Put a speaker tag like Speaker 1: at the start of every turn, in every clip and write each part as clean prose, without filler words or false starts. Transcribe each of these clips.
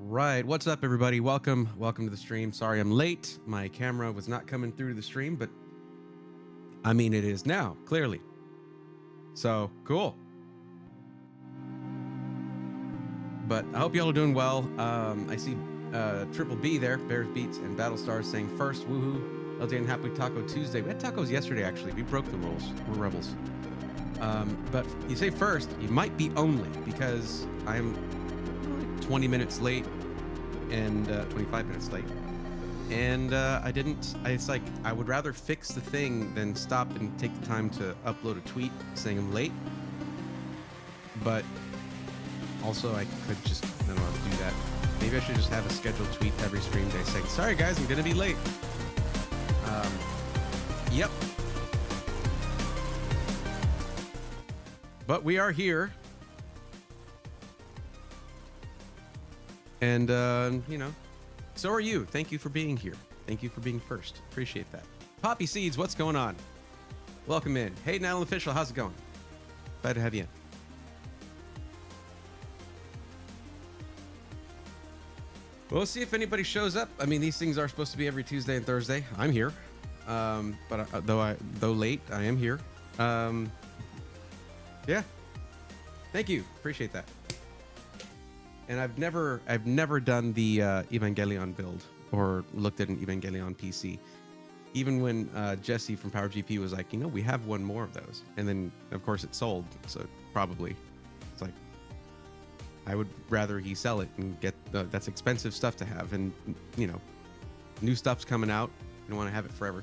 Speaker 1: right, what's up, everybody? Welcome to the stream. Sorry I'm late. My camera was not coming through the stream, but I mean it is now, clearly. So cool. But I hope y'all are doing well. I see Triple B there, Bears Beats and Battlestar saying first, woohoo. LJ and Happy Taco Tuesday. We had tacos yesterday, actually. We broke the rules. We're rebels. But you say first, you might be only, because I am 20 minutes late and 25 minutes late. And it's like, I would rather fix the thing than stop and take the time to upload a tweet saying I'm late. But also I could just, I don't know how to do that. Maybe I should just have a scheduled tweet every stream day saying, sorry guys, I'm gonna be late. Yep. But we are here. And, you know, so are you. Thank you for being here. Thank you for being first. Appreciate that. Poppy Seeds, what's going on? Welcome in. Hey, Alan Official, how's it going? Glad to have you in. We'll see if anybody shows up. I mean, these things are supposed to be every Tuesday and Thursday. I'm here. But though late, I am here. Yeah. Thank you. Appreciate that. And I've never done the Evangelion build or looked at an Evangelion PC. Even when Jesse from PowerGP was like, you know, we have one more of those, and then of course it sold, so probably it's like I would rather he sell it and get that's expensive stuff to have, and you know, new stuff's coming out. You don't want to have it forever.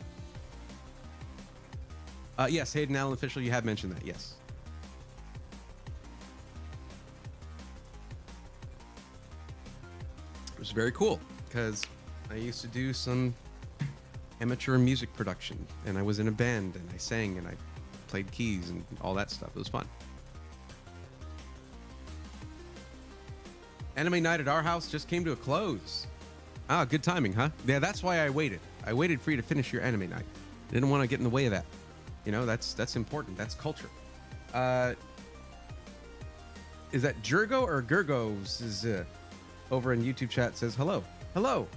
Speaker 1: Yes, Hayden Allen Official, you have mentioned that. Yes. It was very cool because I used to do some amateur music production, and I was in a band, and I sang, and I played keys and all that stuff. It was fun. Anime night at our house just came to a close. Ah, good timing, huh? Yeah, that's why I waited. I waited for you to finish your anime night. I didn't want to get in the way of that. You know, that's important. That's culture. Is that Jurgo or Gergos is over in YouTube chat says hello. Hello.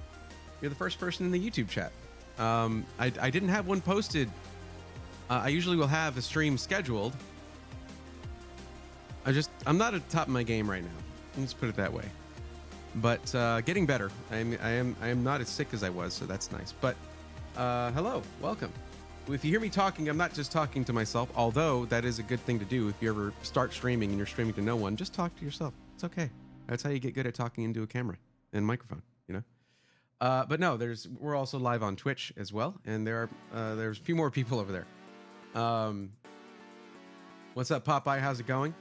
Speaker 1: You're the first person in the YouTube chat. I didn't have one posted. I usually will have a stream scheduled. I'm not at the top of my game right now. Let's put it that way. But getting better. I am not as sick as I was, so that's nice. But hello, welcome. If you hear me talking, I'm not just talking to myself, although that is a good thing to do. If you ever start streaming and you're streaming to no one, just talk to yourself. It's okay. That's how you get good at talking into a camera and microphone, you know? But no, we're also live on Twitch as well, and there's a few more people over there. What's up, Popeye? How's it going?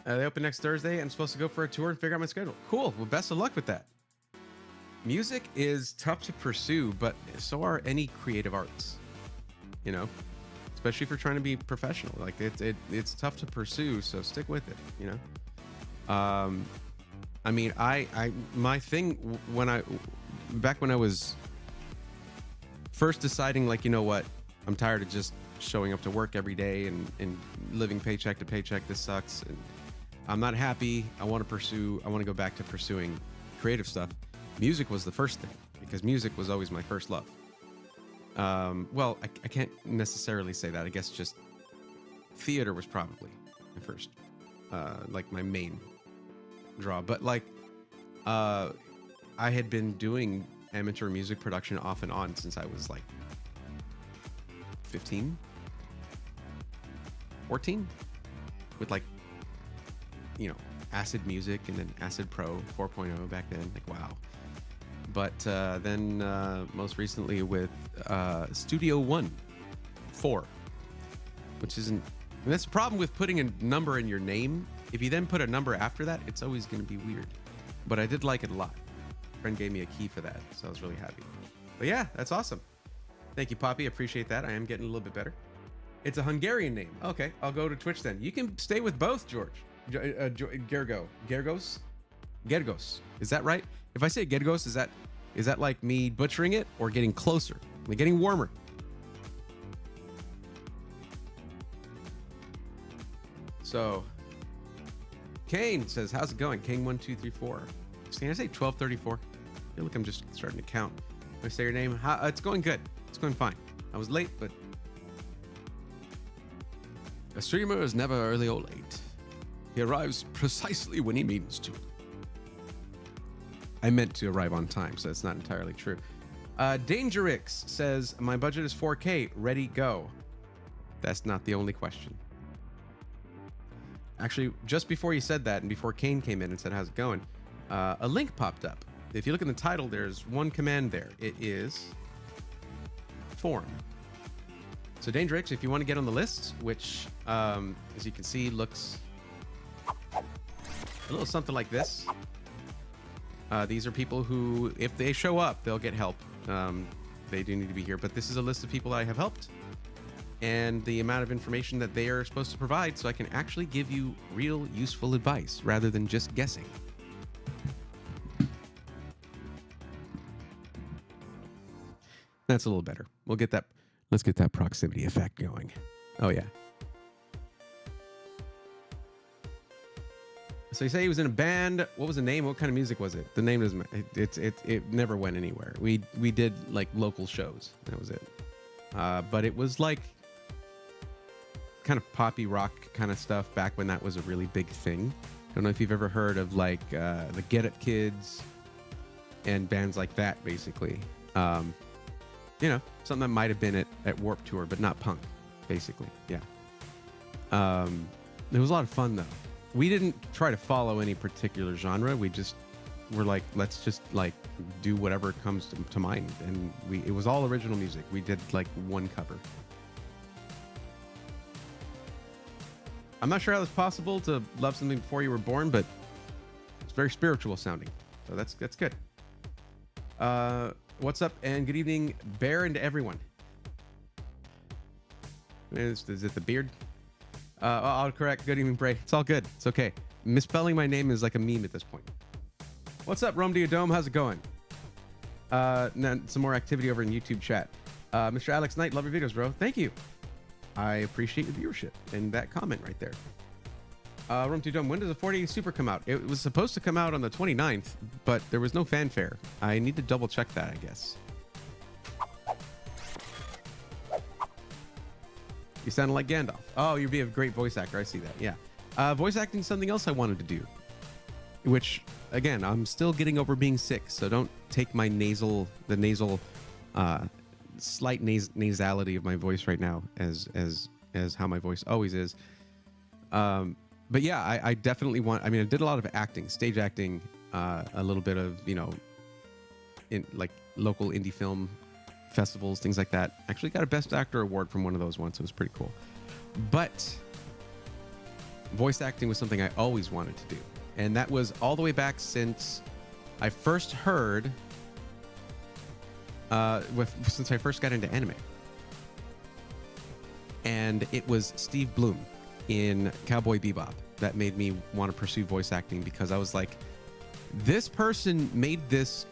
Speaker 1: They open next Thursday. I'm supposed to go for a tour and figure out my schedule. Cool. Well, best of luck with that. Music is tough to pursue, but so are any creative arts, you know, especially if you're trying to be professional. Like it's tough to pursue, so stick with it, you know? I mean, my thing back when I was first deciding, like, you know what, I'm tired of just showing up to work every day and living paycheck to paycheck. This sucks. And I'm not happy. I want to go back to pursuing creative stuff. Music was the first thing, because music was always my first love. Well, I can't necessarily say that. I guess just theater was probably my first, like my main draw. But like, I had been doing amateur music production off and on since I was like 15, 14, with like, you know, Acid Music and then Acid Pro 4.0 back then. Like, wow. But then most recently with Studio 1.4, which isn't, and that's the problem with putting a number in your name. If you then put a number after that, it's always going to be weird. But I did like it a lot. A friend gave me a key for that, so I was really happy. But yeah, that's awesome. Thank you, Poppy. Appreciate that. I am getting a little bit better. It's a Hungarian name. Okay, I'll go to Twitch then. You can stay with both, George. Gergos. Is that right? If I say Gergos, is that like me butchering it or getting closer? Like getting warmer? So Kane says, how's it going? King1234. Can I say 1234? I feel like I'm just starting to count. When I say your name, it's going good. It's going fine. I was late, but a streamer is never early or late. He arrives precisely when he means to. I meant to arrive on time, so that's not entirely true. Dangerix says, my budget is 4K. Ready, go. That's not the only question. Actually, just before you said that and before Kane came in and said, how's it going? A link popped up. If you look in the title, there's one command there. It is form. So Dangerix, if you want to get on the list, which, as you can see, looks a little something like this. These are people who, if they show up, they'll get help. They do need to be here. But this is a list of people that I have helped and the amount of information that they are supposed to provide, so I can actually give you real useful advice rather than just guessing. That's a little better. We'll get that. Let's get that proximity effect going. Oh yeah. So you say he was in a band. What was the name? What kind of music was it? The name doesn't. It never went anywhere. We did like local shows. That was it. But it was like kind of poppy rock kind of stuff back when that was a really big thing. Don't know if you've ever heard of like the Get It Kids and bands like that. Basically, you know, something that might have been at Warped Tour, but not punk. Basically, yeah. It was a lot of fun though. We didn't try to follow any particular genre. We just were like, let's just like do whatever comes to mind. And it was all original music. We did like one cover. I'm not sure how it's possible to love something before you were born, but it's very spiritual sounding. So that's good. What's up and good evening, Bear, and to everyone. Is it the beard? I'll correct. Good evening, Bray. It's all good. It's okay. Misspelling my name is like a meme at this point. What's up, Rome to your dome? How's it going? Now some more activity over in YouTube chat. Mr. Alex Knight, love your videos, bro. Thank you. I appreciate the viewership and that comment right there. Rome to your dome. When does the 40 Super come out? It was supposed to come out on the 29th, but there was no fanfare. I need to double check that, I guess. You sounded like Gandalf. Oh, you'd be a great voice actor. I see that. Yeah. Voice acting is something else I wanted to do, which, again, I'm still getting over being sick, so don't take my slight nasality of my voice right now as how my voice always is. But yeah, I definitely want. I mean, I did a lot of acting, stage acting, a little bit of, you know, in like local indie film festivals, things like that. Actually got a Best Actor award from one of those once. It was pretty cool. But voice acting was something I always wanted to do, and that was all the way back since I first heard. Since I first got into anime, and it was Steve Bloom in Cowboy Bebop that made me want to pursue voice acting, because I was like, this person made this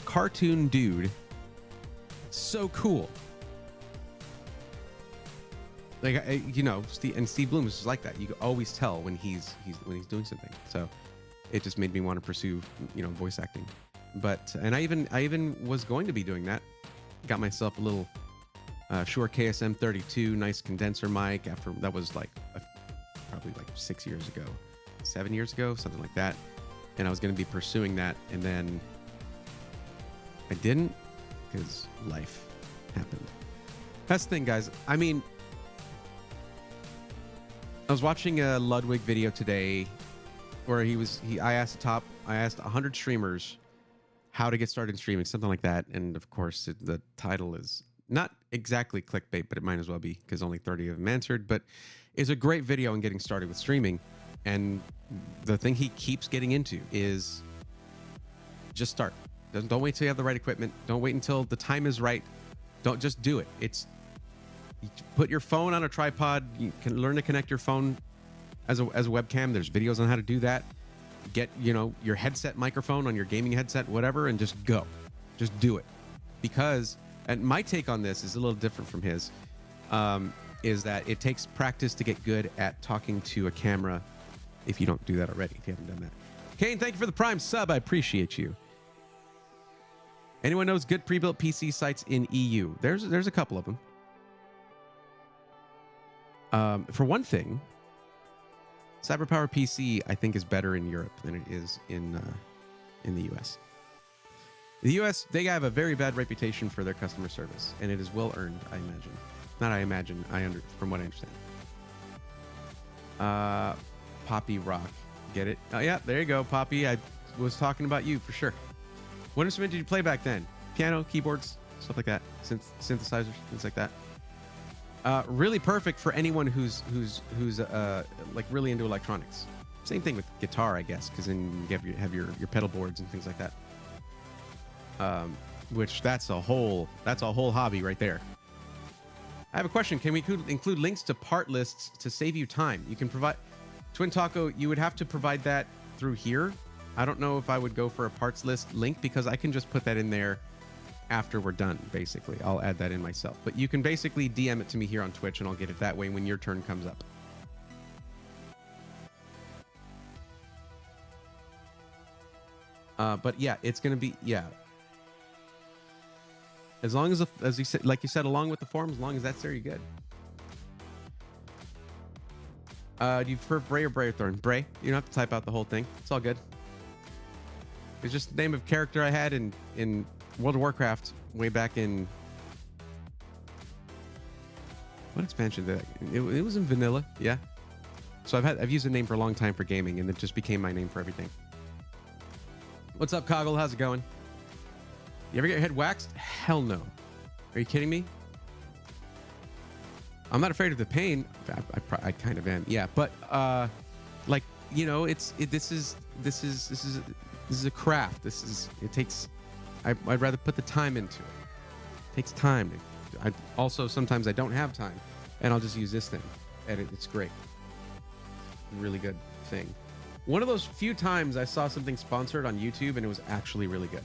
Speaker 1: cartoon dude so cool. Like, you know, Steve Bloom is just like that. You can always tell when he's doing something. So it just made me want to pursue, you know, voice acting. But and I even was going to be doing that. Got myself a little Shure KSM 32 nice condenser mic. After that was like probably like 6 years ago, 7 years ago, something like that. And I was going to be pursuing that, and then I didn't, because life happened. That's the thing, guys. I mean, I was watching a Ludwig video today where I asked 100 streamers how to get started in streaming, something like that. And of course, the title is not exactly clickbait, but it might as well be, because only 30 of them answered. But it's a great video on getting started with streaming. And the thing he keeps getting into is just start. Don't wait till you have the right equipment. Don't wait until the time is right. Don't just do it. You put your phone on a tripod. You can learn to connect your phone as a webcam. There's videos on how to do that. Get, you know, your headset microphone on your gaming headset, whatever, and just go. Just do it. Because, and my take on this is a little different from his, is that it takes practice to get good at talking to a camera if you don't do that already, if you haven't done that. Kane, thank you for the Prime sub. I appreciate you. Anyone knows good pre-built PC sites in EU? There's a couple of them. For one thing, CyberPower PC I think is better in Europe than it is in the US. The US, they have a very bad reputation for their customer service, and it is well earned, I imagine. Not I imagine, from what I understand. Poppy Rock, get it? Oh yeah, there you go, Poppy. I was talking about you for sure. What instrument did you play back then? Piano, keyboards, stuff like that, synthesizers, things like that. Really perfect for anyone who's like really into electronics. Same thing with guitar, I guess, because then you have your pedal boards and things like that. Which that's a whole hobby right there. I have a question. Can we include links to part lists to save you time? You can provide Twin Taco. You would have to provide that through here. I don't know if I would go for a parts list link because I can just put that in there after we're done. Basically, I'll add that in myself. But you can basically DM it to me here on Twitch, and I'll get it that way when your turn comes up. But yeah, it's gonna be as long as you said, like you said, along with the form, as long as that's there, you're good. Do you prefer Bray or Braythorn? Bray. You don't have to type out the whole thing. It's all good. It's just the name of character I had in World of Warcraft way back in what expansion did it was in vanilla, yeah. So I've used the name for a long time for gaming, and it just became my name for everything. What's up, Coggle? How's it going? You ever get your head waxed? Hell no. Are you kidding me? I'm not afraid of the pain. I kind of am. Yeah, but like, you know, this is a craft. I'd rather put the time into it. It takes time. Also sometimes I don't have time, and I'll just use this thing. And it's great. Really good thing. One of those few times I saw something sponsored on YouTube and it was actually really good.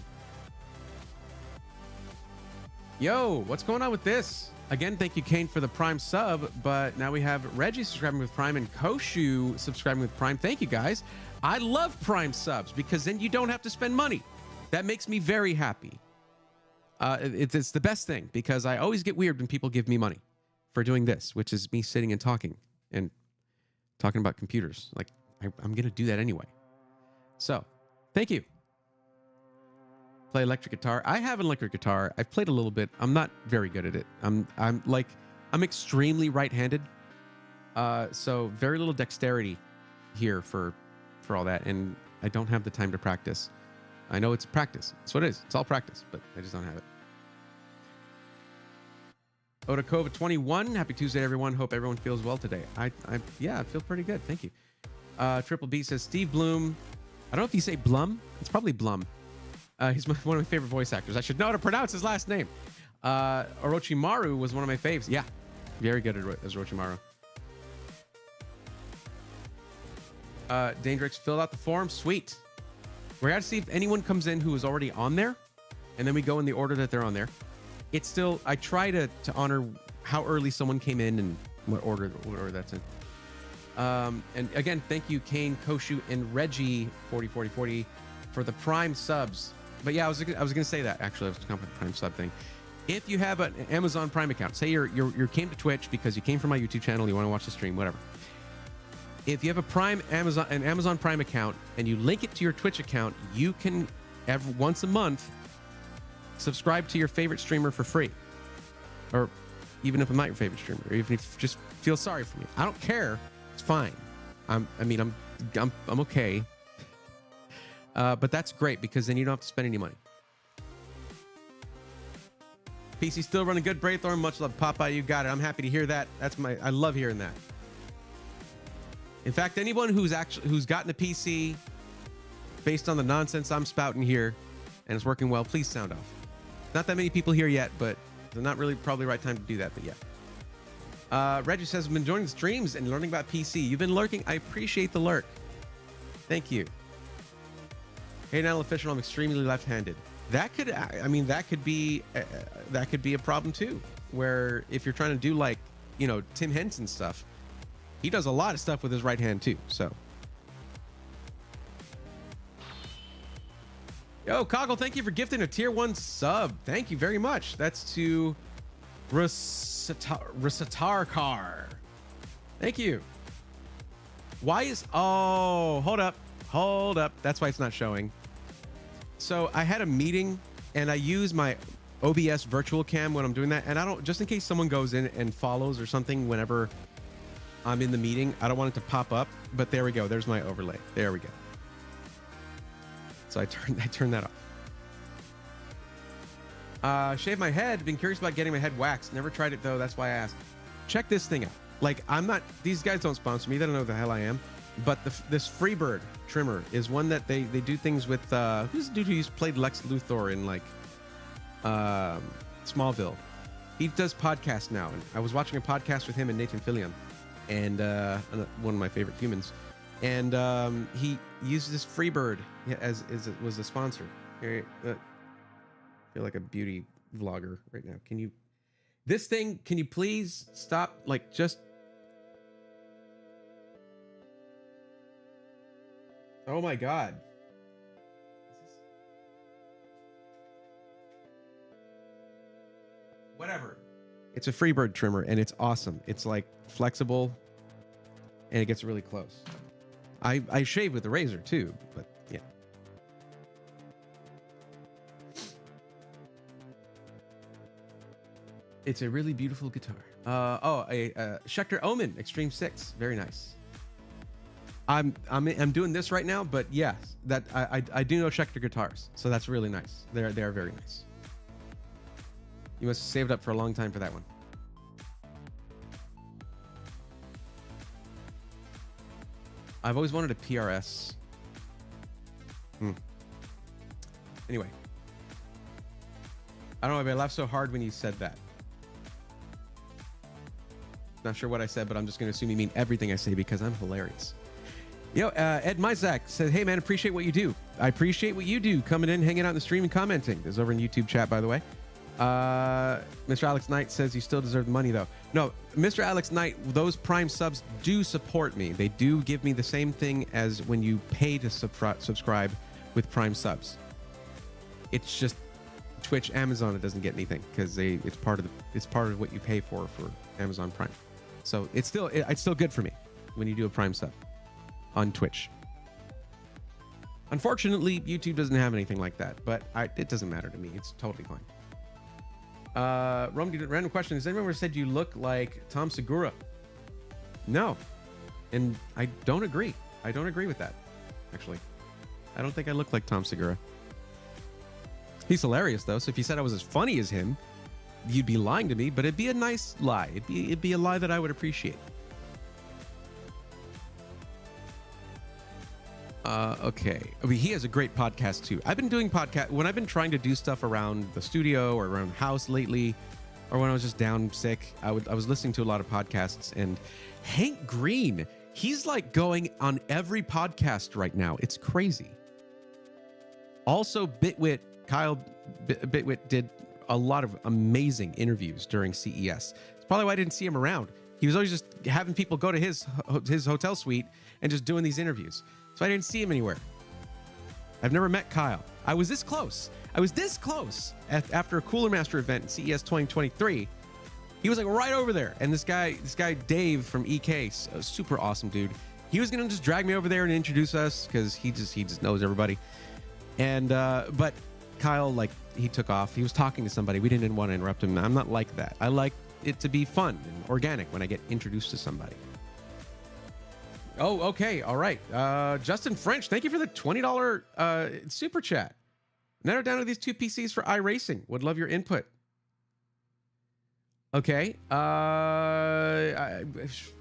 Speaker 1: Yo, what's going on with this? Again, thank you, Kane, for the Prime sub, but now we have Reggie subscribing with Prime and Koshu subscribing with Prime. Thank you, guys. I love Prime subs because then you don't have to spend money. That makes me very happy. It's the best thing because I always get weird when people give me money for doing this, which is me sitting and talking about computers. Like, I'm going to do that anyway. So, thank you. Play electric guitar. I have an electric guitar. I've played a little bit. I'm not very good at it. I'm extremely right-handed. So very little dexterity here for all that, and I don't have the time to practice. I know it's practice. That's what it is. It's all practice, but I just don't have it. Odakova 21. Happy Tuesday, everyone. Hope everyone feels well today. I feel pretty good. Thank you. Triple B says Steve Blum. I don't know if you say Blum. It's probably Blum. He's one of my favorite voice actors. I should know how to pronounce his last name. Orochimaru was one of my faves. Yeah, very good as Orochimaru. Dangerix filled out the form. Sweet. We're going to see if anyone comes in who is already on there, and then we go in the order that they're on there. It's still, I try to honor how early someone came in and what order that's in. And again, thank you, Kane, Koshu, and Reggie 404040 for the Prime subs. But yeah, I was gonna say that actually. I was talking about the Prime sub thing. If you have an Amazon Prime account, say you came to Twitch because you came from my YouTube channel, you want to watch the stream, whatever. If you have an Amazon Prime account and you link it to your Twitch account, you can once a month subscribe to your favorite streamer for free, or even if I'm not your favorite streamer, or even if you just feel sorry for me, I don't care. It's fine. I'm okay. But that's great because then you don't have to spend any money. PC still running good, Braythorn. Much love, Popeye. You got it. I'm happy to hear that. I love hearing that. In fact, anyone who's gotten a PC based on the nonsense I'm spouting here and it's working well, please sound off. Not that many people here yet, but they're not really probably the right time to do that, but yeah. Reggie says, I've been joining the streams and learning about PC. You've been lurking. I appreciate the lurk. Thank you. Hey, now official, I'm extremely left-handed. That could be a problem too, where if you're trying to do like, Tim Henson stuff, he does a lot of stuff with his right hand too. So Yo, Coggle, thank you for gifting a tier 1 sub. Thank you very much. That's to Rasatarkar. Thank you. Why is... Oh, hold up. Hold up. That's why it's not showing. So I had a meeting and I use my OBS virtual cam when I'm doing that. And I don't... Just in case someone goes in and follows or something whenever I'm in the meeting, I don't want it to pop up. But there we go. There's my overlay. There we go. So I turned that off. Shave my head. Been curious about getting my head waxed. Never tried it though. That's why I asked. Check this thing out. Like, I'm not... These guys don't sponsor me. They don't know who the hell I am. But this Freebird trimmer is one that they do things with... who's the dude who played Lex Luthor in, like, Smallville? He does podcasts now. And I was watching a podcast with him and Nathan Fillion. And one of my favorite humans. And he used this Freebird was a sponsor. Here, I feel like a beauty vlogger right now. Can you... This thing, can you please stop, like, just... Oh my God. Whatever. It's a Freebird trimmer and it's awesome. It's like flexible and it gets really close. I shave with a razor too, but yeah. It's a really beautiful guitar. A Schecter Omen Extreme 6. Very nice. I'm doing this right now, but yes, that I do know Schecter guitars, so that's really nice. They are very nice. You must have saved up for a long time for that one. I've always wanted a PRS. Anyway, I don't know if I laughed so hard when you said that. Not sure what I said, but I'm just going to assume you mean everything I say because I'm hilarious. Yo, Ed Myzak said, hey, man, appreciate what you do. I appreciate what you do, coming in, hanging out in the stream, and commenting. This is over in YouTube chat, by the way. Mr. Alex Knight says you still deserve the money, though. No, Mr. Alex Knight, those Prime subs do support me. They do give me the same thing as when you pay to subscribe with Prime subs. It's just Twitch, Amazon, it doesn't get anything because it's part of what you pay for Amazon Prime. So it's still good for me when you do a Prime sub on Twitch. Unfortunately, YouTube doesn't have anything like that, but it doesn't matter to me. It's totally fine. Random question. Has anyone ever said you look like Tom Segura? No. And I don't agree. I don't agree with that, actually. I don't think I look like Tom Segura. He's hilarious, though, so if you said I was as funny as him, you'd be lying to me, but it'd be a nice lie. It'd be a lie that I would appreciate. Okay. I mean, he has a great podcast too. I've been doing podcast when I've been trying to do stuff around the studio or around the house lately, or when I was just down sick. I was listening to a lot of podcasts, and Hank Green, he's like going on every podcast right now. It's crazy. Also, Kyle Bitwit did a lot of amazing interviews during CES. It's probably why I didn't see him around. He was always just having people go to his hotel suite and just doing these interviews. So I didn't see him anywhere. I've never met Kyle. I was this close. After a Cooler Master event in CES 2023. He was like right over there. And this guy Dave from EK, a super awesome dude. He was gonna just drag me over there and introduce us because he just knows everybody. And but Kyle, like, he took off. He was talking to somebody. We didn't want to interrupt him. I'm not like that. I like it to be fun and organic when I get introduced to somebody. Oh, okay. All right. Justin French, thank you for the $20 super chat. Narrow down to these two PCs for iRacing. Would love your input. Okay.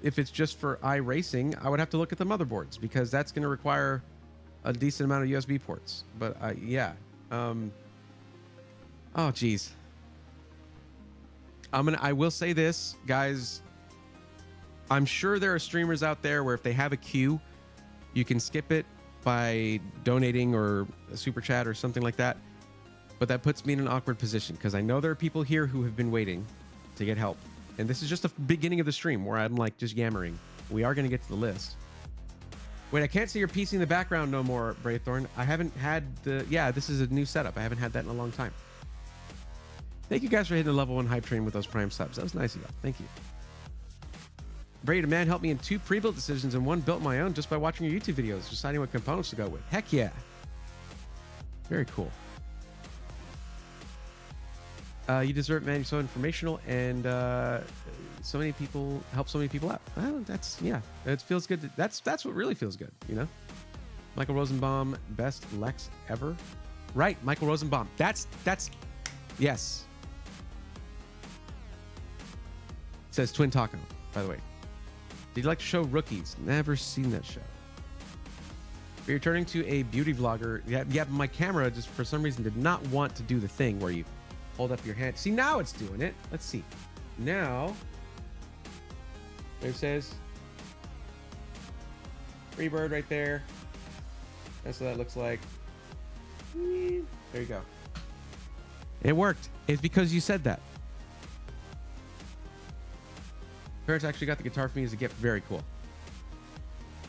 Speaker 1: If it's just for iRacing, I would have to look at the motherboards because that's going to require a decent amount of USB ports. But yeah. Oh, geez. I will say this, guys. I'm sure there are streamers out there where if they have a queue, you can skip it by donating or a super chat or something like that. But that puts me in an awkward position because I know there are people here who have been waiting to get help. And this is just the beginning of the stream where I'm like just yammering. We are going to get to the list. Wait, I can't see your PC in the background no more, Braythorn. I haven't had the... Yeah, this is a new setup. I haven't had that in a long time. Thank you guys for hitting the level 1 hype train with those Prime subs. That was nice of y'all. Thank you. Brady, man, helped me in 2 pre-built decisions and 1 built my own just by watching your YouTube videos, deciding what components to go with. Heck yeah. Very cool. You deserve it, man. You're so informational and so many people help so many people out. Well, that's, yeah, it feels good. That's what really feels good, you know? Michael Rosenbaum, best Lex ever. Right, Michael Rosenbaum. That's yes. Says Twin Taco, by the way. Did you like to show Rookies? Never seen that show. You're turning to a beauty vlogger. Yeah, my camera just for some reason did not want to do the thing where you hold up your hand. See, now it's doing it. Let's see. Now, there it says Freebird right there. That's what that looks like. There you go. It worked. It's because you said that. Parents actually got the guitar for me as a gift. Very cool.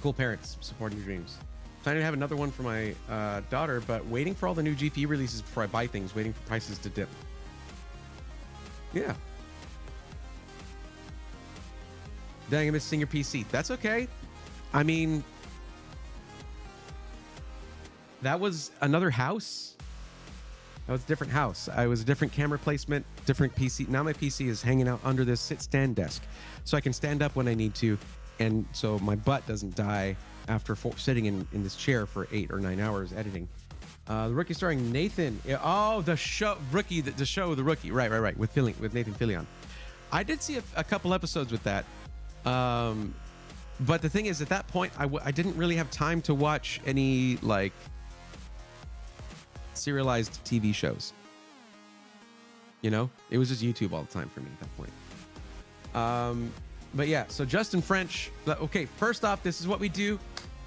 Speaker 1: Cool parents supporting your dreams. Planning to have another one for my daughter, but waiting for all the new GPU releases before I buy things, waiting for prices to dip. Yeah. Dang, I miss seeing your PC. That's okay. I mean, that was another house. That was a different house. I was a different camera placement, different PC. Now my PC is hanging out under this sit-stand desk, so I can stand up when I need to, and so my butt doesn't die after sitting in this chair for 8 or 9 hours editing. The Rookie starring Nathan. Oh, the show Rookie, the show The Rookie. Right. With Nathan Fillion. I did see a couple episodes with that. But the thing is, at that point, I didn't really have time to watch any like serialized TV shows. You know, it was just YouTube all the time for me at that point. But yeah, so Justin French. Okay, first off, this is what we do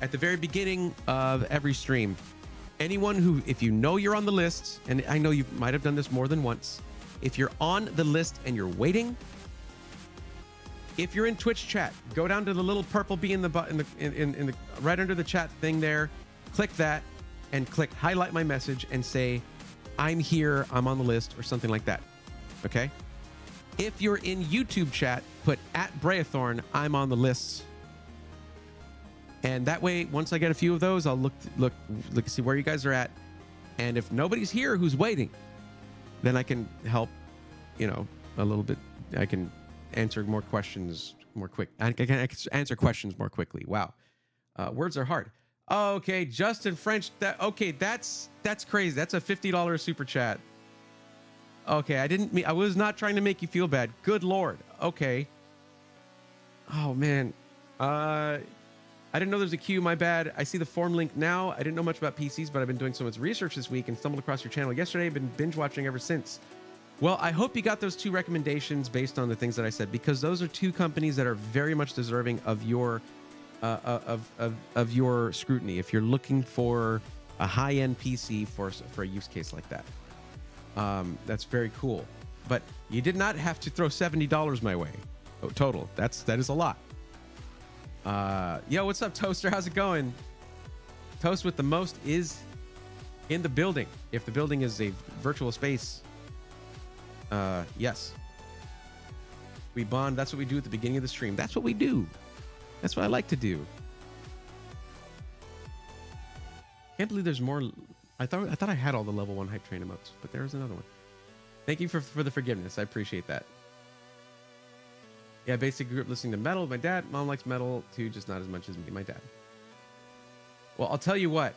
Speaker 1: at the very beginning of every stream. Anyone who, if you know you're on the list, and I know you might have done this more than once, if you're on the list and you're waiting, if you're in Twitch chat, go down to the little purple B in the right under the chat thing there, click that, and click highlight my message and say, I'm here, I'm on the list, or something like that. Okay? If you're in YouTube chat, put @Brayathorn, I'm on the list. And that way, once I get a few of those, I'll look, see where you guys are at. And if nobody's here who's waiting, then I can help, you know, a little bit. I can answer more questions more quick. I can answer questions more quickly. Wow. Words are hard. Okay, Justin French. That's crazy. That's a $50 super chat. Okay, I was not trying to make you feel bad. Good Lord. Okay. Oh man. I didn't know there's a queue. My bad. I see the form link now. I didn't know much about PCs, but I've been doing so much research this week and stumbled across your channel yesterday. I've been binge watching ever since. Well, I hope you got those 2 recommendations based on the things that I said, because those are 2 companies that are very much deserving of your of your scrutiny. If you're looking for a high-end PC for a use case like that, that's very cool. But you did not have to throw $70 my way. Oh, total. That is a lot. Yo, what's up, Toaster? How's it going? Toast with the most is in the building. If the building is a virtual space, yes. We bond. That's what we do at the beginning of the stream. That's what we do. That's what I like to do. Can't believe there's more. I thought I had all the level 1 hype train emotes, but there's another one. Thank you for the forgiveness. I appreciate that. Yeah, basically grew up listening to metal with my dad. Mom likes metal too, just not as much as me, my dad. Well, I'll tell you what.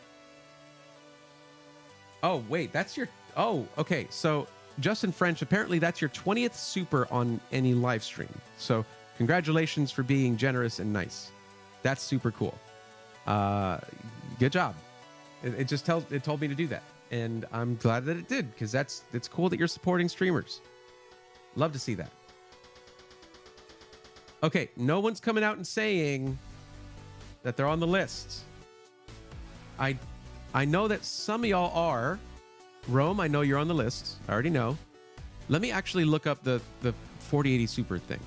Speaker 1: Oh, wait, that's your... Oh, okay. So, Justin French, apparently that's your 20th super on any live stream. So, congratulations for being generous and nice. That's super cool. Good job. It told me to do that. And I'm glad that it did, because it's cool that you're supporting streamers. Love to see that. Okay, no one's coming out and saying that they're on the list. I know that some of y'all are. Rome, I know you're on the list. I already know. Let me actually look up the 4080 Super thing.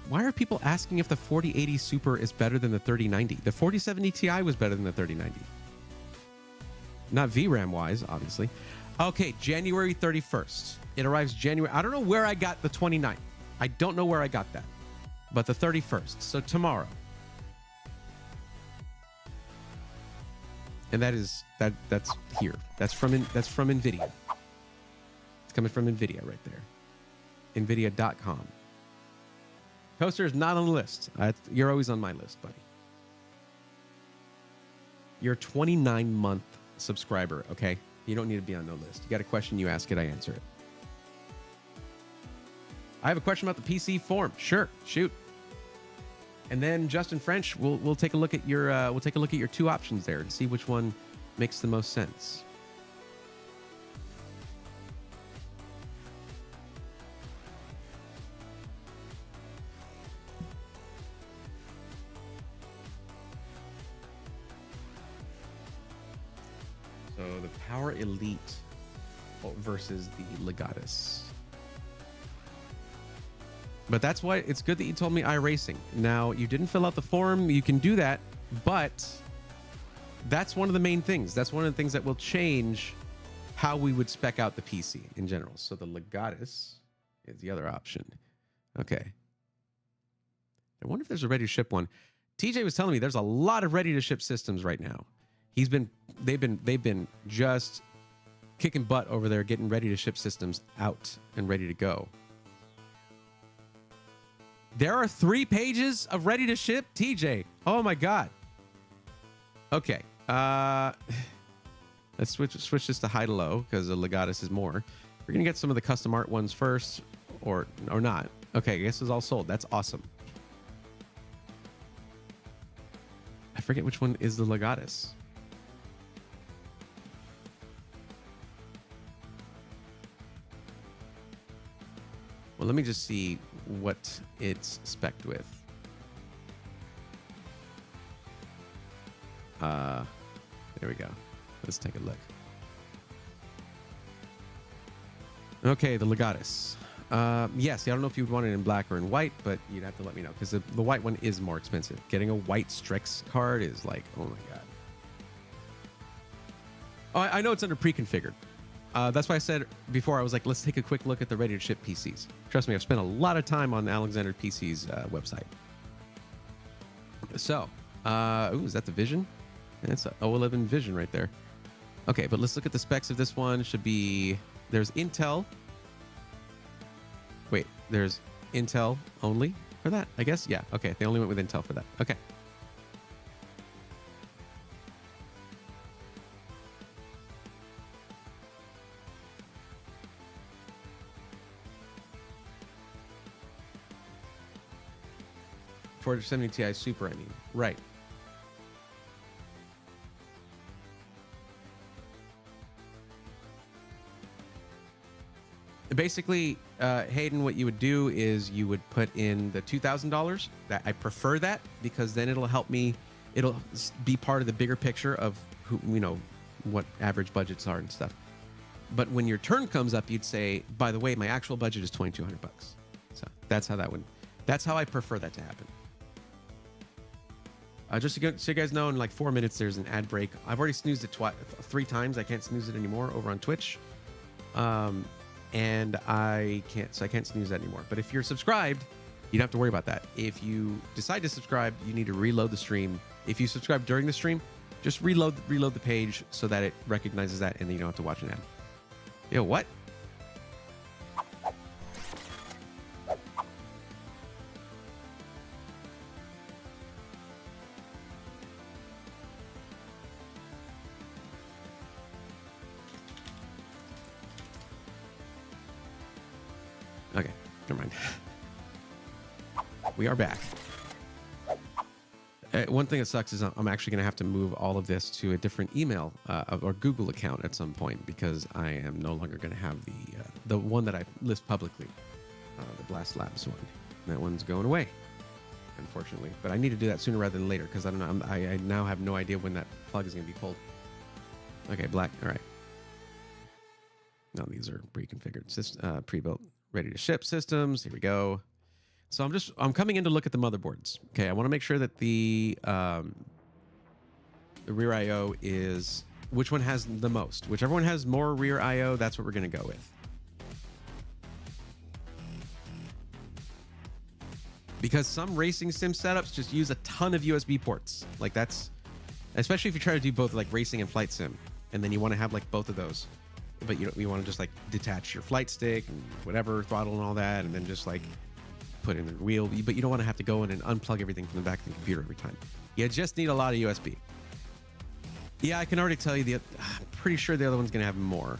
Speaker 1: Why are people asking if the 4080 Super is better than the 3090? The 4070 Ti was better than the 3090. Not VRAM wise, obviously. Okay, January 31st. It arrives January. I don't know where I got the 29th. I don't know where I got that. But the 31st. So tomorrow. And that's here. That's from Nvidia. It's coming from Nvidia right there. Nvidia.com. Toaster is not on the list. You're always on my list, buddy. You're a 29-month subscriber, okay? You don't need to be on no list. You got a question, you ask it, I answer it. I have a question about the PC form. Sure, shoot. And then Justin French, we'll take a look at your two options there and see which one makes the most sense. So the Power Elite versus the Legatus. But that's why it's good that you told me iRacing. Now, you didn't fill out the form. You can do that, but that's one of the main things. That's one of the things that will change how we would spec out the PC in general. So the Legatus is the other option. Okay. I wonder if there's a ready-to-ship one. TJ was telling me there's a lot of ready-to-ship systems right now. They've been just kicking butt over there, getting ready-to-ship systems out and ready to go. There are 3 pages of ready to ship, TJ. Oh my God. Okay. Let's switch this to high to low because the Legatus is more. We're gonna get some of the custom art ones first, or not. Okay, I guess it's all sold. That's awesome. I forget which one is the Legatus. Well, let me just see what it's spec'd with. There we go. Let's take a look. Okay, the Legatus. Yes, I don't know if you'd want it in black or in white, but you'd have to let me know because the white one is more expensive. Getting a white Strix card is like, oh my God. Oh, I know it's under pre-configured. That's why I said before, I was like, let's take a quick look at the ready-to-ship PCs. Trust me, I've spent a lot of time on Alexander PC's website. So, ooh, is that the Vision? It's an 011 Vision right there. Okay, but let's look at the specs of this one. Should be, there's Intel. Wait, there's Intel only for that, I guess? Yeah, okay, they only went with Intel for that. Okay. $470 Ti Super, I mean. Right. Basically, Hayden, what you would do is you would put in the $2,000. That I prefer that because then it'll help me. It'll be part of the bigger picture of who, what average budgets are and stuff. But when your turn comes up, you'd say, by the way, my actual budget is $2,200. So that's how that would. That's how I prefer that to happen. Just so you guys know, in like 4 minutes, there's an ad break. I've already snoozed it 3 times. I can't snooze it anymore over on Twitch. And I can't snooze that anymore. But if you're subscribed, you don't have to worry about that. If you decide to subscribe, you need to reload the stream. If you subscribe during the stream, just reload the page so that it recognizes that and then you don't have to watch an ad. Yo, what? Okay, never mind. We are back. One thing that sucks is I'm actually going to have to move all of this to a different email or Google account at some point because I am no longer going to have the one that I list publicly, the Blast Labs one. That one's going away, unfortunately. But I need to do that sooner rather than later because I don't know. I now have no idea when that plug is going to be pulled. Okay, black. All right. No, these are pre-configured, pre-built, ready to ship systems. Here we go. So I'm coming in to look at the motherboards. Okay, I want to make sure that the rear IO is which one has the most. Whichever one has more rear IO, that's what we're going to go with. Because some racing sim setups just use a ton of USB ports. Like that's, especially if you try to do both like racing and flight sim, and then you want to have like both of those, but you want to just like detach your flight stick and whatever throttle and all that, and then just like put in the wheel. But you don't want to have to go in and unplug everything from the back of the computer every time. You just need a lot of USB. Yeah, I can already tell you I'm pretty sure the other one's gonna have more.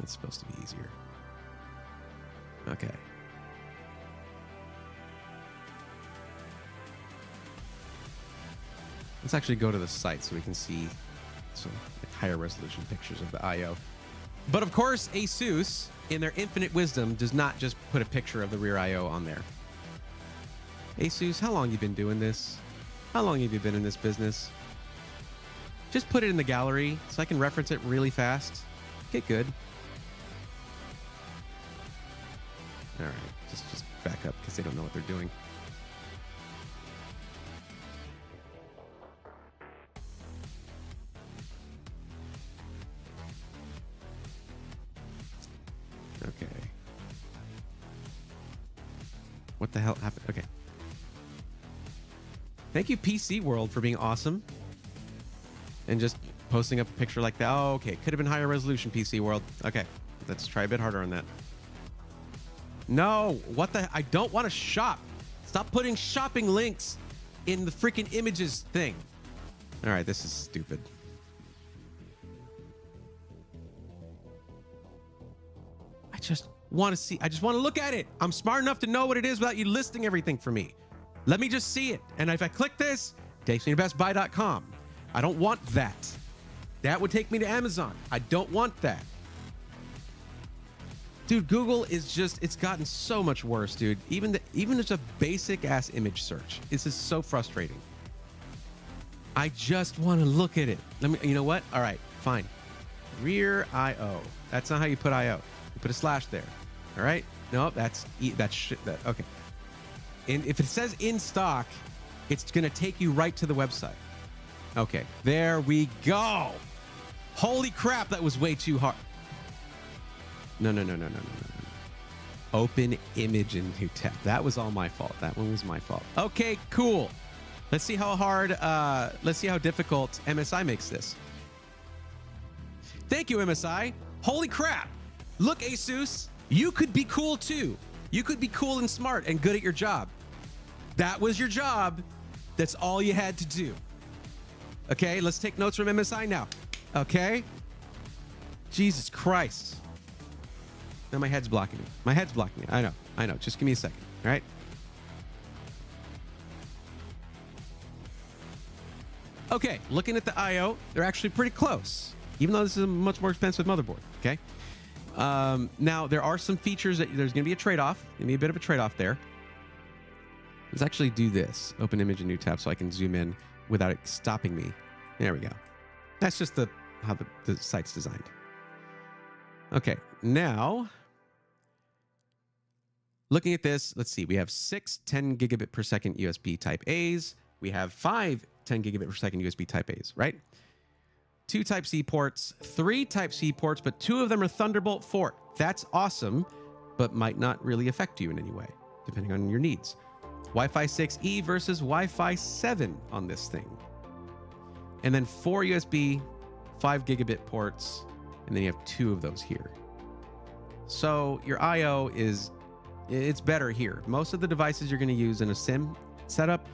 Speaker 1: It's supposed to be easier. Okay. Let's actually go to the site so we can see some like, higher resolution pictures of the IO. But of course, ASUS, in their infinite wisdom, does not just put a picture of the rear IO on there. ASUS, how long have you been doing this? How long have you been in this business? Just put it in the gallery so I can reference it really fast. Get good. All right, just back up because they don't know what they're doing. Okay. What the hell happened? Okay. Thank you, PC World, for being awesome and just posting up a picture like that. Oh, okay. Could have been higher resolution, PC World. Okay, let's try a bit harder on that. No, what the? I don't want to shop. Stop putting shopping links in the freaking images thing. All right, this is stupid. I just want to see. I just want to look at it. I'm smart enough to know what it is without you listing everything for me. Let me just see it. And if I click this, it takes me to bestbuy.com. I don't want that. That would take me to Amazon. I don't want that. Dude, Google is just, it's gotten so much worse, dude. Even just a basic ass image search. This is so frustrating. I just want to look at it. You know what? All right, fine. Rear IO. That's not how you put IO. You put a slash there. All right? No, that's shit. Okay. And if it says in stock, it's going to take you right to the website. Okay, there we go. Holy crap, that was way too hard. No. Open image in new tab. That was all my fault. That one was my fault. Okay, cool. Let's see how hard, let's see how difficult MSI makes this. Thank you, MSI. Holy crap. Look, ASUS, you could be cool too. You could be cool and smart and good at your job. That was your job. That's all you had to do. Okay, let's take notes from MSI now. Okay? Jesus Christ. Now my head's blocking me. My head's blocking me. I know. Just give me a second. All right? Okay, looking at the IO, they're actually pretty close, even though this is a much more expensive motherboard. Okay? Now, there are some features that there's going to be a trade-off. Going to be a bit of a trade-off there. Let's actually do this. Open image in new tab so I can zoom in without it stopping me. There we go. That's just how the site's designed. Okay, now, looking at this, let's see. We have 6 10 gigabit per second USB type A's. We have 5 10 gigabit per second USB type A's, right? 2 Type-C ports, 3 Type-C ports, but 2 of them are Thunderbolt 4. That's awesome, but might not really affect you in any way, depending on your needs. Wi-Fi 6E versus Wi-Fi 7 on this thing. And then 4 USB 5 gigabit ports, and then you have 2 of those here. So your IO it's better here. Most of the devices you're going to use in a sim setup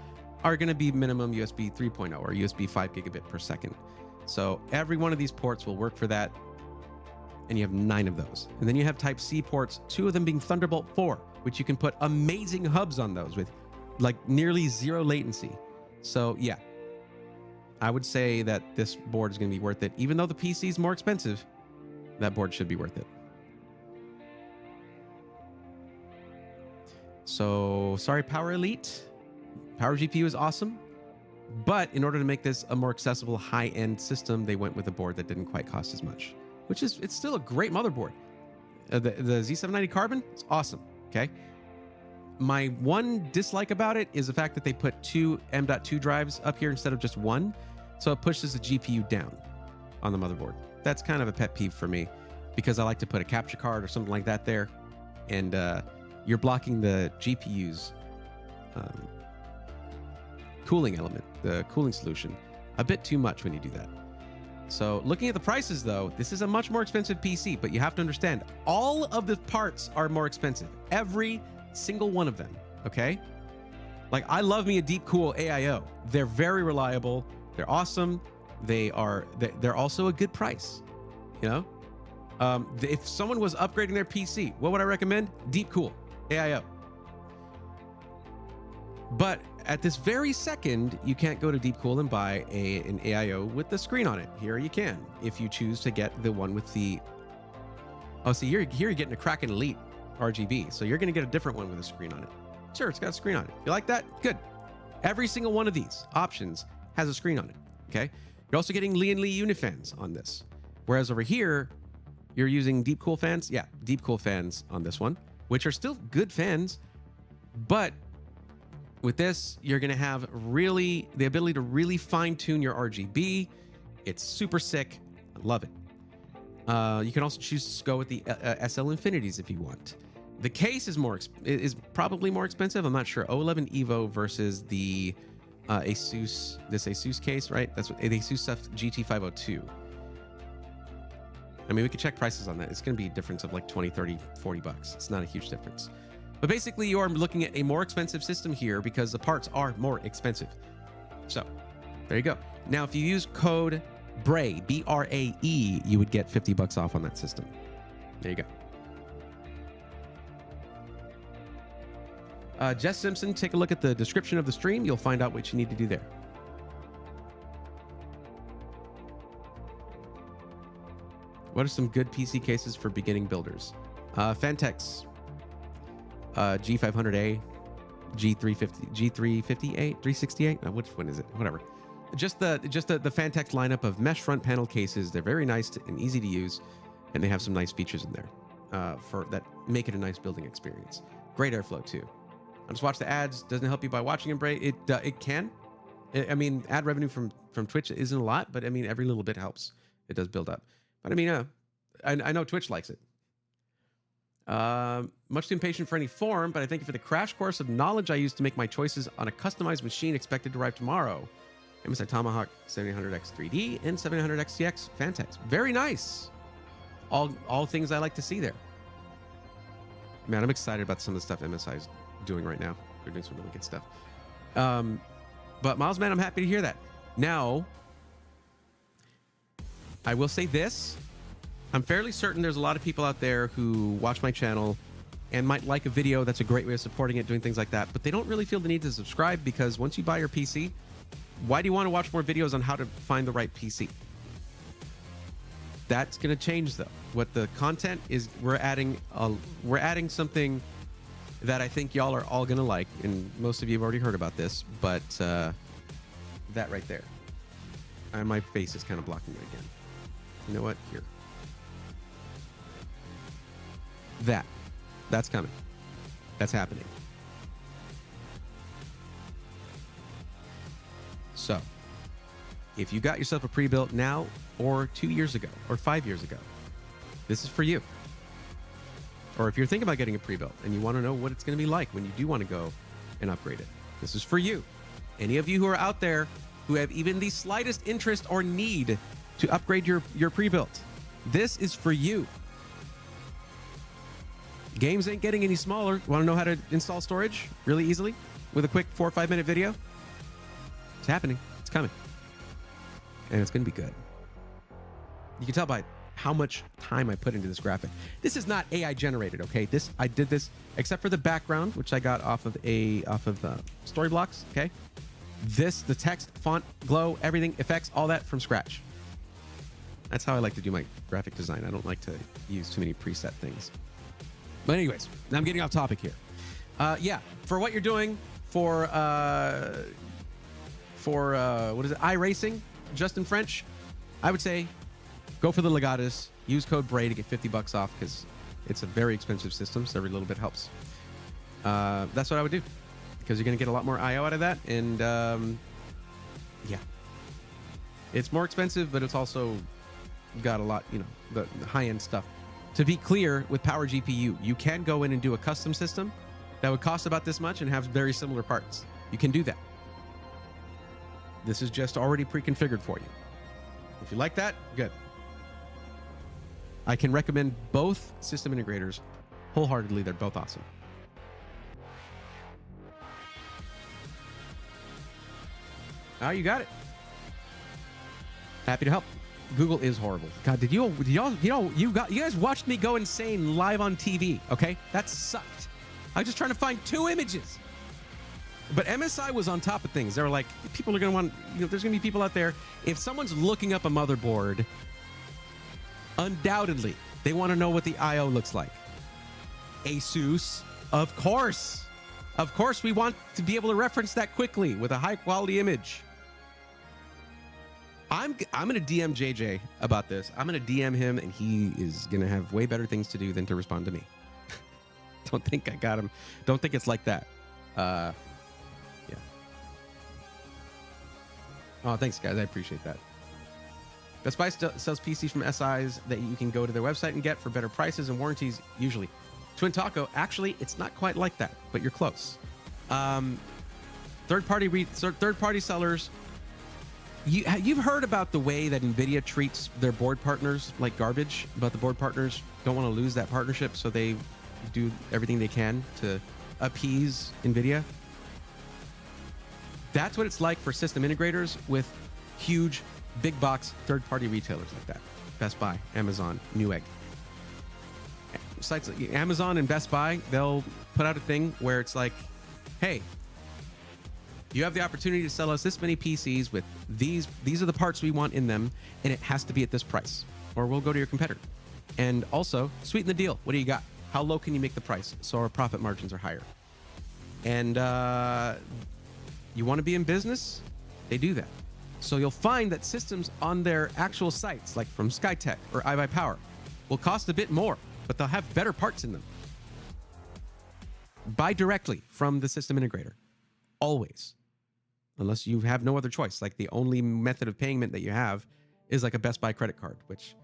Speaker 1: are going to be minimum USB 3.0 or USB 5 gigabit per second. So every one of these ports will work for that, and you have 9 of those. And then you have Type-C ports, 2 of them being Thunderbolt 4, which you can put amazing hubs on those with like nearly 0 latency. So yeah, I would say that this board is going to be worth it. Even though the PC is more expensive, that board should be worth it. So sorry, Power Elite. Power GPU is awesome, but in order to make this a more accessible high-end system, they went with a board that didn't quite cost as much, which is, it's still a great motherboard. The Z790 Carbon is awesome, okay? My one dislike about it is the fact that they put two M.2 drives up here instead of just one, so it pushes the GPU down on the motherboard. That's kind of a pet peeve for me, because I like to put a capture card or something like that there, and you're blocking the GPU's cooling element, the cooling solution, a bit too much when you do that. So looking at the prices though, this is a much more expensive PC, but you have to understand all of the parts are more expensive. Every single one of them, okay? Like, I love me a deep cool AIO. They're very reliable. They're awesome. They're also a good price, you know? If someone was upgrading their PC, what would I recommend? Deep cool AIO. But at this very second, you can't go to Deep Cool and buy an AIO with the screen on it. Here you can, if you choose to get the one with the... Oh, see, here you're getting a Kraken Elite RGB, so you're going to get a different one with a screen on it. Sure, it's got a screen on it. You like that? Good. Every single one of these options has a screen on it, okay? You're also getting Lee & Lee Unifans on this. Whereas over here, you're using Deep Cool fans. Yeah, Deep Cool fans on this one, which are still good fans, but with this, you're going to have really the ability to really fine-tune your RGB. It's super sick. I love it. You can also choose to go with the SL Infinities if you want. The case is probably more expensive. I'm not sure. O11 Evo versus the Asus case, right? That's what the Asus stuff, GT502. I mean, we could check prices on that. It's going to be a difference of like 20, 30, 40 bucks. It's not a huge difference. But basically, you are looking at a more expensive system here because the parts are more expensive. So there you go. Now, if you use code BRAE, B-R-A-E, you would get 50 bucks off on that system. There you go. Jess Simpson, take a look at the description of the stream. You'll find out what you need to do there. What are some good PC cases for beginning builders? Fantex. G500A, G350, G358, 368. Which one is it? Whatever. Just the Fantex lineup of mesh front panel cases. They're very nice and easy to use, and they have some nice features in there for that make it a nice building experience. Great airflow too. I just watch the ads. Doesn't help you by watching them. It can. I mean, ad revenue from Twitch isn't a lot, but I mean, every little bit helps. It does build up. But I mean, I know Twitch likes it. Much too impatient for any form, but I thank you for the crash course of knowledge I use to make my choices on a customized machine expected to arrive tomorrow. MSI Tomahawk 7800X 3D and 700X TX Fantex. Very nice. All things I like to see there. Man, I'm excited about some of the stuff MSI is doing right now. They're doing some really good stuff. But Miles, man, I'm happy to hear that. Now, I will say this. I'm fairly certain there's a lot of people out there who watch my channel and might like a video. That's a great way of supporting it, doing things like that. But they don't really feel the need to subscribe because once you buy your PC, why do you want to watch more videos on how to find the right PC? That's going to change though. What the content is, we're adding something that I think y'all are all going to like. And most of you have already heard about this, but that right there. My face is kind of blocking it again. You know what? Here. That's coming. That's happening. So, if you got yourself a pre-built now or 2 years ago or 5 years ago, this is for you. Or if you're thinking about getting a pre-built and you want to know what it's going to be like when you do want to go and upgrade it, this is for you. Any of you who are out there who have even the slightest interest or need to upgrade your pre-built, this is for you. Games ain't getting any smaller. Want to know how to install storage really easily with a quick 4 or 5 minute video? It's happening. It's coming. And it's going to be good. You can tell by how much time I put into this graphic. This is not AI generated, okay? I did this except for the background, which I got off of Storyblocks, okay? The text, font, glow, everything, effects, all that from scratch. That's how I like to do my graphic design. I don't like to use too many preset things. But anyways, I'm getting off topic here. Yeah, for what you're doing for what is it, iRacing, Justin French, I would say go for the Legatus. Use code BRAY to get $50 off because it's a very expensive system, so every little bit helps. That's what I would do because you're going to get a lot more IO out of that. And yeah, it's more expensive, but it's also got a lot, you know, the high-end stuff. To be clear, with Power GPU, you can go in and do a custom system that would cost about this much and have very similar parts. You can do that. This is just already pre-configured for you. If you like that, good. I can recommend both system integrators wholeheartedly. They're both awesome. Oh, you got it. Happy to help. Google is horrible. God, you guys watched me go insane live on TV, okay? That sucked. I was just trying to find 2 images. But MSI was on top of things. They were like, people are going to want, you know, there's going to be people out there. If someone's looking up a motherboard, undoubtedly, they want to know what the I/O looks like. ASUS, of course. Of course, we want to be able to reference that quickly with a high-quality image. I'm going to DM JJ about this. I'm going to DM him, and he is going to have way better things to do than to respond to me. Don't think I got him. Don't think it's like that. Yeah. Oh, thanks, guys. I appreciate that. Best Buy sells PCs from SIs that you can go to their website and get for better prices and warranties, usually. Twin Taco, actually, it's not quite like that, but you're close. Third-party sellers. You've heard about the way that NVIDIA treats their board partners like garbage, but the board partners don't want to lose that partnership, so they do everything they can to appease NVIDIA. That's what it's like for system integrators with huge, big box third-party retailers like that. Best Buy, Amazon, Newegg. Sites like Amazon and Best Buy, they'll put out a thing where it's like, hey, you have the opportunity to sell us this many PCs with these are the parts we want in them, and it has to be at this price, or we'll go to your competitor. And also, sweeten the deal. What do you got? How low can you make the price so our profit margins are higher? And you want to be in business? They do that. So you'll find that systems on their actual sites, like from Skytech or iBuyPower, will cost a bit more, but they'll have better parts in them. Buy directly from the system integrator. Always. Unless you have no other choice. Like the only method of payment that you have is like a Best Buy credit card, which,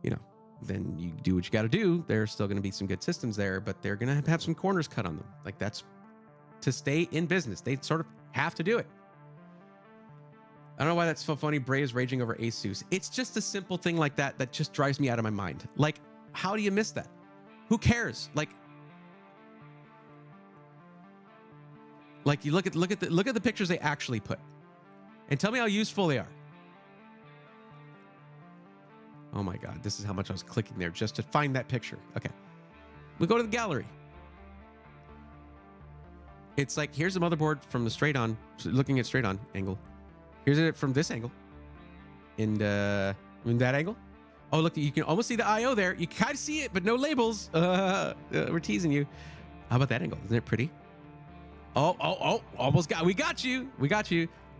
Speaker 1: you know, then you do what you got to do. There's still going to be some good systems there, but they're going to have some corners cut on them. Like that's to stay in business. They sort of have to do it. I don't know why that's so funny. Bray is raging over ASUS. It's just a simple thing like that that just drives me out of my mind. Like, how do you miss that? Who cares? Like you look at the pictures they actually put, and tell me how useful they are. Oh my God, this is how much I was clicking there just to find that picture. Okay, we go to the gallery. It's like here's the motherboard from the straight on, looking at straight on angle. Here's it from this angle, and in that angle. Oh look, you can almost see the I/O there. You kind of see it, but no labels. We're teasing you. How about that angle? Isn't it pretty? Oh, almost we got you. How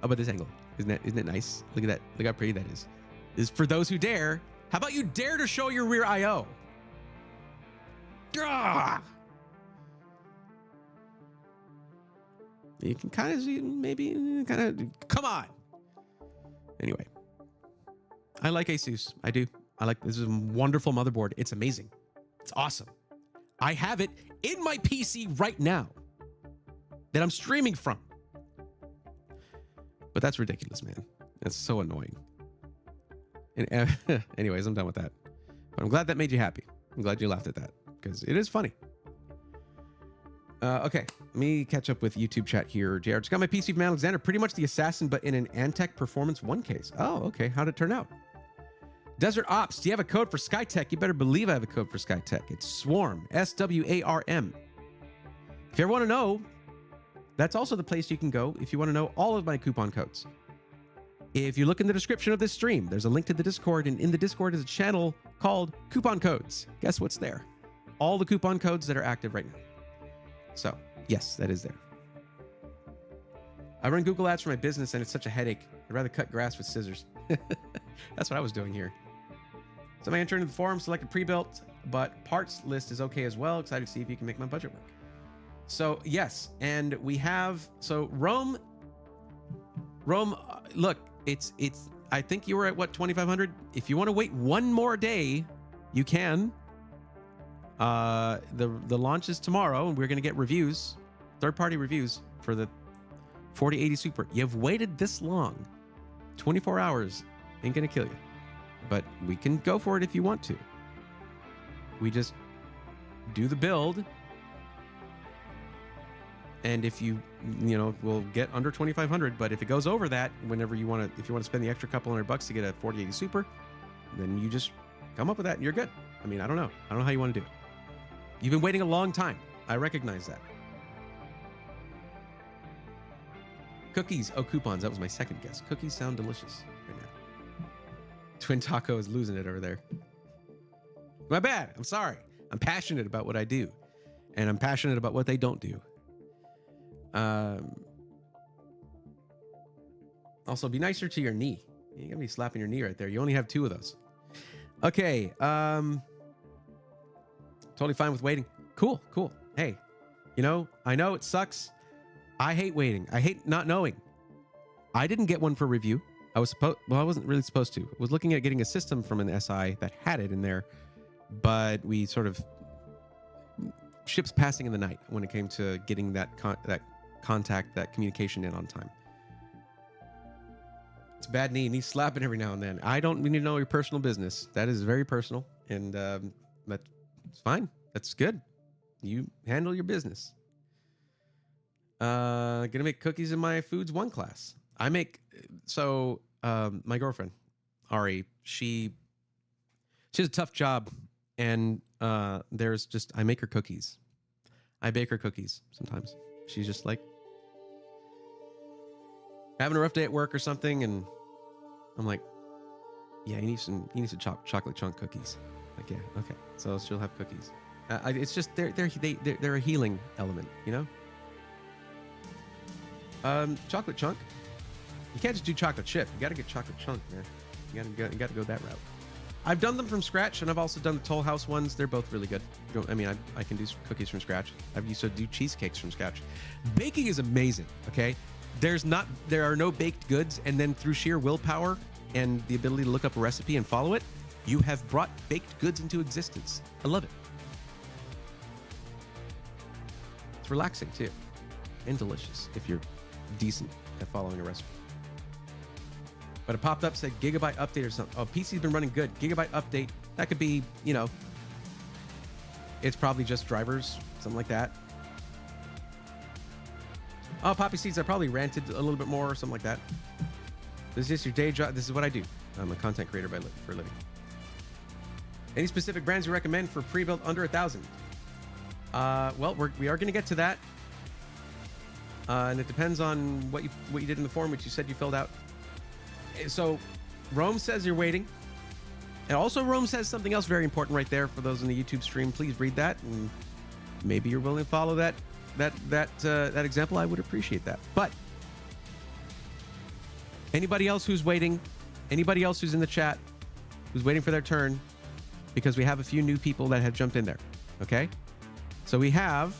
Speaker 1: about this angle? Isn't it nice? Look at that. Look how pretty that is. This is for those who dare. How about you dare to show your rear I/O? You can kind of see, maybe kind of, come on. Anyway, I like ASUS. I do. This is a wonderful motherboard. It's amazing. It's awesome. I have it in my PC right now that I'm streaming from. But that's ridiculous, man. That's so annoying. And anyways, I'm done with that. But I'm glad that made you happy. I'm glad you laughed at that because it is funny. Okay, let me catch up with YouTube chat here. JR, just got my PC from Alexander. Pretty much the Assassin, but in an Antec Performance 1 case. Oh, okay. How'd it turn out? Desert Ops, do you have a code for Skytech? You better believe I have a code for Skytech. It's SWARM, SWARM. If you ever want to know, that's also the place you can go if you want to know all of my coupon codes. If you look in the description of this stream, there's a link to the Discord, and in the Discord is a channel called Coupon Codes. Guess what's there? All the coupon codes that are active right now. So yes, that is there. I run Google Ads for my business, and it's such a headache. I'd rather cut grass with scissors. That's what I was doing here. Somebody entered into the forum, selected pre-built, but parts list is okay as well. Excited to see if you can make my budget work. So yes, and we have, so Rome, look, it's, I think you were at what, 2,500? If you want to wait one more day, you can. The launch is tomorrow, and we're going to get reviews, third-party reviews for the 4080 Super. You've waited this long. 24 hours ain't going to kill you. But we can go for it if you want to. We just do the build. And if you know, we'll get under 2,500. But if it goes over that, whenever you want to, if you want to spend the extra couple $100 to get a 4080 Super, then you just come up with that and you're good. I mean, I don't know how you want to do it. You've been waiting a long time. I recognize that. Cookies. Oh, coupons. That was my second guess. Cookies sound delicious right now. Twin Taco is losing it over there. My bad. I'm sorry. I'm passionate about what I do. And I'm passionate about what they don't do. Also, be nicer to your knee. You gotta be slapping your knee right there. You only have 2 of those. Okay. Totally fine with waiting. Cool. Hey, you know, I know it sucks. I hate waiting. I hate not knowing. I didn't get one for review. I wasn't really supposed to. I was looking at getting a system from an SI that had it in there, but we sort of ships passing in the night when it came to getting that contact, that communication in on time. It's a bad knee. Needs slapping every now and then. I don't need to know your personal business. That is very personal, and that's fine. That's good. You handle your business. Gonna make cookies in my Foods 1 class. I make, so my girlfriend, Ari, she has a tough job, and there's just, I make her cookies. I bake her cookies sometimes. She's just like having a rough day at work or something, and I'm like, yeah, you need some chocolate chunk cookies. Like, yeah, okay. So she'll have cookies. It's just they're a healing element, you know. Chocolate chunk. You can't just do chocolate chip. You got to get chocolate chunk, man. You got to go that route. I've done them from scratch, and I've also done the Toll House ones. They're both really good. I can do cookies from scratch. I've used to do cheesecakes from scratch. Baking is amazing. Okay, there are no baked goods, and then through sheer willpower and the ability to look up a recipe and follow it, you have brought baked goods into existence. I love it. It's relaxing too, and delicious if you're decent at following a recipe. But it popped up, said gigabyte update or something. Oh, PC's been running good. Gigabyte update. That could be, you know, it's probably just drivers, something like that. Oh, Poppy Seeds, I probably ranted a little bit more or something like that. This is just your day job. This is what I do. I'm a content creator for a living. Any specific brands you recommend for pre-built under 1,000? Well, we are going to get to that. And it depends on what you did in the form, which you said you filled out. So Rome says you're waiting. And also Rome says something else very important right there for those in the YouTube stream. Please read that, and maybe you're willing to follow that example. I would appreciate that. But anybody else who's waiting, anybody else who's in the chat who's waiting for their turn, because we have a few new people that have jumped in there. Okay? So we have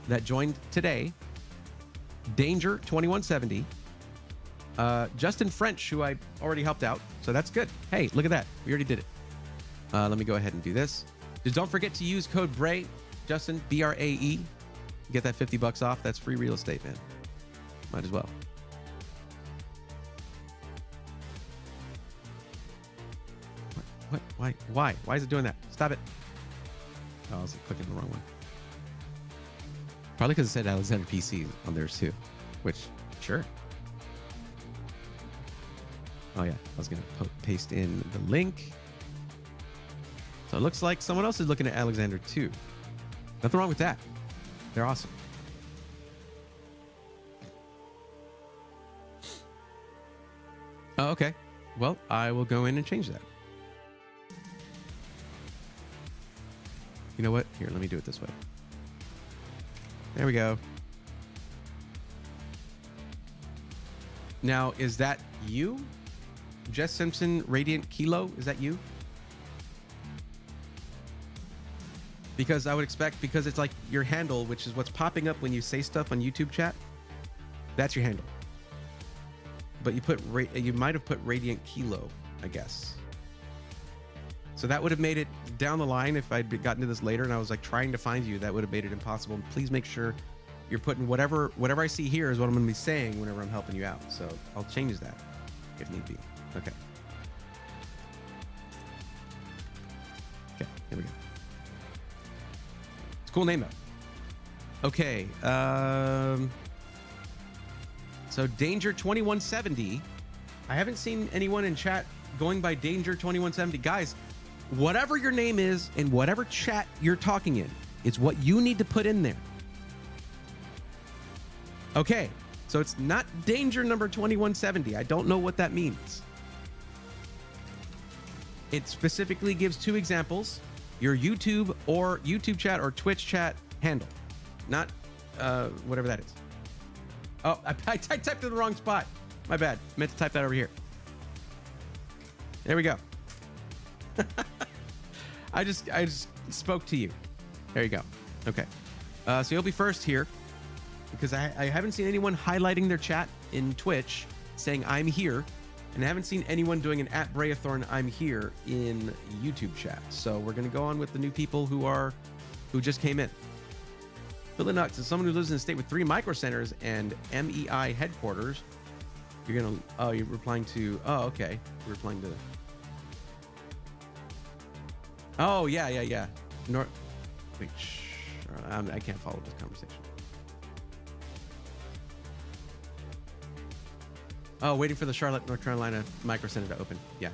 Speaker 1: that joined today, Danger 2170. Justin French, who I already helped out, so that's good. Hey, look at that. We already did it. Let me go ahead and do this. Just don't forget to use code BRAE, Justin, BRAE. Get that $50 off. That's free real estate, man. Might as well. What? Why? Why is it doing that? Stop it. Oh, I was clicking the wrong one. Probably because it said Alexander PC on theirs too, which, sure. Oh yeah, I was gonna paste in the link. So it looks like someone else is looking at Alexander too. Nothing wrong with that. They're awesome. Oh, okay. Well, I will go in and change that. You know what? Here, let me do it this way. There we go. Now, is that you? Jess Simpson, Radiant Kilo, is that you? Because I would expect, because it's like your handle, which is what's popping up when you say stuff on YouTube chat. That's your handle. But you might have put Radiant Kilo, I guess. So that would have made it down the line if I'd gotten to this later and I was like trying to find you, that would have made it impossible. Please make sure you're putting whatever I see here is what I'm going to be saying whenever I'm helping you out. So I'll change that if need be. Okay. Okay, here we go. It's a cool name though. Okay. So Danger 2170. I haven't seen anyone in chat going by Danger 2170. Guys, whatever your name is in whatever chat you're talking in, it's what you need to put in there. Okay, so it's not Danger number 2170. I don't know what that means. It specifically gives two examples: your YouTube chat or Twitch chat handle, not whatever that is. Oh, I typed it in the wrong spot. My bad. Meant to type that over here. There we go. I just spoke to you. There you go. Okay. So you'll be first here because I haven't seen anyone highlighting their chat in Twitch saying I'm here, and I haven't seen anyone doing an @Brayathorn I'm here in YouTube chat. So we're gonna go on with the new people who just came in. Phillinux is someone who lives in a state with 3 micro centers and MEI headquarters. You're replying to, okay. You're replying to, yeah. Wait, I can't follow this conversation. Oh, waiting for the Charlotte, North Carolina micro center to open. Yeah.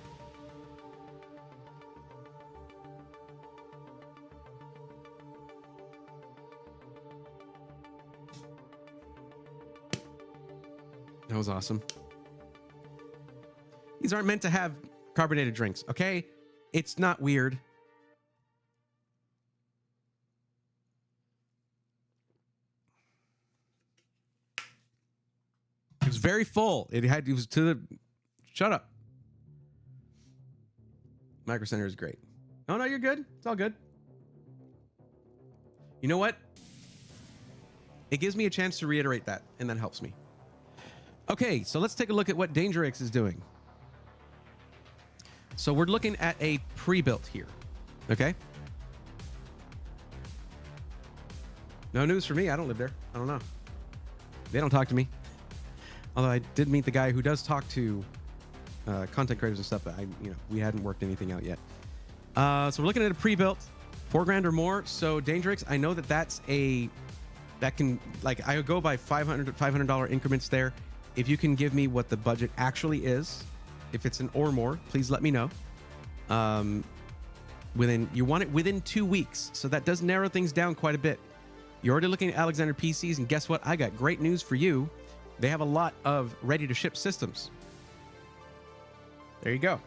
Speaker 1: That was awesome. These aren't meant to have carbonated drinks, okay? It's not weird. It was very full. It was to the... Shut up. Micro Center is great. Oh, no, you're good. It's all good. You know what? It gives me a chance to reiterate that, and that helps me. Okay, so let's take a look at what DangerX is doing. So we're looking at a pre-built here, okay? No news for me. I don't live there. I don't know. They don't talk to me. Although I did meet the guy who does talk to content creators and stuff, but we hadn't worked anything out yet. So we're looking at a pre-built, $4,000 or more. So DangerX, I know that can, like, I go by $500 increments there. If you can give me what the budget actually is, if it's an or more, please let me know. You want it within 2 weeks, so that does narrow things down quite a bit. You're already looking at Alexander PCs, and guess what? I got great news for you. They have a lot of ready-to-ship systems. There you go.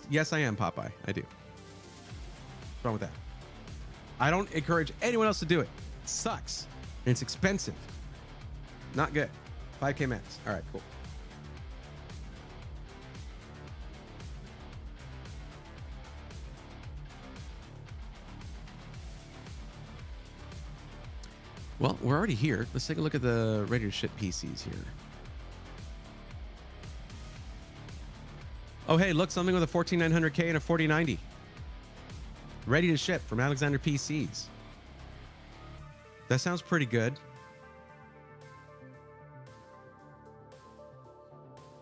Speaker 1: Yes, I am, Popeye. I do. What's wrong with that? I don't encourage anyone else to do it. It sucks. And it's expensive. Not good. 5K max. All right, cool. Well, we're already here. Let's take a look at the ready-to-ship PCs here. Oh, hey, look, something with a 14900K and a 4090. Ready to ship from Alexander PCs. That sounds pretty good.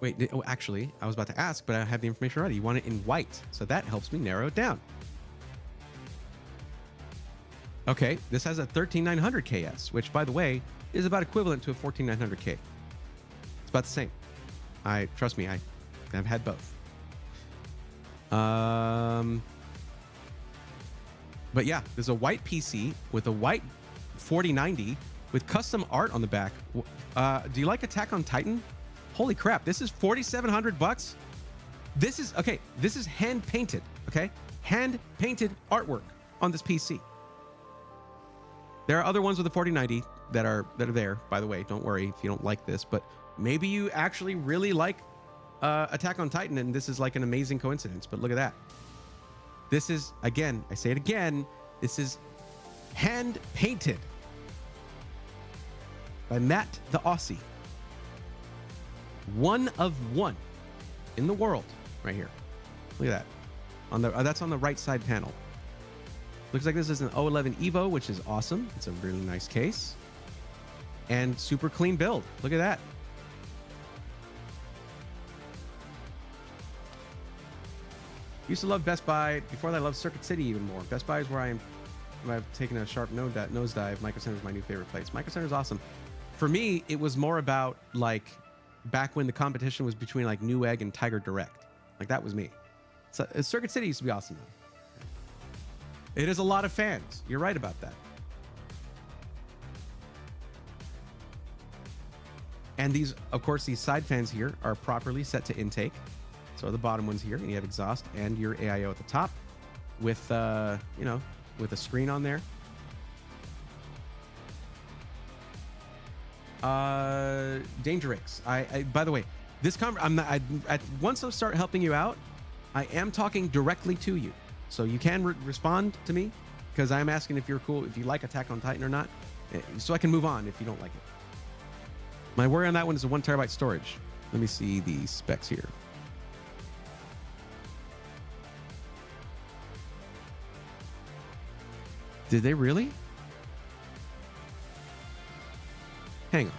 Speaker 1: Wait, actually, I was about to ask, but I have the information already. You want it in white, so that helps me narrow it down. Okay, this has a 13900KS, which, by the way, is about equivalent to a 14900K. It's about the same. Trust me, I've had both. But yeah, there's a white PC with a white 4090 with custom art on the back. Do you like Attack on Titan? Holy crap, this is $4,700 bucks. This is hand painted, okay? Hand painted artwork on this PC. There are other ones with the 4090 that are there, by the way. Don't worry if you don't like this, but maybe you actually really like Attack on Titan, and this is like an amazing coincidence. But look at that. This is, again, I say it again, this is hand painted by Matt the Aussie. One of one in the world right here. Look at that. On the that's on the right side panel. Looks like this is an 011 Evo, which is awesome. It's a really nice case. And super clean build. Look at that. Used to love Best Buy. Before that, I loved Circuit City even more. Best Buy is where I've taken a sharp nosedive. Micro Center is my new favorite place. Micro Center is awesome. For me, it was more about like back when the competition was between like Newegg and Tiger Direct. Like that was me. So Circuit City used to be awesome though. It is a lot of fans. You're right about that. And these, of course, these side fans here are properly set to intake. So the bottom ones here, and you have exhaust and your AIO at the top with, with a screen on there. Dangerix. By the way, this once I start helping you out, I am talking directly to you. So you can respond to me because I'm asking if you're cool, if you like Attack on Titan or not, so I can move on if you don't like it. My worry on that one is a 1 terabyte storage. Let me see the specs here. Did they really? Hang on.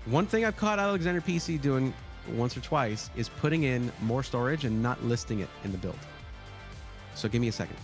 Speaker 1: One thing I've caught Alexander PC doing once or twice is putting in more storage and not listing it in the build. So give me a second.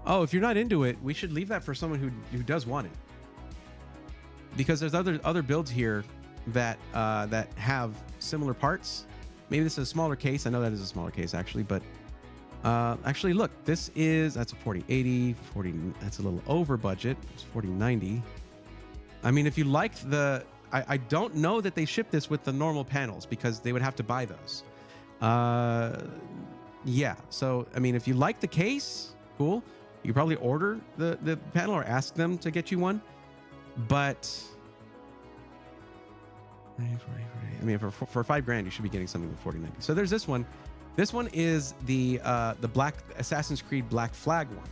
Speaker 1: Oh, if you're not into it, we should leave that for someone who does want it. Because there's other builds here that that have similar parts. Maybe this is a smaller case. I know that is a smaller case actually, but actually look, that's a 4080, that's a little over budget. It's 4090. I mean, if you like I don't know that they ship this with the normal panels because they would have to buy those. Yeah, so I mean, if you like the case, cool. You probably order the panel or ask them to get you one, but I mean, for $5,000, you should be getting something with 4090. So there's this one. This one is the Black Assassin's Creed Black Flag one,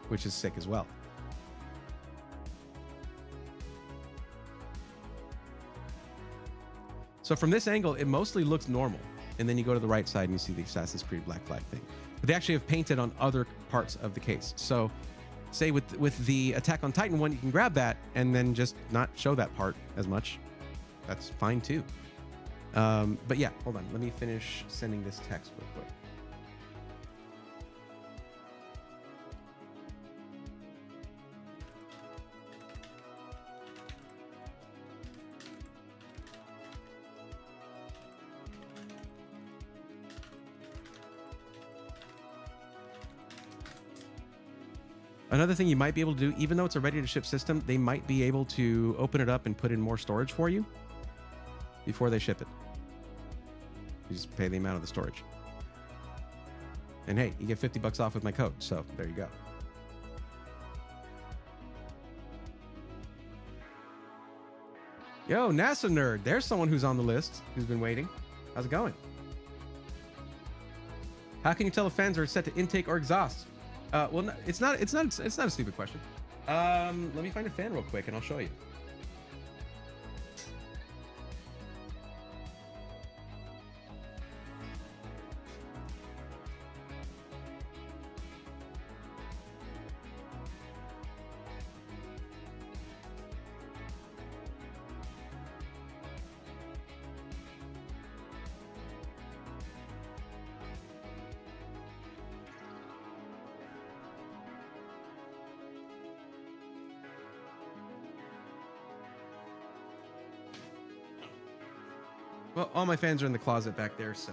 Speaker 1: which is sick as well. So from this angle, it mostly looks normal. And then you go to the right side and you see the Assassin's Creed Black Flag thing. But they actually have painted on other parts of the case. So say with the Attack on Titan one, you can grab that and then just not show that part as much. That's fine too. But yeah, hold on. Let me finish sending this text real quick. Another thing you might be able to do, even though it's a ready-to-ship system, they might be able to open it up and put in more storage for you before they ship it. You just pay the amount of the storage. And hey, you get $50 off with my code, so there you go. Yo, NASA nerd. There's someone who's on the list who's been waiting. How's it going? How can you tell if fans are set to intake or exhaust? Well, no, it's not a stupid question. Let me find a fan real quick and I'll show you. Well, all my fans are in the closet back there, so.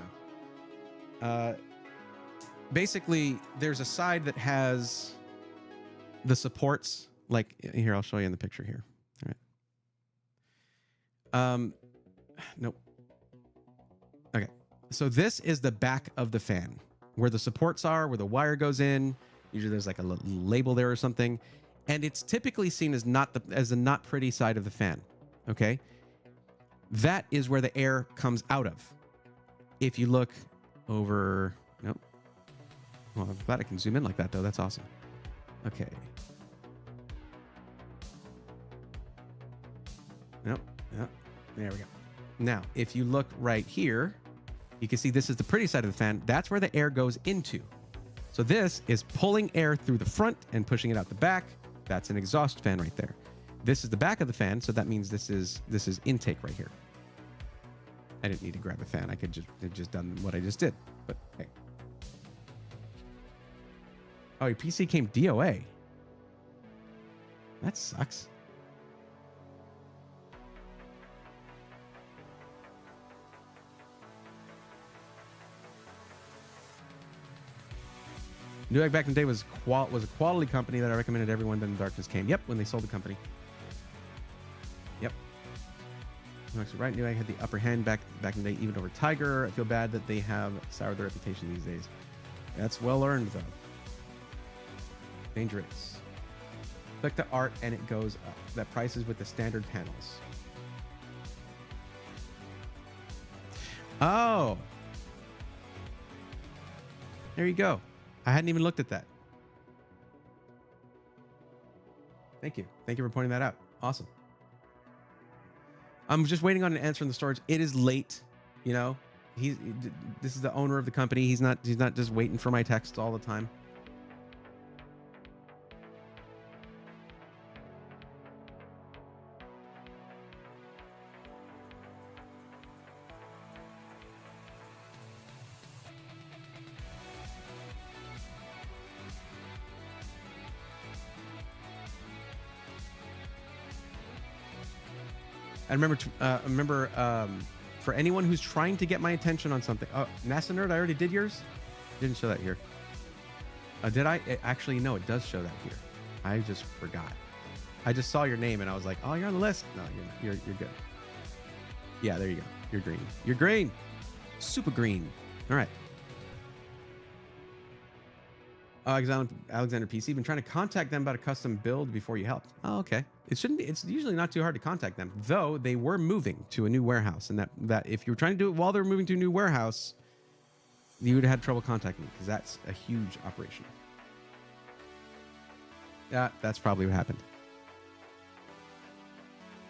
Speaker 1: Basically, there's a side that has the supports. Like, here, I'll show you in the picture here. All right. Nope. Okay. So this is the back of the fan, where the supports are, where the wire goes in. Usually there's like a little label there or something. And it's typically seen as a not pretty side of the fan. Okay. That is where the air comes out of. If you look over, nope. Well, I'm glad I can zoom in like that though. That's awesome. Okay. Nope. Yep. There we go. Now, if you look right here, you can see this is the pretty side of the fan. That's where the air goes into. So this is pulling air through the front and pushing it out the back. That's an exhaust fan right there. This is the back of the fan, so that means this is intake right here. I didn't need to grab a fan. I could just done what I just did. But hey. Oh, your PC came DOA. That sucks. Newegg back in the day was a quality company that I recommended everyone. Then the darkness came. Yep, when they sold the company. Yep. Actually, right. Newegg had the upper hand back in the day, even over Tiger. I feel bad that they have soured their reputation these days. That's well earned though. Dangerous. Click the art and it goes up. That price is with the standard panels. Oh. There you go. I hadn't even looked at that. Thank you. Thank you for pointing that out. Awesome. I'm just waiting on an answer in the storage. It is late, you know. This is the owner of the company. He's not just waiting for my text all the time. I remember for anyone who's trying to get my attention on something. Oh, NASA nerd, I already did yours. Didn't show that here. Did I? Actually, no, it does show that here. I just forgot. I just saw your name and I was like, oh, you're on the list. No, you're good. Yeah, there you go. You're green. You're green. Super green. All right. Alexander PC, been trying to contact them about a custom build before you helped. Oh, okay. It shouldn't be. It's usually not too hard to contact them, though they were moving to a new warehouse, and that if you were trying to do it while they were moving to a new warehouse, you would have had trouble contacting me because that's a huge operation. Yeah, that's probably what happened.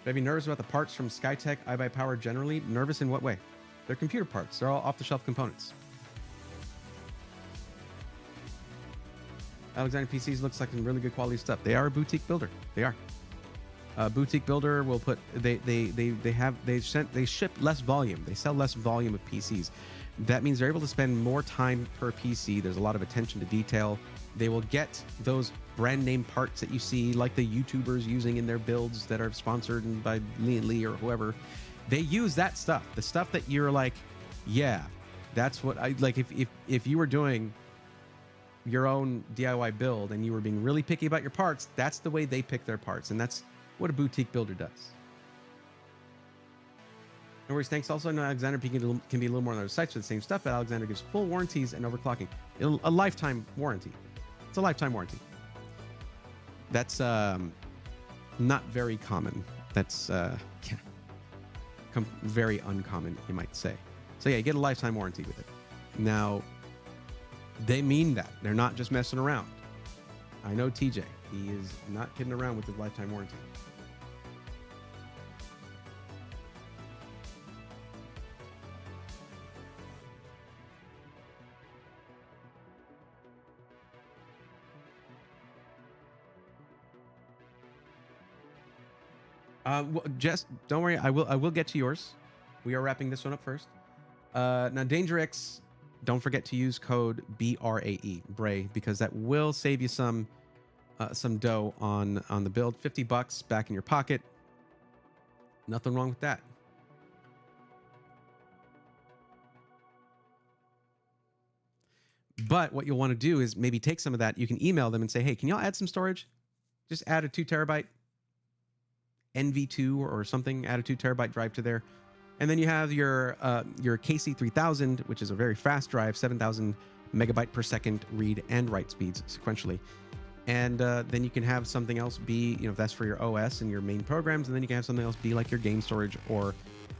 Speaker 1: Should I be nervous about the parts from Skytech, iBuyPower generally? Nervous in what way? They're computer parts. They're all off-the-shelf components. Alexander PCs looks like some really good quality stuff. They are a boutique builder. They are. Boutique builder will put they ship less volume. They sell less volume of PCs. That means they're able to spend more time per PC. There's a lot of attention to detail. They will get those brand name parts that you see, like the YouTubers using in their builds that are sponsored by Lee or whoever. They use that stuff. The stuff that you're like, yeah, that's what I like. If you were doing your own DIY build and you were being really picky about your parts, that's the way they pick their parts, and that's what a boutique builder does. No worries, thanks. Also, I know Alexander can be a little more on other sites for the same stuff, but Alexander gives full warranties and overclocking. A lifetime warranty. It's a lifetime warranty. That's not very common. That's yeah. very uncommon, you might say. So yeah, you get a lifetime warranty with it. Now, they mean that. They're not just messing around. I know TJ. He is not kidding around with his lifetime warranty. Jess, don't worry. I will get to yours. We are wrapping this one up first. Now, DangerX, don't forget to use code BRAE, Bray, because that will save you some dough on the build. $50 back in your pocket. Nothing wrong with that. But what you'll want to do is maybe take some of that. You can email them and say, hey, can y'all add some storage? Just add a 2 terabyte NV2 or something, add a 2 terabyte drive to there. And then you have your KC3000, which is a very fast drive, 7,000 megabyte per second read and write speeds sequentially. And then you can have something else be, if that's for your OS and your main programs, and then you can have something else be like your game storage. Or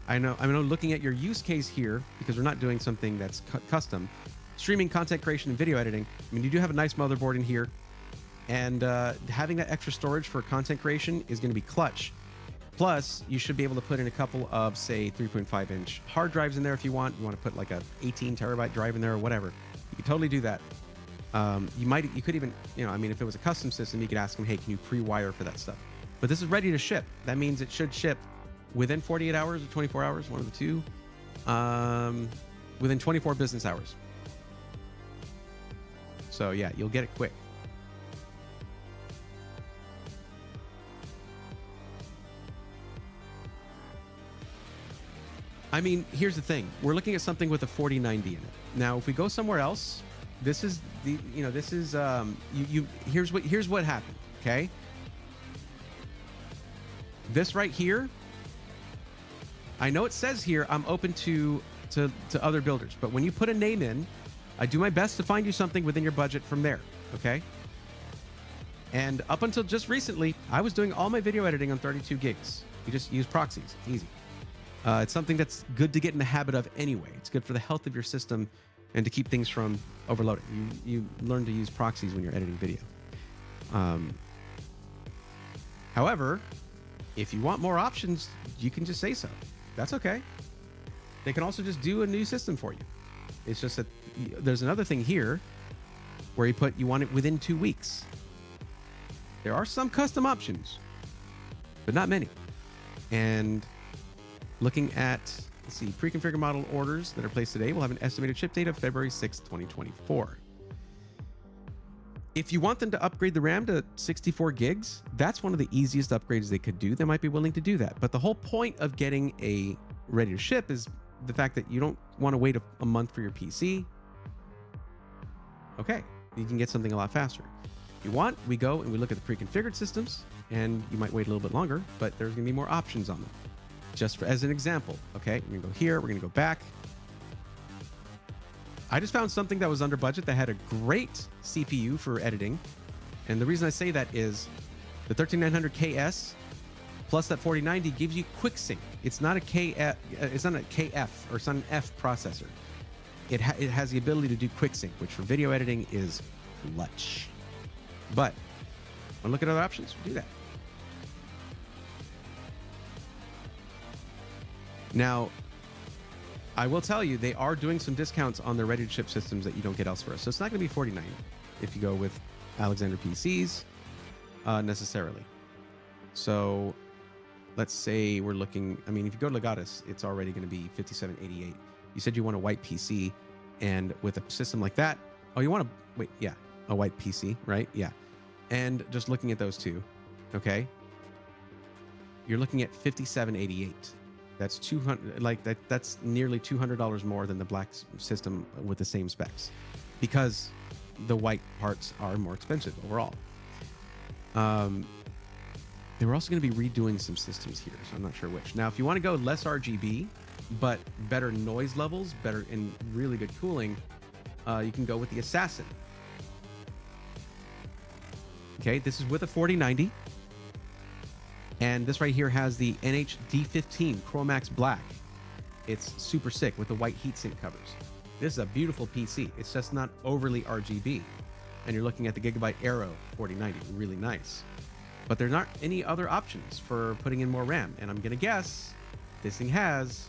Speaker 1: I know looking at your use case here, because we're not doing something that's custom, streaming, content creation, and video editing. I mean, you do have a nice motherboard in here, and having that extra storage for content creation is going to be clutch. Plus, you should be able to put in a couple of, say, 3.5-inch hard drives in there if you want. You want to put like a 18 terabyte drive in there or whatever. You can totally do that. You could even, if it was a custom system, you could ask them, hey, can you pre-wire for that stuff? But this is ready to ship. That means it should ship within 48 hours or 24 hours, one of the two, within 24 business hours. So yeah, you'll get it quick. I mean, here's the thing. We're looking at something with a 4090 in it. Now, if we go somewhere else, this is the, here's what happened, okay? This right here, I know it says here I'm open to other builders, but when you put a name in, I do my best to find you something within your budget from there, okay? And up until just recently, I was doing all my video editing on 32 gigs. You just use proxies, easy. It's something that's good to get in the habit of anyway. It's good for the health of your system and to keep things from overloading. You learn to use proxies when you're editing video. However, if you want more options, you can just say so. That's okay. They can also just do a new system for you. It's just that there's another thing here where you want it within 2 weeks. There are some custom options, but not many. And looking at, let's see, pre-configured model orders that are placed today will have an estimated ship date of February 6, 2024. If you want them to upgrade the RAM to 64 gigs, that's one of the easiest upgrades they could do. They might be willing to do that. But the whole point of getting a ready to ship is the fact that you don't want to wait a month for your PC. Okay, you can get something a lot faster. If you want, we go and we look at the pre-configured systems, and you might wait a little bit longer, but there's going to be more options on them. Just as an example, okay? We're going to go here. We're going to go back. I just found something that was under budget that had a great CPU for editing. And the reason I say that is the 13900KS plus that 4090 gives you quick sync. It's not a KF, it's not a KF, or it's not an F processor. It has the ability to do quick sync, which for video editing is clutch. But want to look at other options? Do that. Now, I will tell you, they are doing some discounts on their ready-to-ship systems that you don't get elsewhere. So it's not going to be $49 if you go with Alexander PCs necessarily. So let's say we're looking, I mean, if you go to Legatus, it's already going to be $57.88. You said you want a white PC, and with a system like that, oh, you want a white PC, right? Yeah. And just looking at those two, okay, you're looking at $57.88. That's 200, like that's nearly $200 more than the black system with the same specs, because the white parts are more expensive overall. They were also going to be redoing some systems here, so I'm not sure which. Now, if you want to go less RGB, but better noise levels, better and really good cooling, you can go with the Assassin. Okay, this is with a 4090. And this right here has the NHD15 Chromax Black. It's super sick with the white heatsink covers. This is a beautiful PC. It's just not overly RGB. And you're looking at the Gigabyte Aero 4090, really nice. But there aren't any other options for putting in more RAM. And I'm gonna guess this thing has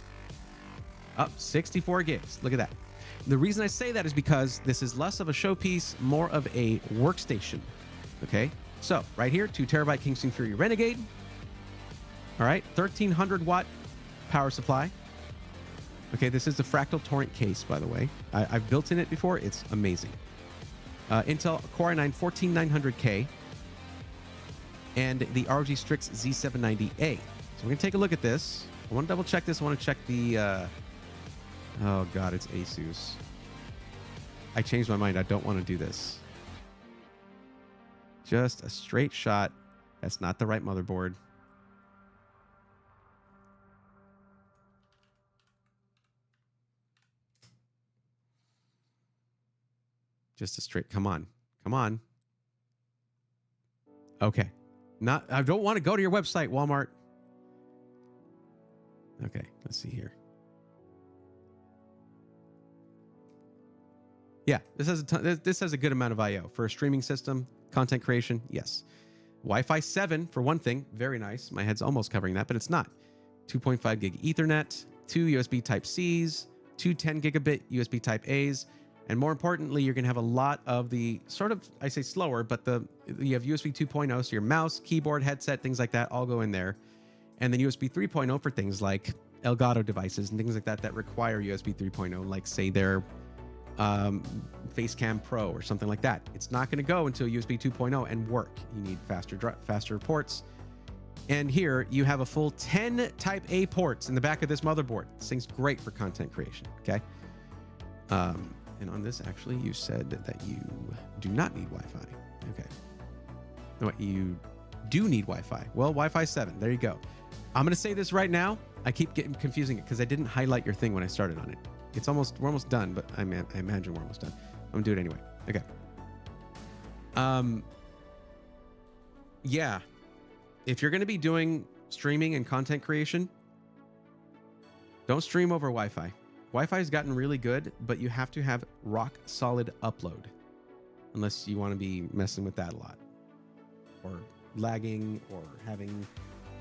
Speaker 1: 64 gigs. Look at that. The reason I say that is because this is less of a showpiece, more of a workstation. Okay, so right here, 2 terabyte Kingston Fury Renegade. All right, 1300 watt power supply. Okay, this is the Fractal Torrent case, by the way. I've built in it before. It's amazing. Intel Core i9 14900K and the ROG Strix Z790A. So we're gonna take a look at this. I want to double check this. I want to check the. Oh God, it's Asus. I changed my mind. I don't want to do this. Just a straight shot. That's not the right motherboard. Just a straight, come on. Come on. Okay. I don't want to go to your website, Walmart. Okay, let's see here. Yeah, this has a good amount of I/O for a streaming system, content creation. Yes, Wi-Fi 7 for one thing, very nice. My head's almost covering that, but it's not. 2.5 gig Ethernet, 2 USB Type Cs, 2 10 gigabit USB Type As, and more importantly, you're going to have a lot of the sort of, I say slower, but you have USB 2.0, so your mouse, keyboard, headset, things like that all go in there. And then USB 3.0 for things like Elgato devices and things like that that require USB 3.0, like say their Facecam Pro or something like that. It's not going to go until USB 2.0 and work. You need faster ports. And here you have a full 10 Type A ports in the back of this motherboard. This thing's great for content creation. Okay. And on this, actually, you said that you do not need Wi-Fi. Okay. No, you do need Wi-Fi. Well, Wi-Fi 7. There you go. I'm going to say this right now. I keep getting confusing it because I didn't highlight your thing when I started on it. We're almost done, but I imagine we're almost done. I'm going to do it anyway. Okay. Yeah. If you're going to be doing streaming and content creation, don't stream over Wi-Fi. Wi-Fi has gotten really good, but you have to have rock solid upload unless you want to be messing with that a lot or lagging or having,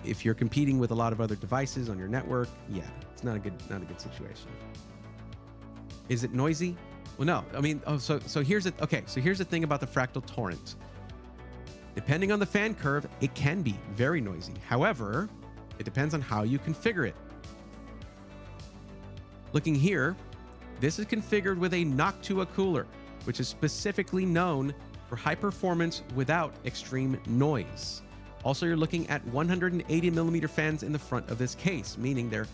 Speaker 1: if you're competing with a lot of other devices on your network, yeah, it's not a good situation. Is it noisy? Well, no. I mean, so here's it. Okay, so here's the thing about the Fractal Torrent. Depending on the fan curve, it can be very noisy. However, it depends on how you configure it. Looking here, this is configured with a Noctua cooler, which is specifically known for high performance without extreme noise. Also, you're looking at 180 millimeter fans in the front of this case, meaning they're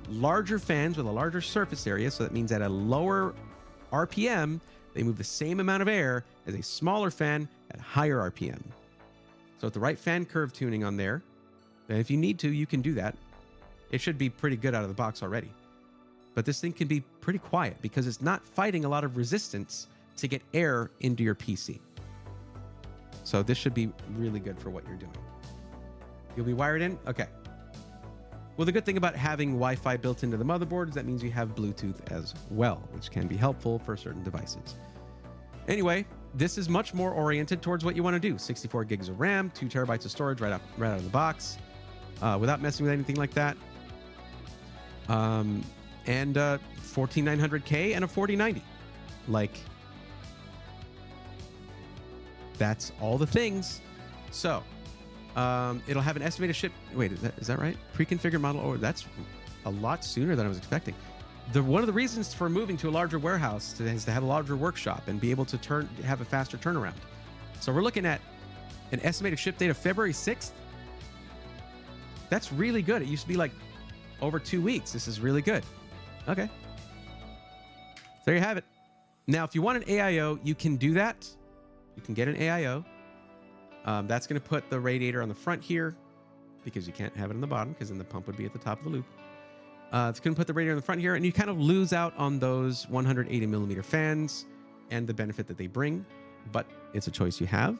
Speaker 1: larger fans with a larger surface area. So that means at a lower RPM, they move the same amount of air as a smaller fan at higher RPM. So with the right fan curve tuning on there, and if you need to, you can do that. It should be pretty good out of the box already. But this thing can be pretty quiet because it's not fighting a lot of resistance to get air into your PC. So this should be really good for what you're doing. You'll be wired in? Okay. Well, the good thing about having Wi-Fi built into the motherboard is that means you have Bluetooth as well, which can be helpful for certain devices. Anyway, this is much more oriented towards what you want to do. 64 gigs of RAM, 2 terabytes of storage right out of the box, without messing with anything like that. And 14900K and a 4090. Like, that's all the things. So it'll have an estimated ship. Wait, is that right? Pre-configured model order. That's a lot sooner than I was expecting. One of the reasons for moving to a larger warehouse is to have a larger workshop and be able to have a faster turnaround. So we're looking at an estimated ship date of February 6th. That's really good. It used to be like over 2 weeks. This is really good. Okay. There you have it. Now, if you want an AIO, you can do that. You can get an AIO. That's going to put the radiator on the front here because you can't have it on the bottom because then the pump would be at the top of the loop. It's going to put the radiator on the front here, and you kind of lose out on those 180 millimeter fans and the benefit that they bring, but it's a choice you have.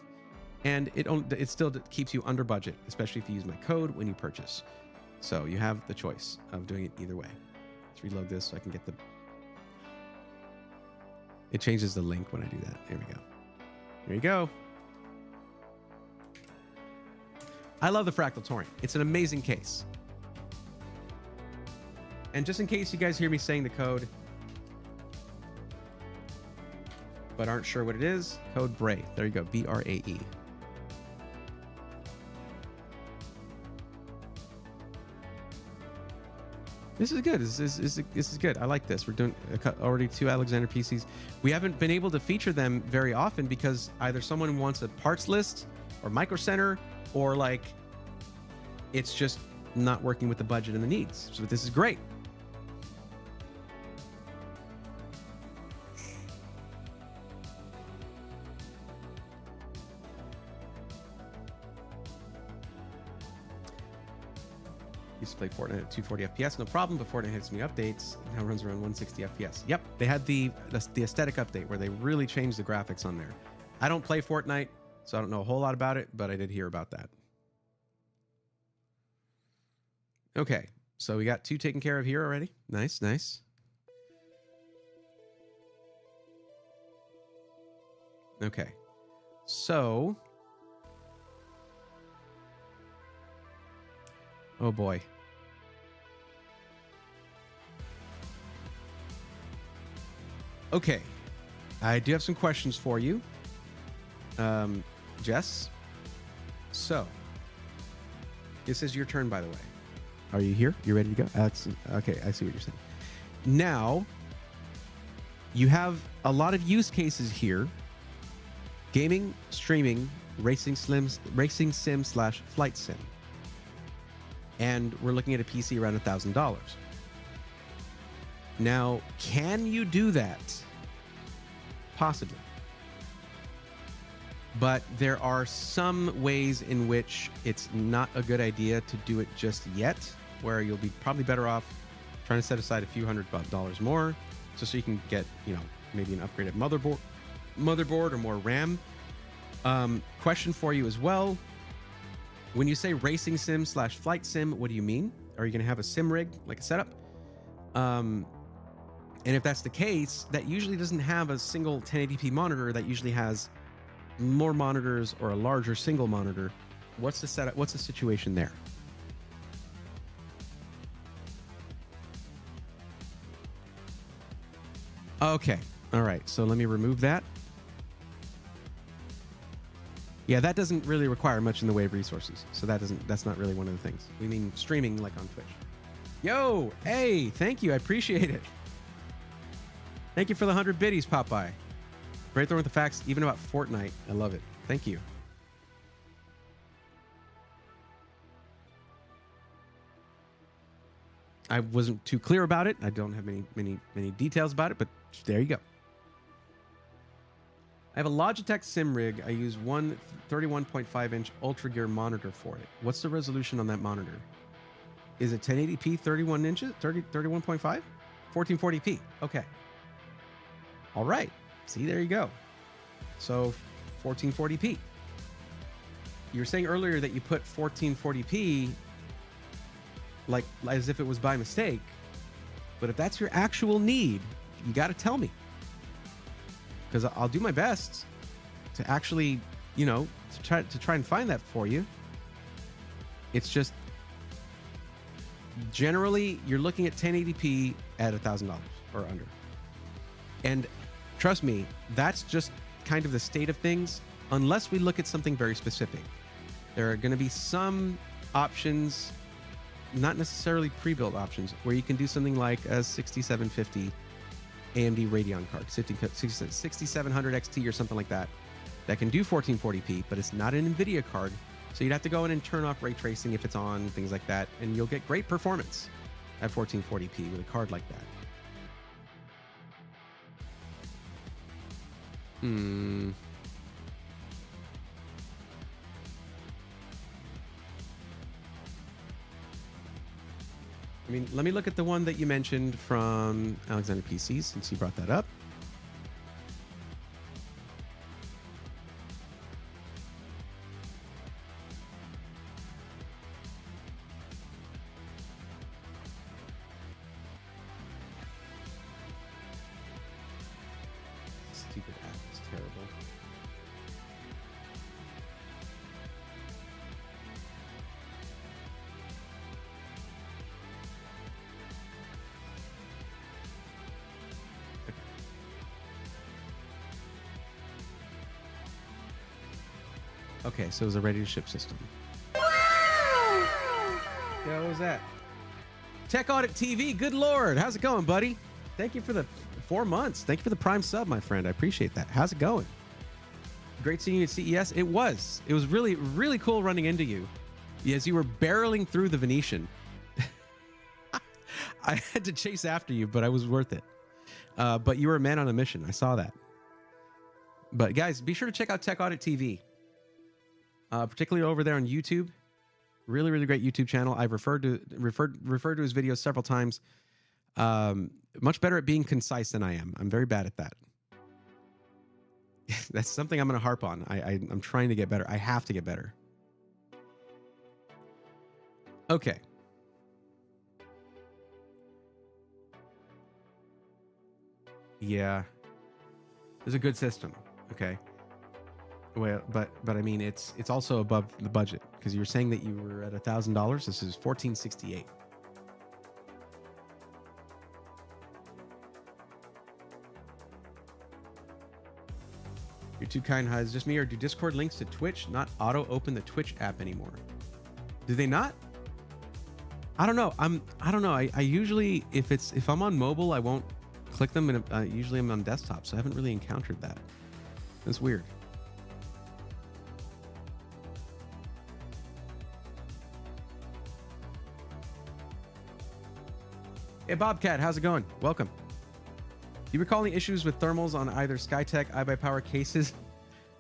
Speaker 1: and it still keeps you under budget, especially if you use my code when you purchase. So you have the choice of doing it either way. Let's reload this so I can get the... It changes the link when I do that. There we go. There you go. I love the Fractal Torrent. It's an amazing case. And just in case you guys hear me saying the code, but aren't sure what it is, code BRAE. There you go, BRAE. This is good. This is good. I like this. We're doing already 2 Alexander PCs. We haven't been able to feature them very often because either someone wants a parts list or Micro Center, or like it's just not working with the budget and the needs. So this is great. Used to play Fortnite at 240 FPS, no problem, but Fortnite hits me updates. Now runs around 160 FPS. Yep, they had the aesthetic update where they really changed the graphics on there. I don't play Fortnite, so I don't know a whole lot about it, but I did hear about that. Okay, so we got 2 taken care of here already. Nice, nice. Okay, so... Oh boy. Okay. I do have some questions for you. Jess. So, this is your turn, by the way. Are you here? You ready to go? Okay, I see what you're saying. Now, you have a lot of use cases here. Gaming, streaming, racing sim / flight sim. And we're looking at a PC around $1,000. Now, can you do that? Possibly. But there are some ways in which it's not a good idea to do it just yet, where you'll be probably better off trying to set aside a few $100 more, so you can get, maybe an upgraded motherboard or more RAM. Question for you as well. When you say racing sim / flight sim, what do you mean? Are you going to have a sim rig, like a setup? And if that's the case, that usually doesn't have a single 1080p monitor. That usually has more monitors or a larger single monitor. What's the setup? What's the situation there? Okay. All right. So let me remove that. Yeah, that doesn't really require much in the way of resources. So that's not really one of the things. We mean streaming like on Twitch. Yo, hey, thank you. I appreciate it. Thank you for the 100 biddies, Popeye. Great throwing with the facts, even about Fortnite. I love it. Thank you. I wasn't too clear about it. I don't have many details about it, but there you go. I have a Logitech sim rig. I use one 31.5-inch Ultra Gear monitor for it. What's the resolution on that monitor? Is it 1080p 31 inches? 31.5? 1440p. Okay. All right. See, there you go. So 1440p. You were saying earlier that you put 1440p like as if it was by mistake. But if that's your actual need, you got to tell me. Because I'll do my best to actually, to try and find that for you. It's just generally you're looking at 1080p at $1,000 or under. And trust me, that's just kind of the state of things unless we look at something very specific. There are going to be some options, not necessarily pre-built options, where you can do something like a 6750 AMD Radeon card, 6700 XT or something like that, that can do 1440p, but it's not an NVIDIA card. So you'd have to go in and turn off ray tracing if it's on, things like that, and you'll get great performance at 1440p with a card like that. I mean, let me look at the one that you mentioned from Alexander PC, since you brought that up. stupid app is terrible. Okay, so it was a ready-to-ship system. Yeah, what was that? Tech Audit TV, good lord. How's it going, buddy? Thank you for the 4 months. Thank you for the Prime sub, my friend. I appreciate that. How's it going? Great seeing you at CES. It was really, really cool running into you as you were barreling through the Venetian. I had to chase after you, but I was worth it. But you were a man on a mission. I saw that. But guys, be sure to check out Tech Audit TV. Particularly over there on YouTube. Really, really great YouTube channel. I've referred to his videos several times. Much better at being concise than I am. I'm very bad at that. That's something I'm going to harp on. I'm trying to get better. I have to get better. Okay. Yeah. It's a good system. Okay. Well, but I mean, it's also above the budget because you were saying that you were at $1,000. This is $1,468. You're too kind, Hi. Is just me, or do Discord links to Twitch not auto open the Twitch app anymore? Do they not? I don't know. I don't know. I usually, if I'm on mobile, I won't click them, and usually I'm on desktop, so I haven't really encountered that. That's weird. Hey, Bobcat, how's it going? Welcome. You recall any issues with thermals on either SkyTech, iBuyPower cases?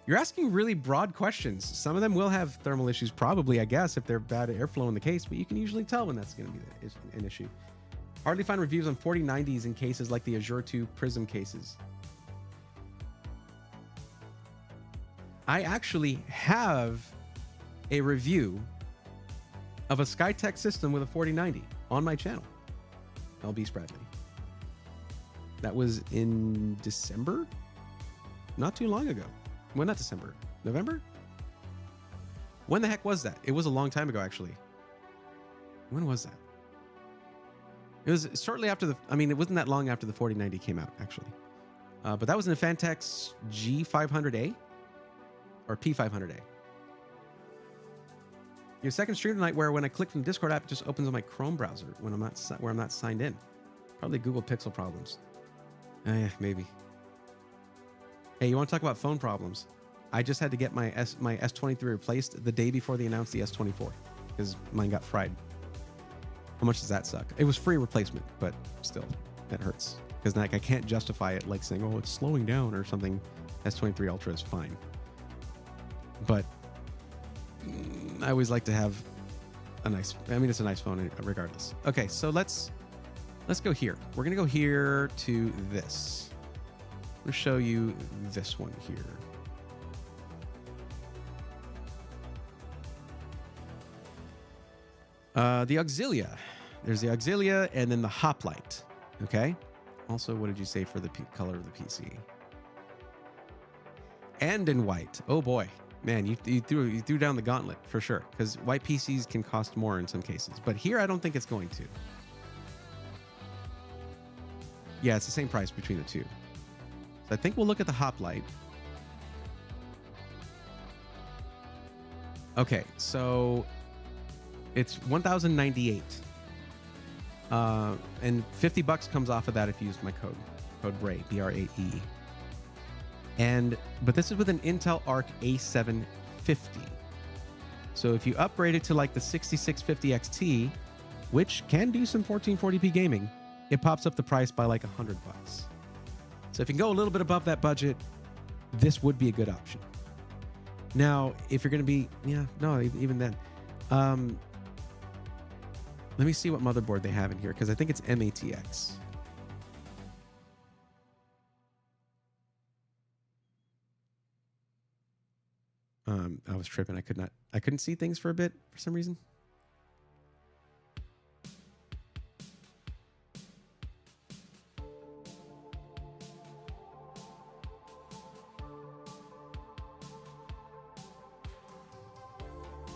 Speaker 1: You're asking really broad questions. Some of them will have thermal issues, probably, I guess, if they're bad airflow in the case, but you can usually tell when that's going to be an issue. Hardly find reviews on 4090s in cases like the Azure 2 Prism cases. I actually have a review of a SkyTech system with a 4090 on my channel. LB Spradley. That was in December? Not too long ago. Well, not December. November? When the heck was that? It was a long time ago, actually. When was that? It was shortly after the... I mean, it wasn't that long after the 4090 came out, actually. But that was in a Fantex G500A? Or P500A. Your second stream tonight where when I click from the Discord app, it just opens on my Chrome browser when I'm not signed in. Probably Google Pixel problems. Yeah, maybe. Hey, you want to talk about phone problems? I just had to get my S23 replaced the day before they announced the S24 because mine got fried. How much does that suck? It was free replacement, but still, that hurts because like I can't justify it like saying, oh, it's slowing down or something. S23 Ultra is fine, but I always like to have a nice. I mean, it's a nice phone regardless. Okay, so let's go here. We're gonna go here to this. I'm gonna show you this one here. The Auxilia. There's the Auxilia and then the Hoplite. Okay. Also, what did you say for the color of the PC? And in white. Oh boy, man, you threw down the gauntlet for sure. Because white PCs can cost more in some cases, but here I don't think it's going to. Yeah, it's the same price between the two. So I think we'll look at the Hoplite. Okay, so it's $1,098. And $50 comes off of that if you use my code BRAE, B-R-A-E. But this is with an Intel Arc A750. So if you upgrade it to like the 6650 XT, which can do some 1440p gaming, it pops up the price by like $100. So if you can go a little bit above that budget, this would be a good option. Now, if you're going to be, even then, let me see what motherboard they have in here because I think it's MATX. I was tripping. I couldn't see things for a bit for some reason.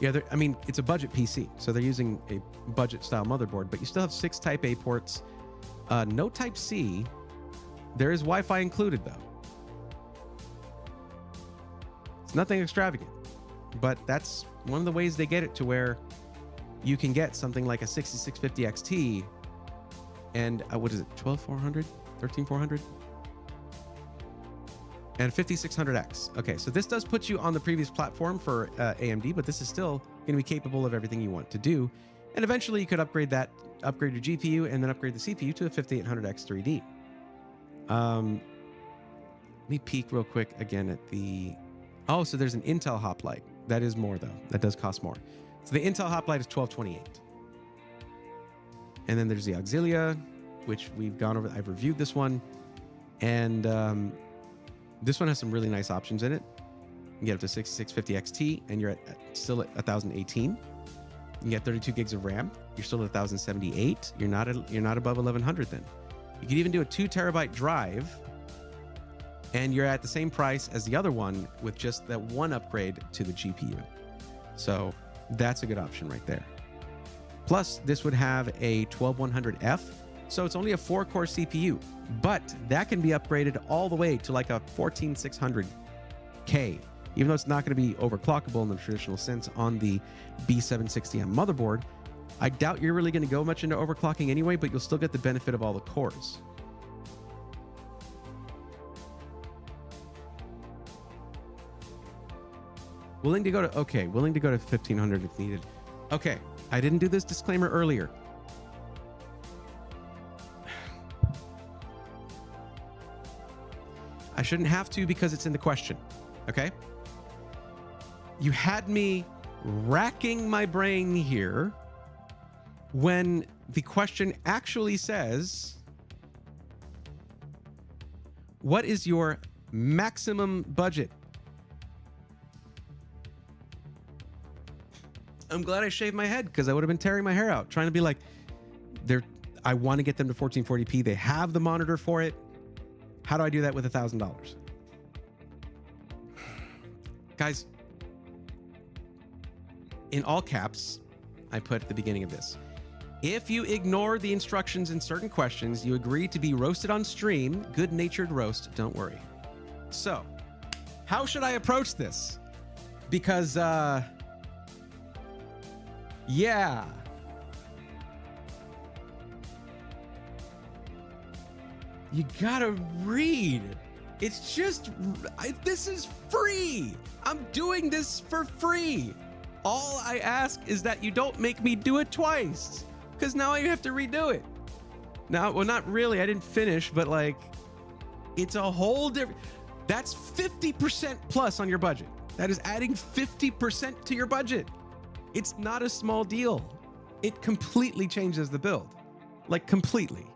Speaker 1: Yeah, I mean, it's a budget PC, so they're using a budget style motherboard, but you still have 6 Type A ports, no Type C. There is Wi-Fi included, though. It's nothing extravagant, but that's one of the ways they get it to where you can get something like a 6650 XT and what is it, 12400, 13400, and 5600X. Okay, so this does put you on the previous platform for AMD, but this is still going to be capable of everything you want to do. And eventually you could upgrade your GPU and then upgrade the CPU to a 5800X 3D. Let me peek real quick again at the... Oh, so there's an Intel Hoplite. That is more, though. That does cost more. So the Intel Hoplite is 1228. And then there's the Auxilia, which we've gone over. I've reviewed this one. And this one has some really nice options in it. You can get up to 6650 XT, and you're still at 1018. You can get 32 gigs of RAM. You're still at 1078. You're not above 1100 then. You can even do a 2 terabyte drive, and you're at the same price as the other one with just that one upgrade to the GPU. So that's a good option right there. Plus, this would have a 12100F, so it's only a 4-core CPU, but that can be upgraded all the way to like a 14600K, even though it's not going to be overclockable in the traditional sense on the B760M motherboard. I doubt you're really going to go much into overclocking anyway, but you'll still get the benefit of all the cores. Willing to go to 1500 if needed. Okay, I didn't do this disclaimer earlier. I shouldn't have to because it's in the question, okay? You had me racking my brain here when the question actually says, what is your maximum budget? I'm glad I shaved my head because I would have been tearing my hair out trying to be like, I want to get them to 1440p. They have the monitor for it. How do I do that with $1,000? Guys, in all caps, I put at the beginning of this, if you ignore the instructions in certain questions, you agree to be roasted on stream. Good-natured roast, don't worry. So, how should I approach this? Because, yeah. You gotta read. It's just, this is free. I'm doing this for free. All I ask is that you don't make me do it twice, because now I have to redo it. Now, well, not really. I didn't finish, but like, it's a whole different, that's 50% plus on your budget. That is adding 50% to your budget. It's not a small deal. It completely changes the build, like completely.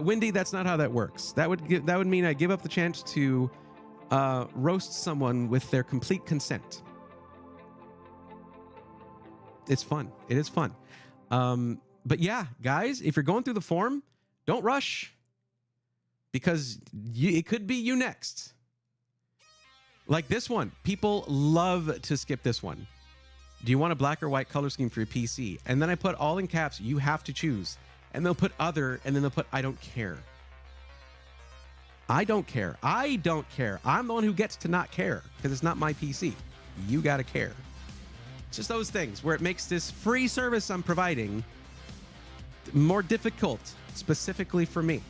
Speaker 1: Wendy, that's not how that works. That would mean I give up the chance to roast someone with their complete consent. It's fun. It is fun. But yeah, guys, if you're going through the form, don't rush, because it could be you next. Like this one, people love to skip this one. Do you want a black or white color scheme for your PC? And then I put all in caps, you have to choose. And they'll put other, and then they'll put I don't care. I don't care. I don't care. I'm the one who gets to not care because it's not my PC. You got to care. It's just those things where it makes this free service I'm providing more difficult, specifically for me.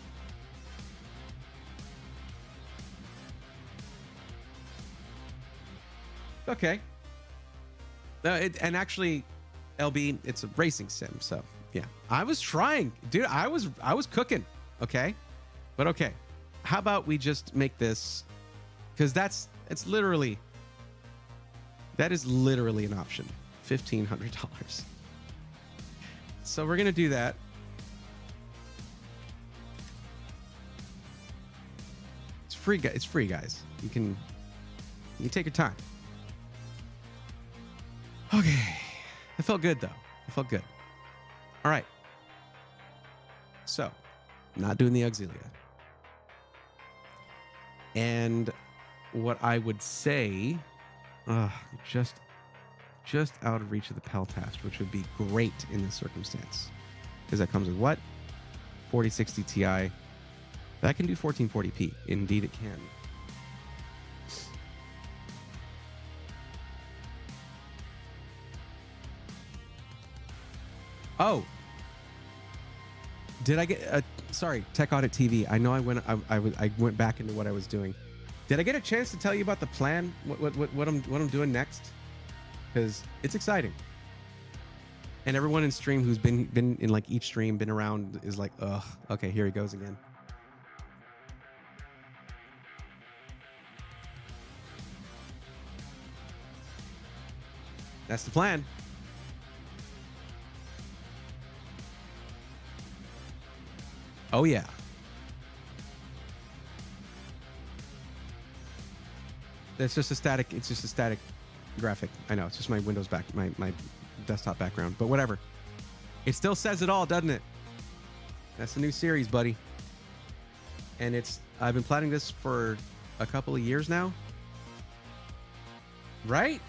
Speaker 1: Okay. And actually, LB, it's a racing sim, so yeah. I was trying, dude. I was cooking. Okay, but okay. How about we just make this, because that is literally an option. $1,500. So we're gonna do that. It's free, it's free, guys. You can take your time. Okay, it felt good though. It felt good. All right. So, not doing the Auxilia. And what I would say, just just out of reach of the Pell test, which would be great in this circumstance. Because that comes with what? 4060 Ti. That can do 1440p. Indeed it can. Oh. Did I get sorry, Tech Audit TV. I know I went back into what I was doing. Did I get a chance to tell you about the plan? What I'm doing next? Because it's exciting. And everyone in stream who's been in like each stream, been around, is like, ugh, okay, here he goes again. That's the plan. Oh yeah. It's just a static graphic. I know, it's just my Windows my desktop background, but whatever. It still says it all, doesn't it? That's the new series, buddy. And I've been planning this for a couple of years now. Right?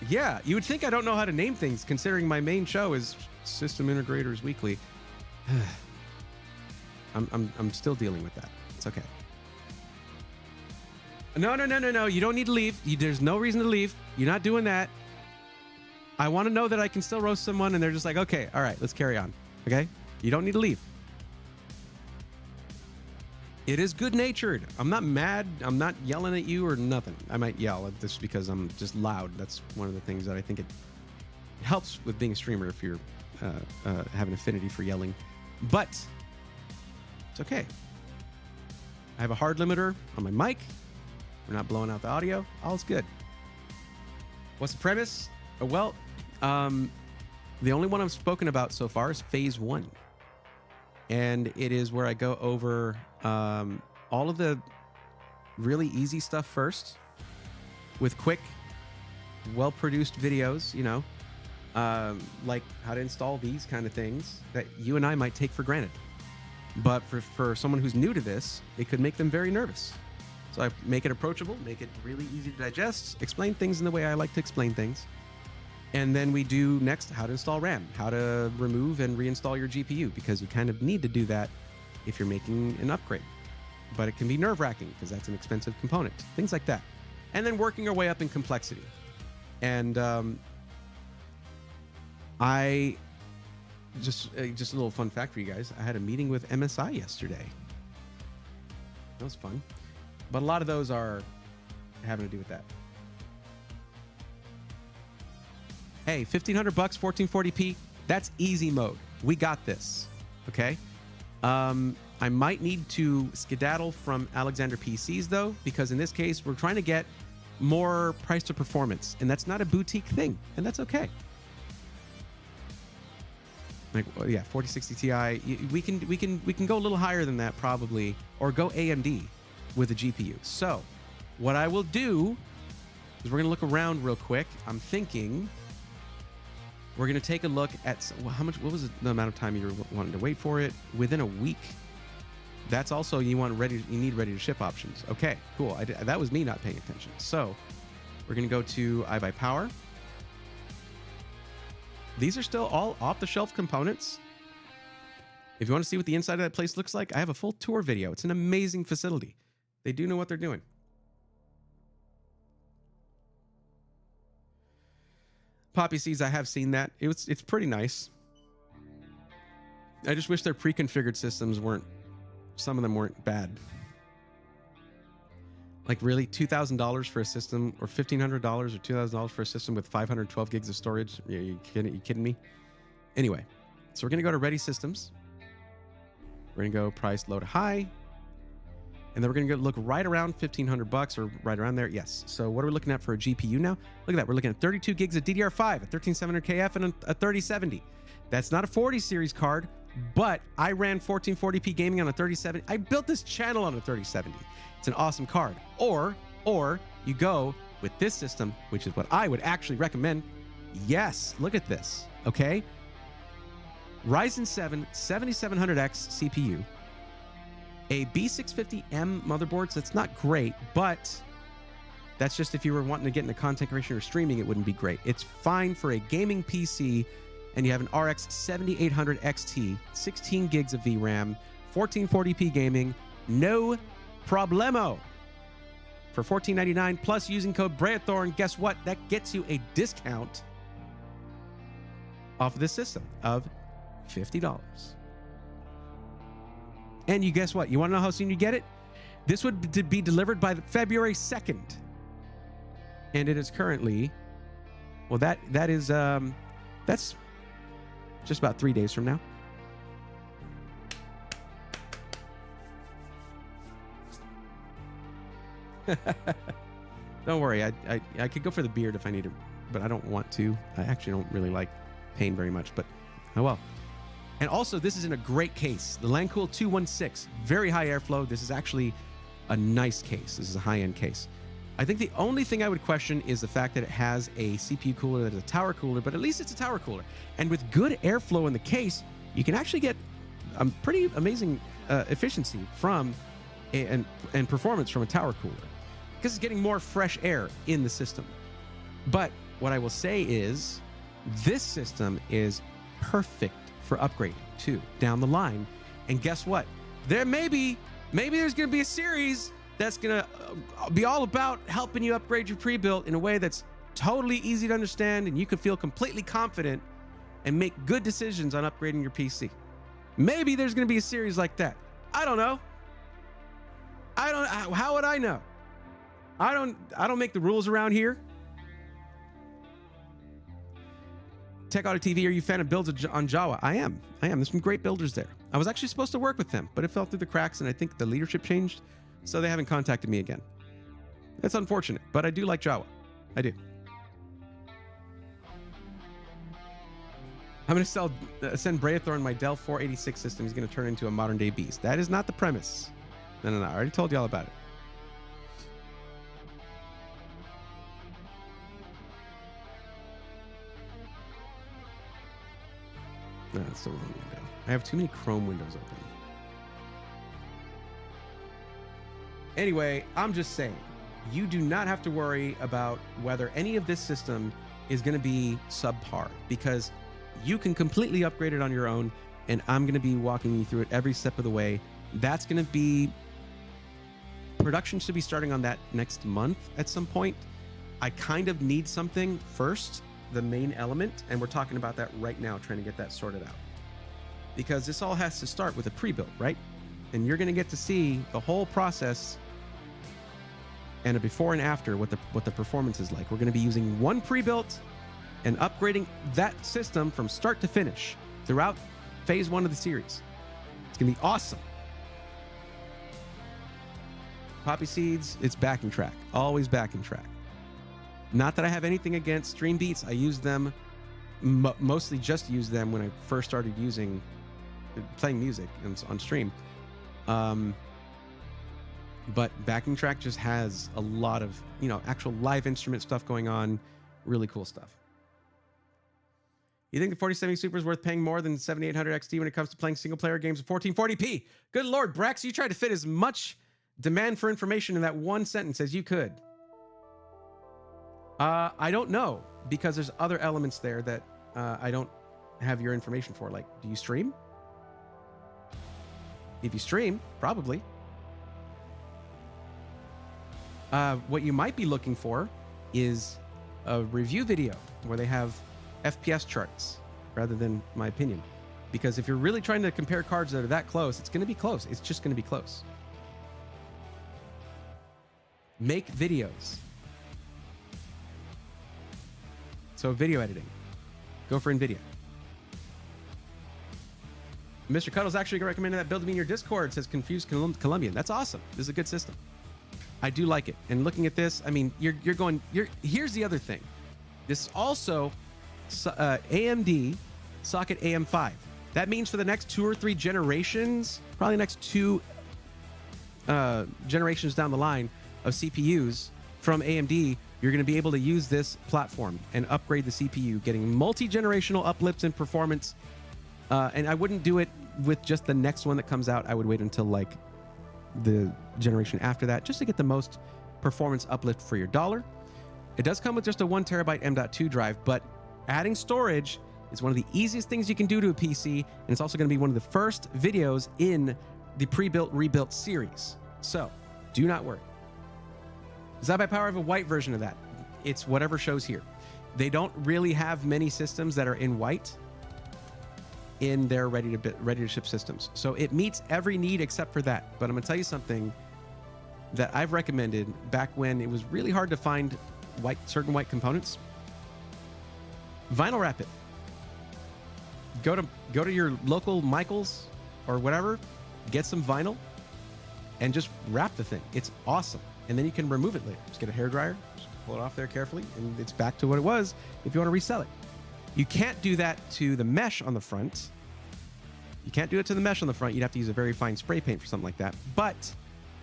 Speaker 1: Yeah, you would think I don't know how to name things, considering my main show is System Integrators Weekly. I'm still dealing with that. It's okay. No. You don't need to leave. There's no reason to leave. You're not doing that. I want to know that I can still roast someone and they're just like, okay, all right, let's carry on. Okay? You don't need to leave. It is good-natured. I'm not mad. I'm not yelling at you or nothing. I might yell at this because I'm just loud. That's one of the things that I think it helps with being a streamer if you're have an affinity for yelling. But it's okay. I have a hard limiter on my mic. We're not blowing out the audio. All's good. What's the premise? Well, the only one I've spoken about so far is phase 1. And it is where I go over all of the really easy stuff first with quick, well-produced videos, you know, like how to install these kind of things that you and I might take for granted. But for someone who's new to this, it could make them very nervous. So I make it approachable, make it really easy to digest, explain things in the way I like to explain things. And then we do next how to install RAM, how to remove and reinstall your GPU, because you kind of need to do that if you're making an upgrade. But it can be nerve-wracking because that's an expensive component, things like that. And then working our way up in complexity. And I just a little fun fact for you guys. I had a meeting with MSI yesterday. That was fun. But a lot of those are having to do with that. Hey, $1,500 bucks, 1440p. That's easy mode. We got this. Okay. I might need to skedaddle from Alexander PCs though, because in this case, we're trying to get more price to performance, and that's not a boutique thing, and that's okay. Like, yeah, 4060 Ti. We can go a little higher than that probably, or go AMD with a GPU. So, what I will do is we're gonna look around real quick. I'm thinking we're gonna take a look at how much. What was the amount of time you were wanting to wait for it? Within a week. That's also you need ready to ship options. Okay, cool. That was me not paying attention. So we're gonna go to iBuyPower. These are still all off-the-shelf components. If you want to see what the inside of that place looks like, I have a full tour video. It's an amazing facility. They do know what they're doing. Poppy seeds, I have seen that. It's pretty nice. I just wish their pre-configured systems weren't. Some of them weren't bad. Like really, $2,000 for a system, or $1,500 or $2,000 for a system with 512 gigs of storage? You kidding me? Anyway, so we're gonna go to Ready Systems. We're gonna go price low to high, and then we're gonna go look right around $1,500 or right around there. Yes. So what are we looking at for a GPU now? Look at that. We're looking at 32 gigs of DDR5, a 13700KF, and a 3070. That's not a 40 series card, but I ran 1440p gaming on a 3070. I built this channel on a 3070. It's an awesome card. Or you go with this system, which is what I would actually recommend. Yes, look at this. Okay. Ryzen 7 7700X CPU. A B650M motherboard, so it's not great, but That's just if you were wanting to get into content creation or streaming, it wouldn't be great. It's fine for a gaming PC, and you have an RX 7800 XT, 16 gigs of VRAM, 1440p gaming, no problemo. For $14.99 plus using code Braethorn, guess what? That gets you a discount off of this system of $50. And you guess what? You want to know how soon you get it? This would be delivered by February 2nd. And it is currently, well, that's just about 3 days from now. Don't worry, I could go for the beard if I need to, but I don't want to. I actually don't really like pain very much, but oh well. And also, this is in a great case. The Landcool 216, very high airflow. This is actually a nice case. This is a high-end case. I think the only thing I would question is the fact that it has a CPU cooler that is a tower cooler, but at least it's a tower cooler. And with good airflow in the case, you can actually get a pretty amazing efficiency from and performance from a tower cooler, because it's getting more fresh air in the system. But what I will say is this system is perfect for upgrading too down the line. And guess what? There maybe there's going to be a series that's going to be all about helping you upgrade your pre-built in a way that's totally easy to understand, and you can feel completely confident and make good decisions on upgrading your PC. Maybe there's going to be a series like that. I don't know. How would I know? I don't make the rules around here. Tech Auto TV, are you a fan of builds on Java? I am. There's some great builders there. I was actually supposed to work with them, but it fell through the cracks, and I think the leadership changed, so they haven't contacted me again. That's unfortunate, but I do like Java. I do. I'm going to send Braethorn my Dell 486 system. He's going to turn into a modern-day beast. That is not the premise. No. I already told you all about it. No, that's the wrong window. I have too many Chrome windows open. Anyway, I'm just saying, you do not have to worry about whether any of this system is going to be subpar, because you can completely upgrade it on your own, and I'm going to be walking you through it every step of the way. That's going to be... Production should be starting on that next month at some point. I kind of need something first, the main element, and we're talking about that right now, trying to get that sorted out. Because this all has to start with a pre-built, right? And you're going to get to see the whole process and a before and after, what the performance is like. We're going to be using one pre-built and upgrading that system from start to finish throughout phase 1 of the series. It's going to be awesome. Poppy Seeds, it's backing track. Always backing track. Not that I have anything against Stream Beats. I use them, mostly just used them when I first started playing music on stream. But backing track just has a lot of, actual live instrument stuff going on. Really cool stuff. You think the 4070 Super is worth paying more than 7800 XT when it comes to playing single player games at 1440p? Good Lord, Brax, you tried to fit as much demand for information in that one sentence as you could. I don't know, because there's other elements there that I don't have your information for. Like, do you stream? If you stream, probably. What you might be looking for is a review video where they have FPS charts rather than my opinion. Because if you're really trying to compare cards that are that close, it's going to be close. It's just going to be close. Make videos. So video editing. Go for NVIDIA. Mr. Cuddles actually recommended that build to me in your Discord. Says Confused Colombian. That's awesome. This is a good system. I do like it. And looking at this, I mean, here's the other thing. This is also AMD socket AM5. That means for the next 2 or 3 generations, probably next 2 generations down the line of CPUs from AMD, you're going to be able to use this platform and upgrade the CPU, getting multi-generational uplifts in performance. And I wouldn't do it with just the next one that comes out. I would wait until like the generation after that, just to get the most performance uplift for your dollar. It does come with just a 1 terabyte M.2 drive, but adding storage is one of the easiest things you can do to a PC, and it's also going to be one of the first videos in the pre-built rebuilt series. So do not worry. Does iBuyPower have a white version of that? It's whatever shows here. They don't really have many systems that are in white in their ready to ship systems. So it meets every need except for that. But I'm gonna tell you something that I've recommended back when it was really hard to find certain white components. Vinyl wrap it. Go to your local Michaels or whatever, get some vinyl, and just wrap the thing. It's awesome. And then you can remove it later. Just get a hairdryer, just pull it off there carefully, and it's back to what it was if you want to resell it. You can't do that to the mesh on the front. You can't do it to the mesh on the front. You'd have to use a very fine spray paint for something like that. But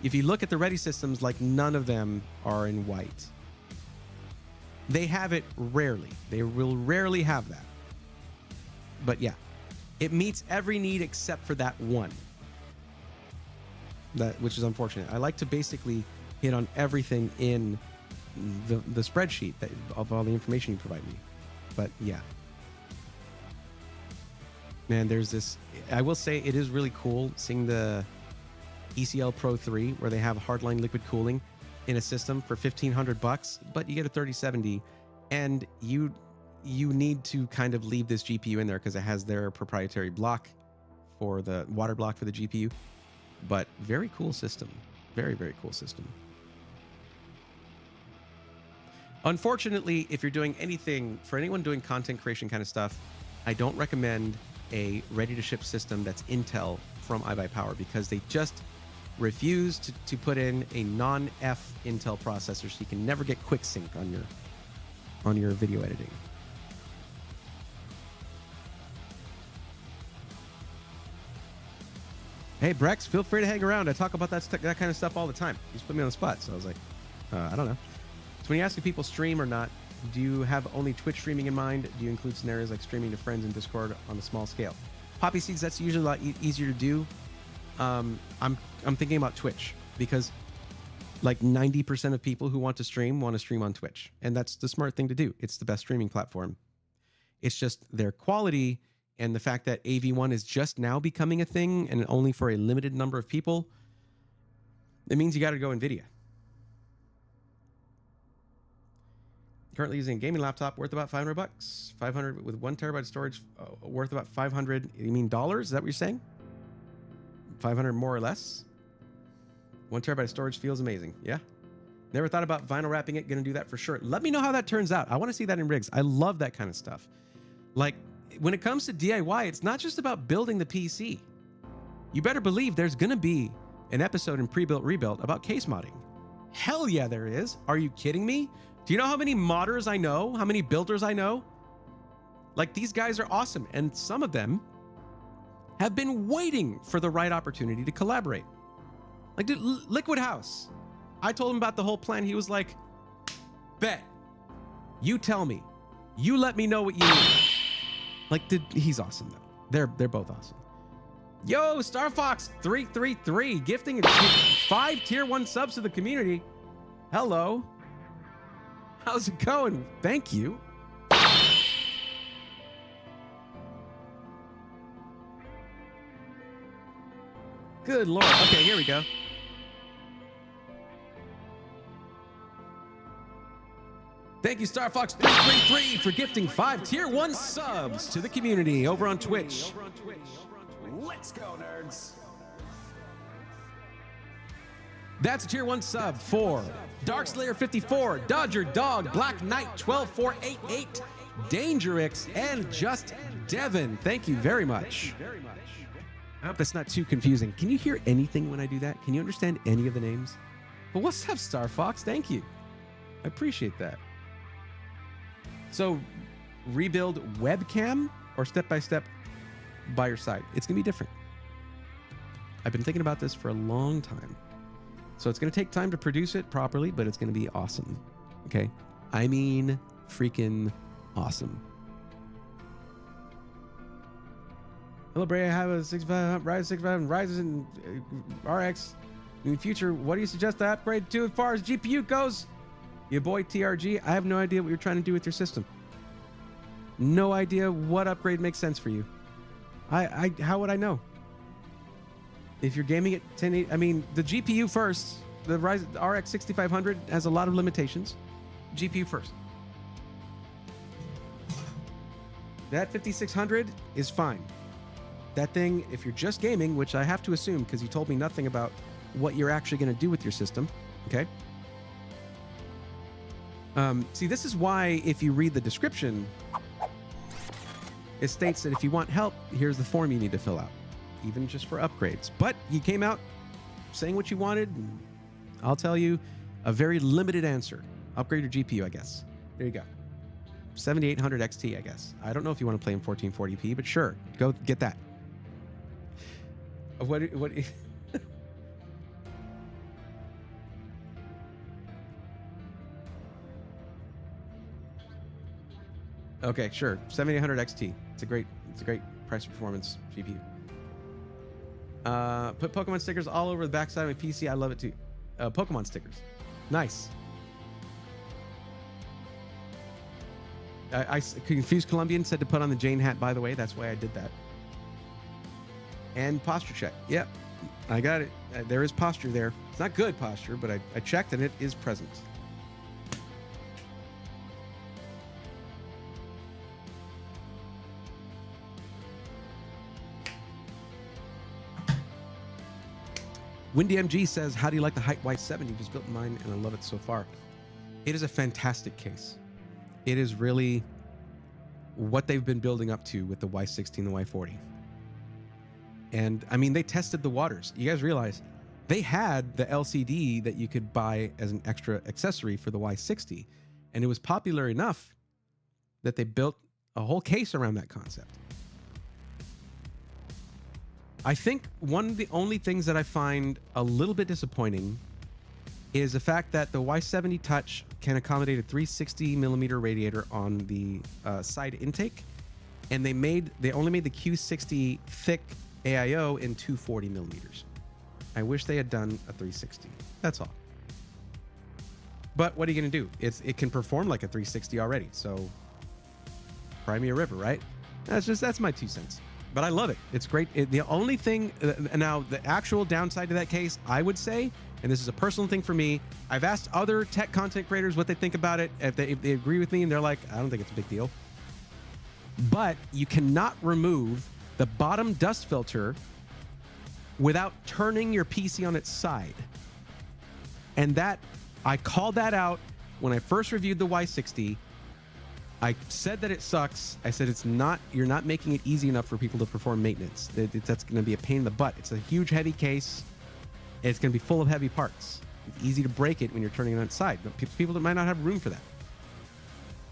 Speaker 1: if you look at the ready systems, like none of them are in white. They have it rarely. They will rarely have that. But yeah, it meets every need except for that one. Which is unfortunate. I like to basically hit on everything in the spreadsheet of all the information you provide me. But yeah. Man, there's this, I will say it is really cool seeing the ECL Pro 3 where they have hardline liquid cooling in a system for $1,500, but you get a 3070, and you need to kind of leave this GPU in there because it has their proprietary block for the water block for the GPU. But very cool system. Very, very cool system. Unfortunately, if you're doing anything, for anyone doing content creation kind of stuff, I don't recommend a ready-to-ship system that's Intel from iBuyPower because they just refuse to put in a non-F Intel processor, so you can never get quick sync on your video editing. Hey, Brex, feel free to hang around. I talk about that kind of stuff all the time. You just put me on the spot, so I was like, I don't know. So when you ask if people stream or not, do you have only Twitch streaming in mind? Do you include scenarios like streaming to friends in Discord on a small scale? Poppy Seeds, that's usually a lot easier to do. I'm thinking about Twitch because like 90% of people who want to stream on Twitch. And that's the smart thing to do. It's the best streaming platform. It's just their quality and the fact that AV1 is just now becoming a thing and only for a limited number of people. It means you got to go NVIDIA. Currently using a gaming laptop worth about $500. 500 with 1 terabyte storage worth about 500. You mean dollars? Is that what you're saying? 500 more or less? 1 terabyte of storage feels amazing. Yeah. Never thought about vinyl wrapping it. Gonna do that for sure. Let me know how that turns out. I want to see that in rigs. I love that kind of stuff. Like when it comes to DIY, it's not just about building the PC. You better believe there's gonna be an episode in Pre-Built Rebuilt about case modding. Hell yeah, there is. Are you kidding me? Do you know how many modders I know? How many builders I know? Like, these guys are awesome. And some of them have been waiting for the right opportunity to collaborate. Like, dude, Liquid House. I told him about the whole plan. He was like, bet. You tell me. You let me know what you need. Like, he's awesome, though. They're both awesome. Yo, StarFox333 gifting 5 tier 1 subs to the community. Hello. How's it going? Thank you. Good Lord. Okay, here we go. Thank you, StarFox333, for gifting 5 tier 1 subs to the community over on Twitch.
Speaker 2: Let's go, nerds.
Speaker 1: That's a tier 1 sub for Darkslayer54, Dodger Dog, Black Knight 12488, Dangerix, and Just Devin. Thank you very much. I hope that's not too confusing. Can you hear anything when I do that? Can you understand any of the names? But what's up, Star Fox? Thank you. I appreciate that. So, rebuild webcam or step-by-step by your side? It's going to be different. I've been thinking about this for a long time. So it's going to take time to produce it properly, but it's going to be awesome. Okay? I mean, freaking awesome. Hello, Bray. I have a 65 Ryzen 65 Ryzen RX In the future, what do you suggest I upgrade to as far as GPU goes? Your boy TRG, I have no idea what you're trying to do with your system. No idea what upgrade makes sense for you. How would I know? If you're gaming at 1080, I mean, the GPU first. The RX 6500 has a lot of limitations. GPU first. That 5600 is fine. That thing, if you're just gaming, which I have to assume because you told me nothing about what you're actually going to do with your system, okay? See, this is why if you read the description, it states that if you want help, here's the form you need to fill out, even just for upgrades. But you came out saying what you wanted, and I'll tell you a very limited answer. Upgrade your GPU, I guess. There you go. 7800 XT, I guess. I don't know if you want to play in 1440p, but sure, go get that. What Okay, sure. 7800 XT. It's a great price performance GPU. Put Pokemon stickers all over the backside of my PC. I love it too. Pokemon stickers. Nice. I confused Colombian, said to put on the Jane hat, by the way. That's why I did that. And posture check. Yep, I got it. There is posture there. It's not good posture, but I checked and it is present. Windy MG says, how do you like the Height Y70? Just built mine and I love it so far. It is a fantastic case. It is really what they've been building up to with the Y60 and the Y40. And I mean, they tested the waters. You guys realize they had the LCD that you could buy as an extra accessory for the Y60. And it was popular enough that they built a whole case around that concept. I think one of the only things that I find a little bit disappointing is the fact that the Y70 Touch can accommodate a 360 millimeter radiator on the side intake, and they only made the Q60 thick AIO in 240 millimeters. I wish they had done a 360. That's all. But what are you going to do? It can perform like a 360 already, so cry me a river, right? That's my 2 cents. But I love it. It's great. The only thing now, the actual downside to that case, I would say, and this is a personal thing for me, I've asked other tech content creators what they think about it. If they agree with me, and they're like, I don't think it's a big deal. But you cannot remove the bottom dust filter without turning your PC on its side. And that, I called that out when I first reviewed the Y60. I said that it sucks. I said you're not making it easy enough for people to perform maintenance. That's going to be a pain in the butt. It's a huge, heavy case. It's going to be full of heavy parts. It's easy to break it when you're turning it on its side. But people that might not have room for that.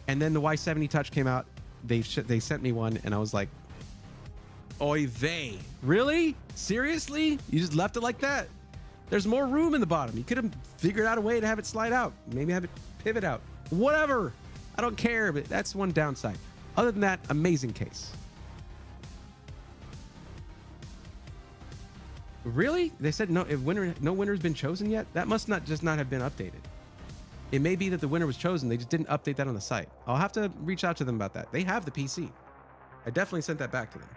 Speaker 1: And then the Y70 Touch came out. They sent me one, and I was like, oy vey. Really? Seriously? You just left it like that? There's more room in the bottom. You could have figured out a way to have it slide out. Maybe have it pivot out. Whatever. I don't care, but that's one downside. Other than that, amazing case. Really? They said no winner's been chosen yet? That must not have been updated. It may be that the winner was chosen. They just didn't update that on the site. I'll have to reach out to them about that. They have the PC. I definitely sent that back to them.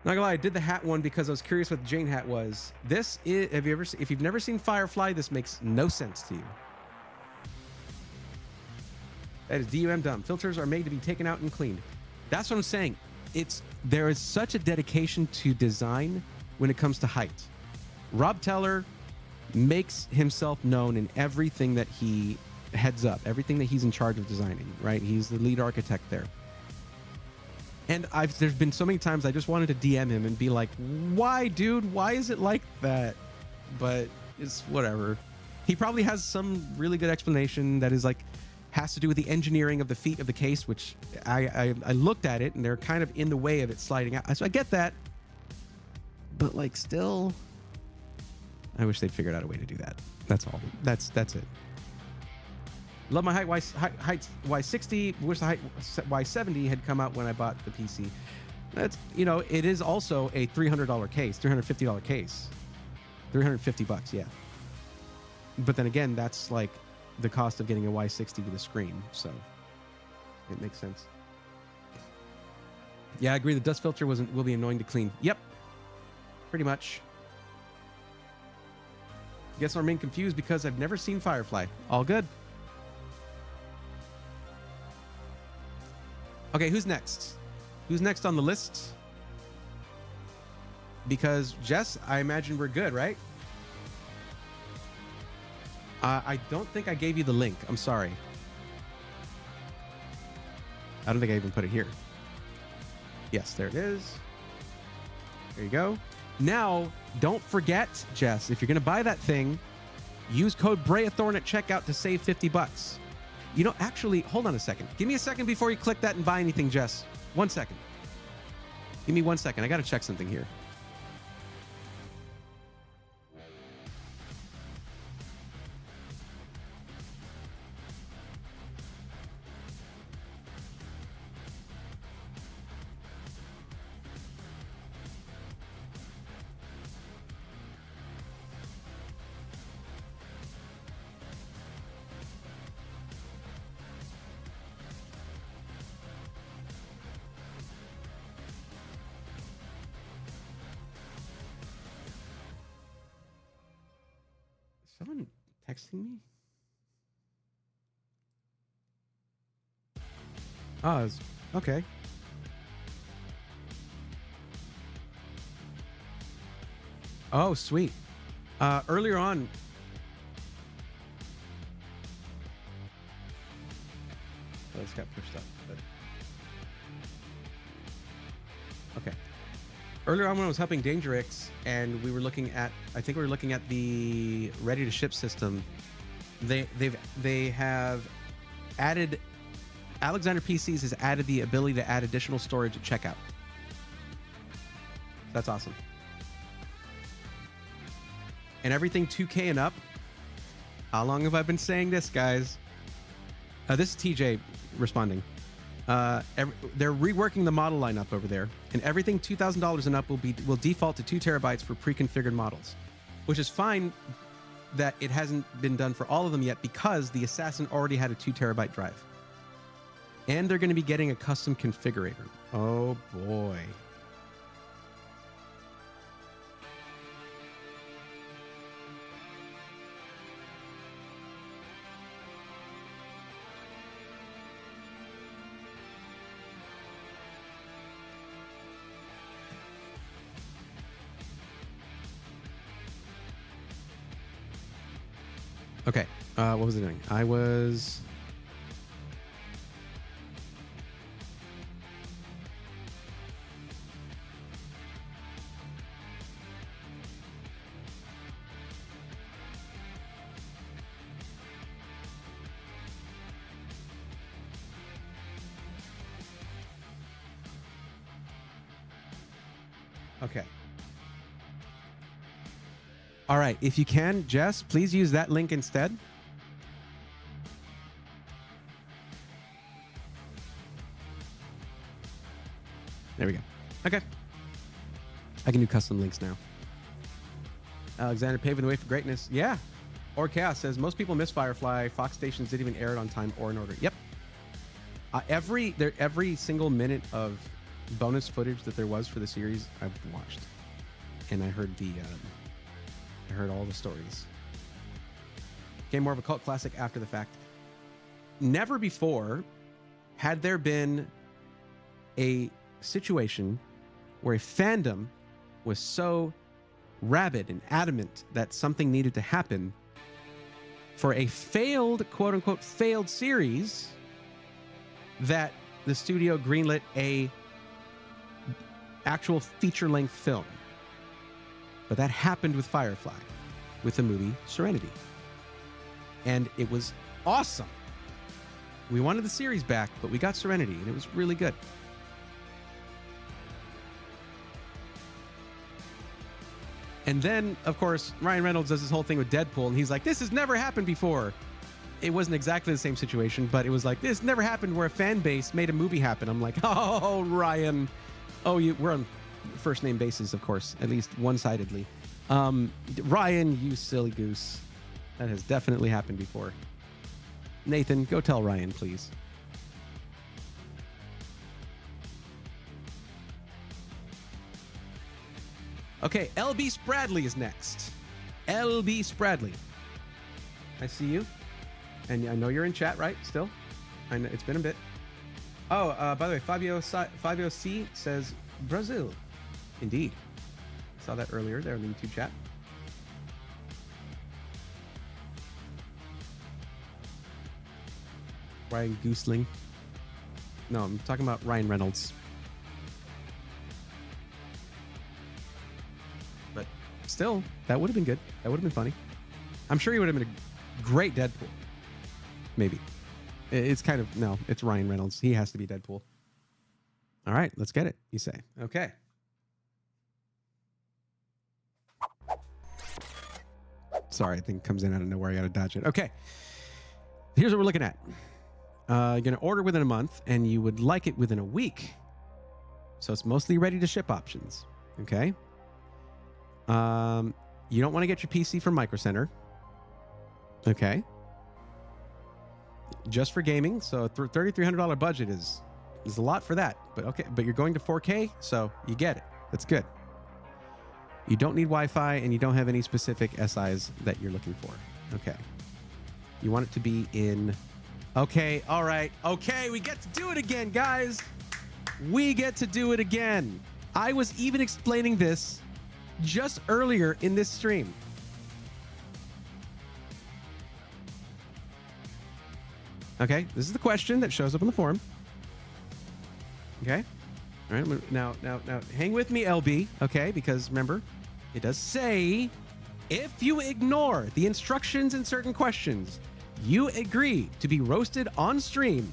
Speaker 1: Not gonna lie, I did the hat one because I was curious what the Jane hat was. This is, if you've never seen Firefly, this makes no sense to you. That is DUM dumb. Filters are made to be taken out and cleaned. That's what I'm saying. There is such a dedication to design when it comes to height. Rob Teller makes himself known in everything that he heads up, everything that he's in charge of designing, right? He's the lead architect there. And there's been so many times I just wanted to DM him and be like, why, dude? Why is it like that? But it's whatever. He probably has some really good explanation that is like, has to do with the engineering of the feet of the case, which I looked at it and they're kind of in the way of it sliding out. So I get that. But like still, I wish they'd figured out a way to do that. That's all. That's it. Love my Height Y60. Wish the Height Y70 had come out when I bought the PC. That's, it is also a $300 case, $350 case. $350, yeah. But then again, that's like the cost of getting a Y60 with a screen, so it makes sense. Yeah, I agree. The dust filter will be annoying to clean. Yep, pretty much. Guess I remain confused because I've never seen Firefly. All good. Okay, who's next? Who's next on the list? Because Jess, I imagine we're good, right? I don't think I gave you the link. I'm sorry. I don't think I even put it here. Yes, there it is. There you go. Now, don't forget, Jess, if you're going to buy that thing, use code BREATHORN at checkout to save $50. You know, actually, hold on a second. Give me a second before you click that and buy anything, Jess. 1 second. Give me 1 second. I got to check something here. Someone texting me? Oh, okay. Oh, sweet. Earlier on, this got pushed up, but okay. Earlier on when I was helping Dangerix and we were looking at, I think we were looking at the ready to ship system. They have added, Alexander PCs has added the ability to add additional storage at checkout. That's awesome. And everything 2K and up. How long have I been saying this, guys? This is TJ responding. They're reworking the model lineup over there, and everything $2,000 and up will default to 2 terabytes for pre-configured models, which is fine that it hasn't been done for all of them yet because the Assassin already had a 2 terabyte drive. And they're going to be getting a custom configurator. Oh boy. Okay, what was I doing? I was... Okay. All right, if you can, Jess, please use that link instead. There we go. Okay. I can do custom links now. Alexander paving the way for greatness. Yeah. Or Chaos says, most people miss Firefly. Fox stations didn't even air it on time or in order. Yep. Every single minute of bonus footage that there was for the series, I've watched. And I heard I heard all the stories. Became more of a cult classic after the fact. Never before had there been a situation where a fandom was so rabid and adamant that something needed to happen for a failed, quote unquote, failed series, that the studio greenlit a actual feature-length film. But that happened with Firefly, with the movie Serenity. And it was awesome. We wanted the series back, but we got Serenity, and it was really good. And then, of course, Ryan Reynolds does this whole thing with Deadpool, and he's like, this has never happened before. It wasn't exactly the same situation, but it was like, this never happened where a fan base made a movie happen. I'm like, oh, Ryan. Oh, we're on first name basis, of course, at least one-sidedly. Ryan, you silly goose. That has definitely happened before. Nathan, go tell Ryan, please. Okay, LB Spradley is next. LB Spradley. I see you. And I know you're in chat, right? Still? I know it's been a bit. Oh, by the way, Fabio C says Brazil. Indeed. Saw that earlier there in the YouTube chat. Ryan Goosling. No, I'm talking about Ryan Reynolds. But still, that would have been good. That would have been funny. I'm sure he would have been a great Deadpool. Maybe. It's kind of, no, it's Ryan Reynolds. He has to be Deadpool. All right, let's get it, you say. Okay. Sorry, I think it comes in out of nowhere. I got to dodge it. Okay. Here's what we're looking at. You're going to order within a month, and you would like it within a week. So it's mostly ready to ship options. Okay. You don't want to get your PC from Micro Center. Okay. Just for gaming. So a $3,300 budget is a lot for that. But okay. But you're going to 4K, so you get it. That's good. You don't need Wi-Fi, and you don't have any specific SIs that you're looking for. Okay. You want it to be in... Okay, all right. Okay, we get to do it again, guys. We get to do it again. I was even explaining this just earlier in this stream. Okay, this is the question that shows up on the forum. Okay. All right, now, hang with me, LB, okay? Because remember, it does say, if you ignore the instructions in certain questions, you agree to be roasted on stream.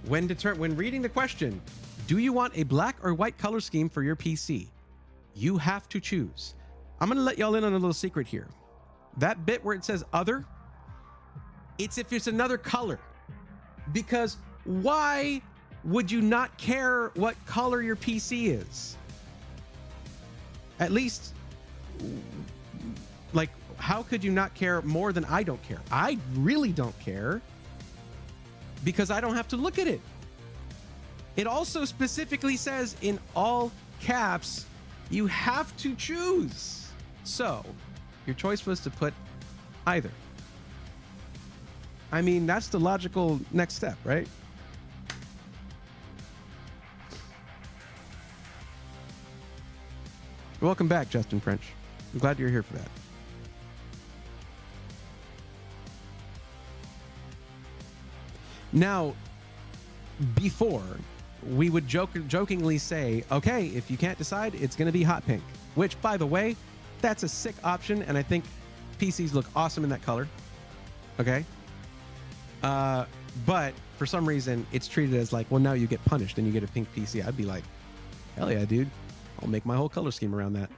Speaker 1: When reading the question, do you want a black or white color scheme for your PC? You have to choose. I'm going to let y'all in on a little secret here. That bit where it says other, it's if it's another color. Because why would you not care what color your PC is? At least, like, how could you not care more than I don't care? I really don't care because I don't have to look at it. It also specifically says in all caps, you have to choose. So your choice was to put either. I mean, that's the logical next step, right? Welcome back, Justin French. I'm glad you're here for that. Now, before, we would jokingly say, okay, if you can't decide, it's going to be hot pink. Which, by the way, that's a sick option, and I think PCs look awesome in that color. Okay? But for some reason, it's treated as like, well, now you get punished and you get a pink PC. I'd be like, hell yeah, dude. I'll make my whole color scheme around that.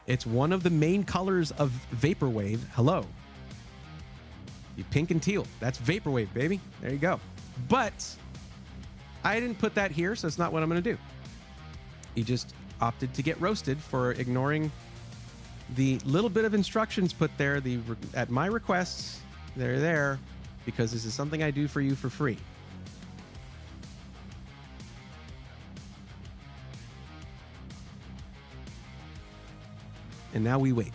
Speaker 1: It's one of the main colors of Vaporwave. Hello. You pink and teal. That's Vaporwave, baby. There you go. But I didn't put that here, so it's not what I'm going to do. You just opted to get roasted for ignoring the little bit of instructions put there. At my requests, they're there because this is something I do for you for free. And now we wait.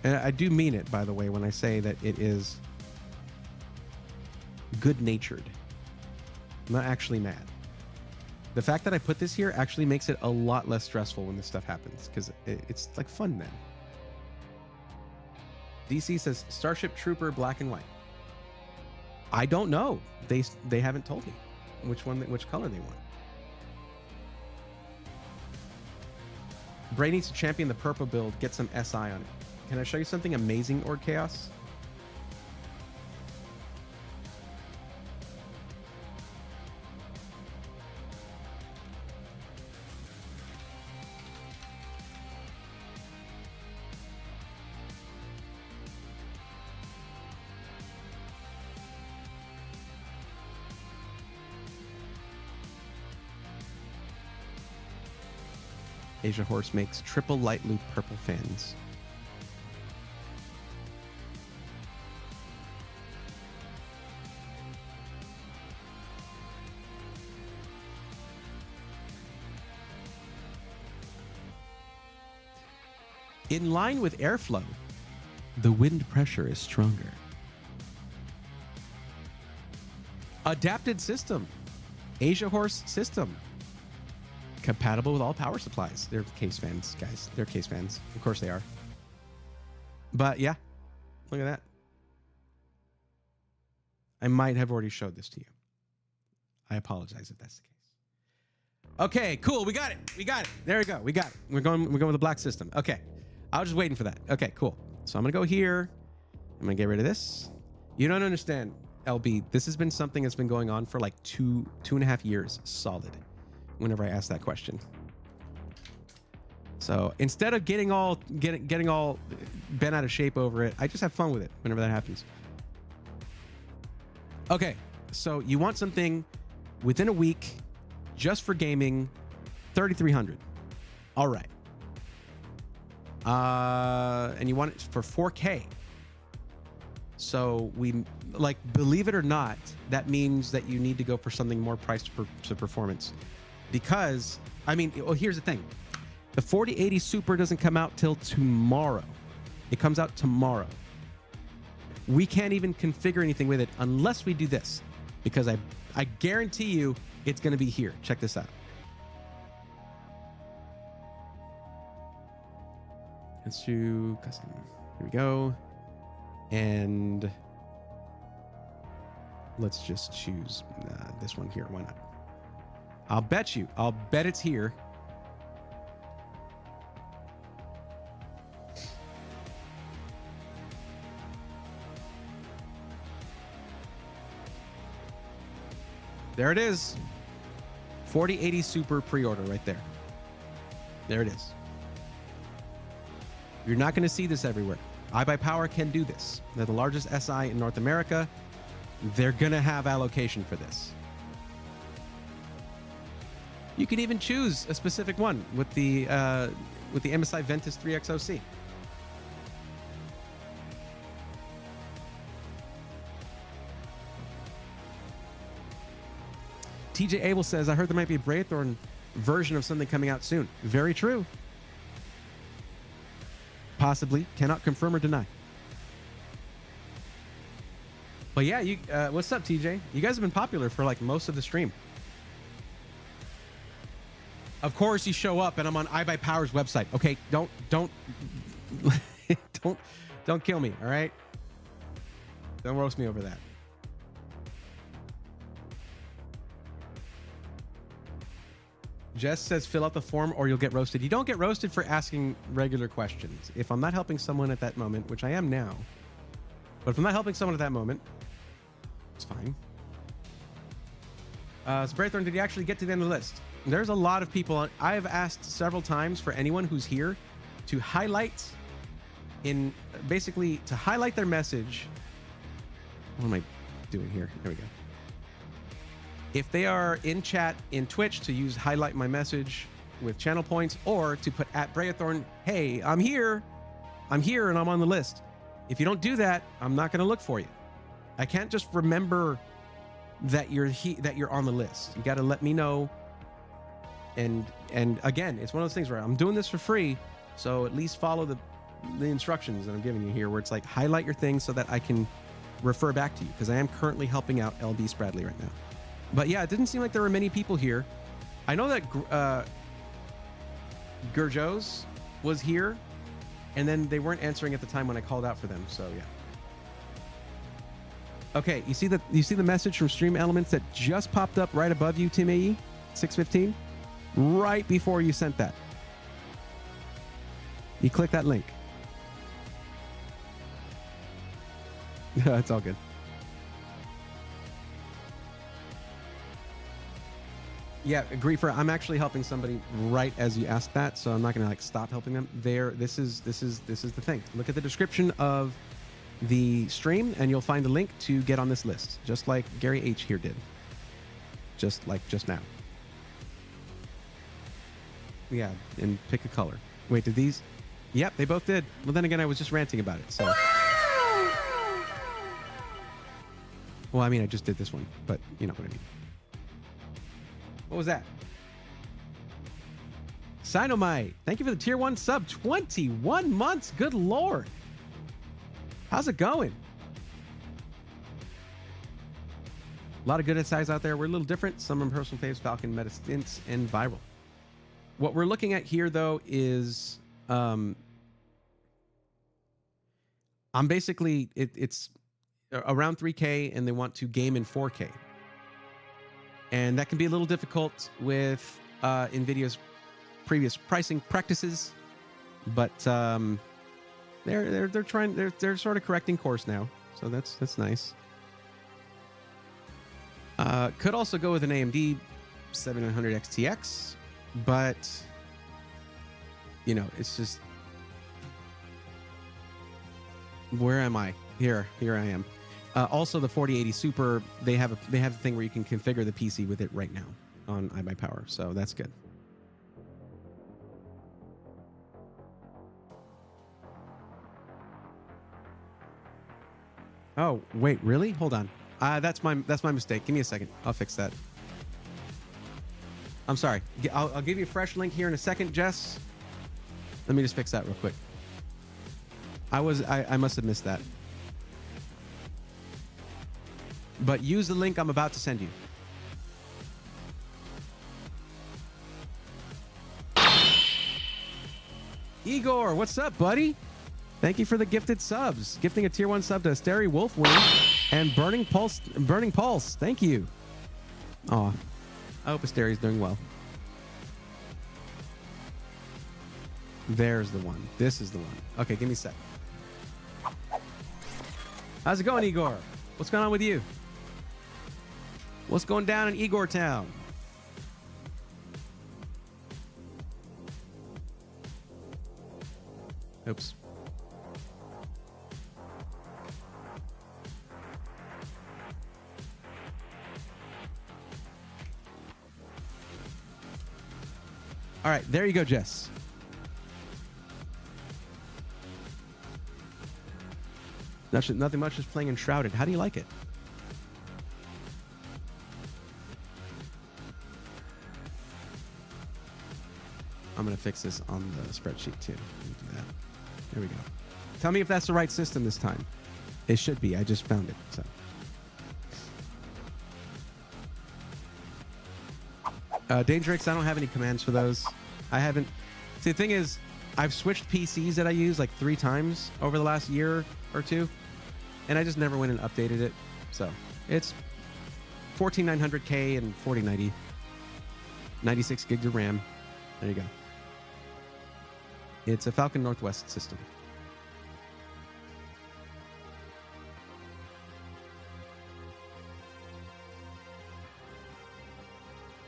Speaker 1: And I do mean it, by the way, when I say that it is good-natured. I'm not actually mad. The fact that I put this here actually makes it a lot less stressful when this stuff happens, because it's like fun then. DC says Starship Trooper black and white. I don't know. They haven't told me which color they want. Bray needs to champion the purple build, get some SI on it. Can I show you something amazing, Org Chaos? Asia Horse makes triple light loop purple fans. In line with airflow, the wind pressure is stronger. Adapted system. Asia Horse system. Compatible with all power supplies. They're case fans, guys. They're case fans. Of course they are. But yeah, look at that. I might have already showed this to you. I apologize if that's the case. Okay, cool. We got it. We got it. There we go. We got it. We're going with the black system. Okay. I was just waiting for that. Okay, cool. So I'm going to go here. I'm going to get rid of this. You don't understand, LB. This has been something that's been going on for like two and a half years solid whenever I ask that question. So instead of getting all bent out of shape over it, I just have fun with it whenever that happens. Okay, so you want something within a week, just for gaming, 3,300. All right. And you want it for 4K. So we, like, believe it or not, that means that you need to go for something more priced to performance. Because, I mean, well, here's the thing. The 4080 Super doesn't come out till tomorrow. It comes out tomorrow. We can't even configure anything with it unless we do this. Because I guarantee you it's going to be here. Check this out. Let's do custom. Here we go. And let's just choose this one here. Why not? I'll bet it's here. There it is. 4080 Super pre-order right there. There it is. You're not going to see this everywhere. iBuyPower can do this. They're the largest SI in North America. They're going to have allocation for this. You can even choose a specific one with the MSI Ventus 3XOC. TJ Abel says, I heard there might be a Braithorn version of something coming out soon. Very true. Possibly. Cannot confirm or deny. But yeah, you what's up, TJ? You guys have been popular for like most of the stream. Of course you show up and I'm on iBuyPower's website. Okay, don't don't kill me, all right? Don't roast me over that. Jess says fill out the form or you'll get roasted. You don't get roasted for asking regular questions. If I'm not helping someone at that moment, which I am now, but if I'm not helping someone at that moment, it's fine. So Braithorn, did you actually get to the end of the list? There's a lot of people. I've asked several times for anyone who's here to highlight basically to highlight their message. What am I doing here? There we go. If they are in chat in Twitch, to use highlight my message with channel points, or to put at Braithorn, hey, I'm here and I'm on the list. If you don't do that, I'm not going to look for you. I can't just remember that you're on the list. You got to let me know. And again, it's one of those things where I'm doing this for free, so at least follow the instructions that I'm giving you here, where it's like highlight your thing so that I can refer back to you, because I am currently helping out LB Spradley right now. But yeah, it didn't seem like there were many people here. I know that Gurjos was here, and then they weren't answering at the time when I called out for them. So yeah. Okay, you see the message from Stream Elements that just popped up right above you, Tim AE, 615, right before you sent that. You click that link. It's all good. Yeah, Griefer, I'm actually helping somebody right as you asked that, so I'm not gonna like stop helping them. This is the thing. Look at the description of the stream, and you'll find a link to get on this list, just like Gary H here did, just now. Yeah, and pick a color. Wait, did these? Yep, they both did. Well, then again, I was just ranting about it. So, well, I mean, I just did this one, but you know what I mean. What was that? Sinomite, thank you for the tier 1 sub. 21 months. Good Lord. How's it going? A lot of good insights out there. We're a little different. Some of my personal faves, Falcon, Meta Stints, and Viral. What we're looking at here, though, is I'm basically, it's around 3K, and they want to game in 4K. And that can be a little difficult with NVIDIA's previous pricing practices, but they're trying, they're sort of correcting course now, so that's nice. Could also go with an AMD 7900 XTX, but you know, it's just, where am I? Here I am. Also, the 4080 Super, they have a thing where you can configure the PC with it right now on iBuyPower, so that's good. Oh wait, really? Hold on. That's my mistake. Give me a second. I'll fix that. I'm sorry. I'll give you a fresh link here in a second, Jess. Let me just fix that real quick. I must have missed that. But use the link I'm about to send you. Igor, what's up, buddy? Thank you for the gifted subs. Gifting a tier 1 sub to Asteri Wolfwing and Burning Pulse. Thank you. Aw. I hope Asteri's doing well. There's the one. This is the one. Okay, give me a sec. How's it going, Igor? What's going on with you? What's going down in Igor Town? Oops. All right, there you go, Jess. Nothing much, just playing Enshrouded. How do you like it? I'm going to fix this on the spreadsheet too. Do that. There we go. Tell me if that's the right system this time. It should be. I just found it. So. Dangerix, I don't have any commands for those. I haven't. See, the thing is, I've switched PCs that I use like 3 times over the last year or 2, and I just never went and updated it. So it's 14900K and 4090, 96 gigs of RAM. There you go. It's a Falcon Northwest system.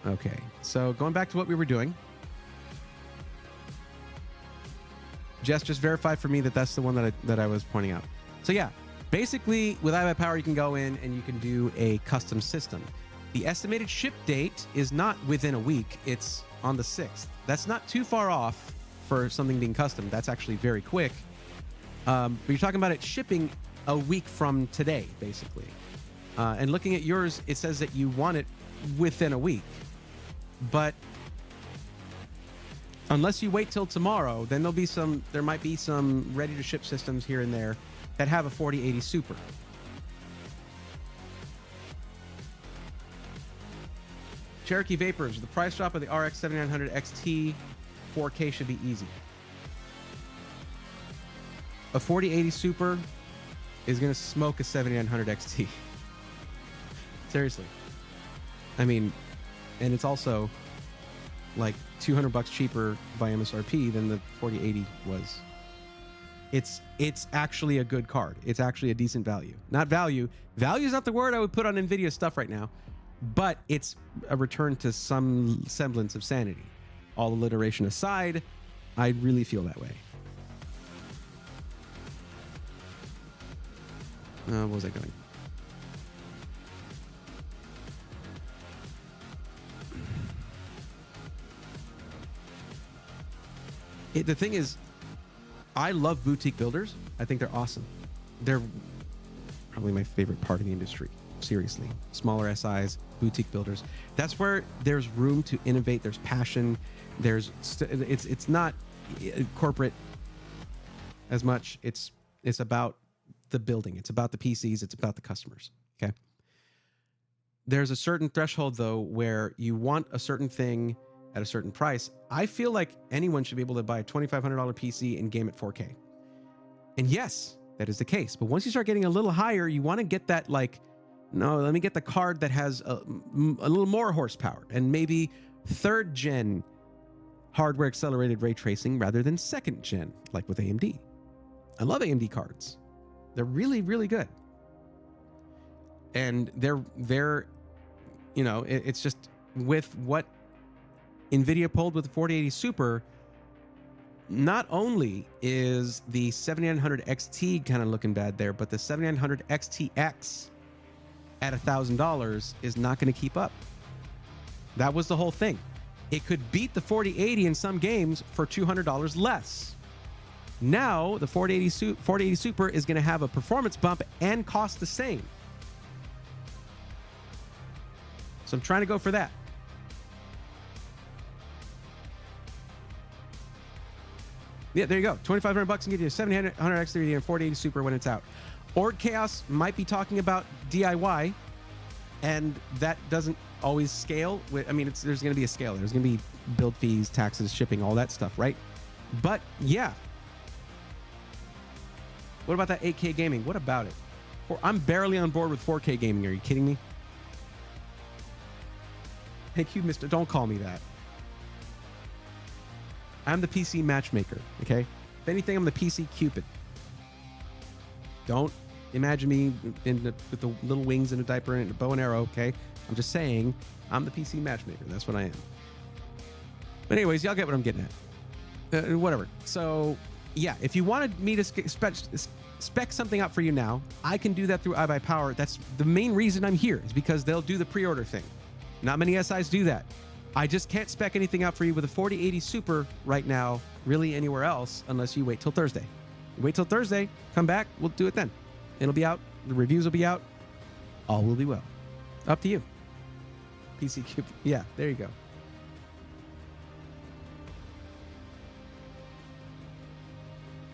Speaker 1: Okay, so going back to what we were doing. Jess, just verify for me that that's the one that I was pointing out. So yeah, basically with iBuyPower, you can go in and you can do a custom system. The estimated ship date is not within a week. It's on the 6th. That's not too far off for something being custom. That's actually very quick. But you're talking about it shipping a week from today, basically. And looking at yours, it says that you want it within a week. But unless you wait till tomorrow, then there might be some ready to ship systems here and there that have a 4080 Super. Cherokee Vapors, the price drop of the RX 7900 XT 4K should be easy. A 4080 Super is going to smoke a 7900 XT. Seriously. I mean, and it's also like $200 cheaper by MSRP than the 4080 was. It's actually a good card. It's actually a decent value. Not value. Value is not the word I would put on NVIDIA stuff right now, but it's a return to some semblance of sanity. All alliteration aside, I really feel that way. What was I going? The thing is, I love boutique builders. I think they're awesome. They're probably my favorite part of the industry. Seriously, smaller SIs, boutique builders. That's where there's room to innovate. There's passion. It's not corporate as much. It's about the building. It's about the PCs. It's about the customers. Okay. There's a certain threshold though where you want a certain thing at a certain price. I feel like anyone should be able to buy a $2,500 PC and game at 4K. And yes, that is the case. But once you start getting a little higher, you want to get that like, no, let me get the card that has a little more horsepower and maybe third gen hardware accelerated ray tracing rather than second gen, like with AMD. I love AMD cards. They're really, really good. And they're you know, it's just with what NVIDIA pulled with the 4080 Super, not only is the 7900 XT kind of looking bad there, but the 7900 XTX at $1,000 is not going to keep up. That was the whole thing. It could beat the 4080 in some games for $200 less. Now, the 4080 Super is going to have a performance bump and cost the same. So I'm trying to go for that. Yeah, there you go. $2,500 and get you a 7900 X3D and 4080 Super when it's out. Org Chaos might be talking about DIY, and that doesn't always scale. I mean, there's going to be a scale. There's going to be build fees, taxes, shipping, all that stuff, right? But yeah. What about that 8K gaming? What about it? I'm barely on board with 4K gaming. Are you kidding me? Thank you, Mr. Don't call me that. I'm the PC Matchmaker, okay? If anything, I'm the PC Cupid. Don't imagine me with the little wings and a diaper and a bow and arrow, okay? I'm just saying I'm the PC Matchmaker. That's what I am. But anyways, y'all get what I'm getting at. Whatever. So, yeah, if you wanted me to spec something up for you now, I can do that through iBuyPower. That's the main reason I'm here, is because they'll do the pre-order thing. Not many SIs do that. I just can't spec anything out for you with a 4080 Super right now, really anywhere else, unless you wait till Thursday. Wait till Thursday, come back, we'll do it then. It'll be out, the reviews will be out, all will be well. Up to you. PC Cube, yeah, there you go.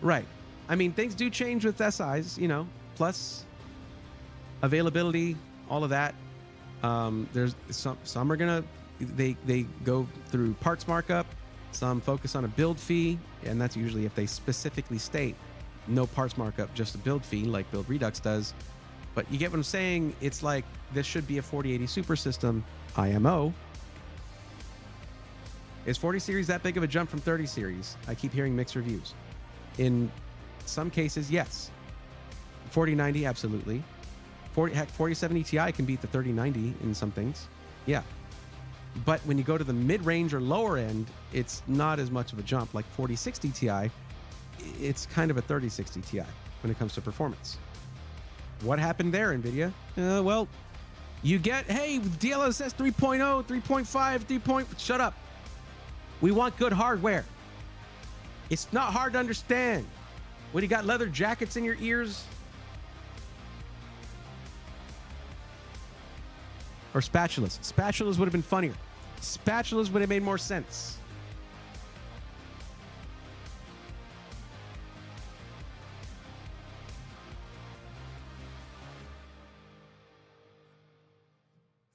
Speaker 1: Right. I mean, things do change with SIs, you know, plus availability, all of that. There's some are gonna they go through parts markup, some focus on a build fee, and that's usually if they specifically state no parts markup, just a build fee like Build Redux does. But you get what I'm saying. It's like this should be a 4080 Super system IMO. Is 40 series that big of a jump from 30 series? I keep hearing mixed reviews. In some cases, yes. 4090, absolutely. 4070 Ti can beat the 3090 in some things. Yeah. But when you go to the mid-range or lower end, it's not as much of a jump. Like 4060 Ti, it's kind of a 3060 Ti when it comes to performance. What happened there, NVIDIA? Well, you get, hey, DLSS 3.0, 3.5, 3. Shut up. We want good hardware. It's not hard to understand. What, you got leather jackets in your ears? Or spatulas. Spatulas would have been funnier. Spatulas would have made more sense.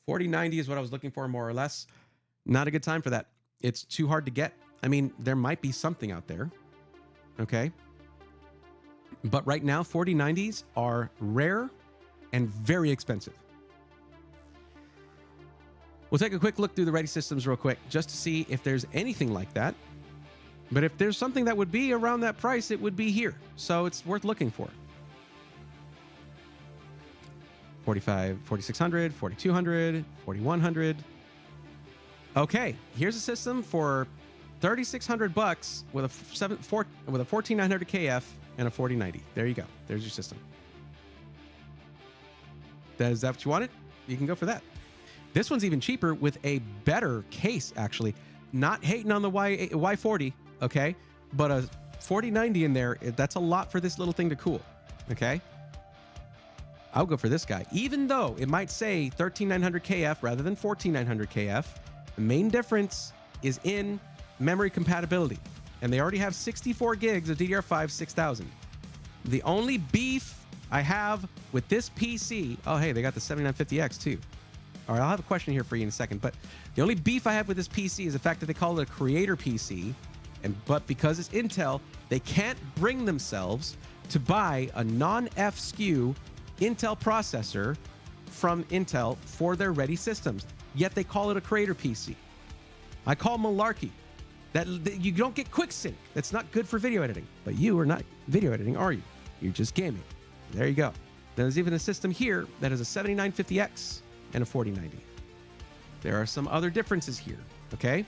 Speaker 1: $4090 is what I was looking for, more or less. Not a good time for that. It's too hard to get. I mean, there might be something out there. Okay. But right now, 4090s are rare and very expensive. We'll take a quick look through the Ready Systems real quick just to see if there's anything like that. But if there's something that would be around that price, it would be here. So it's worth looking for. 4600, 4200, 4100. Okay, here's a system for $3,600 with a 14900 KF and a 4090. There you go. There's your system. Is that what you wanted? You can go for that. This one's even cheaper with a better case, actually. Not hating on the Y40, okay? but a 4090 in there, that's a lot for this little thing to cool. Okay. I'll go for this guy. Even though it might say 13900 KF rather than 14900 KF, the main difference is in memory compatibility. And they already have 64 gigs of DDR5 6000. The only beef I have with this PC, oh, hey, they got the 7950X too. All right, I'll have a question here for you in a second. But the only beef I have with this PC is the fact that they call it a creator PC. But because it's Intel, they can't bring themselves to buy a non-F SKU Intel processor from Intel for their ready systems. Yet they call it a creator PC. I call malarkey. That you don't get quick sync. That's not good for video editing. But you are not video editing, are you? You're just gaming. There you go. There's even a system here that has a 7950X and a 4090. There are some other differences here, okay?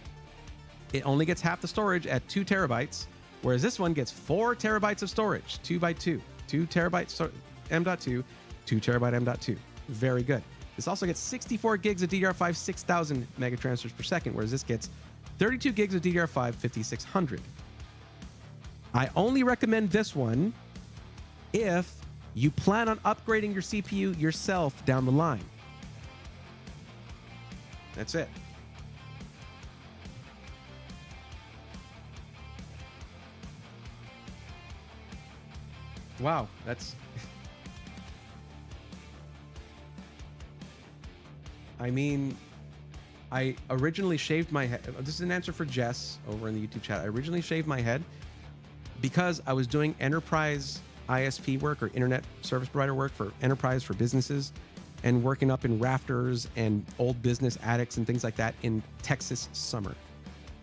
Speaker 1: It only gets half the storage at 2 terabytes, whereas this one gets 4 terabytes of storage, 2x2, 2 terabytes M.2, 2 terabyte M.2. Very good. This also gets 64 gigs of DDR5 6000 megatransfers per second, whereas this gets 32 gigs of DDR5 5600. I only recommend this one if you plan on upgrading your CPU yourself down the line. That's it. Wow, that's... I mean, I originally shaved my head. This is an answer for Jess over in the YouTube chat. I originally shaved my head because I was doing enterprise ISP work or internet service provider work for enterprise for businesses and working up in rafters and old business attics and things like that in Texas summer.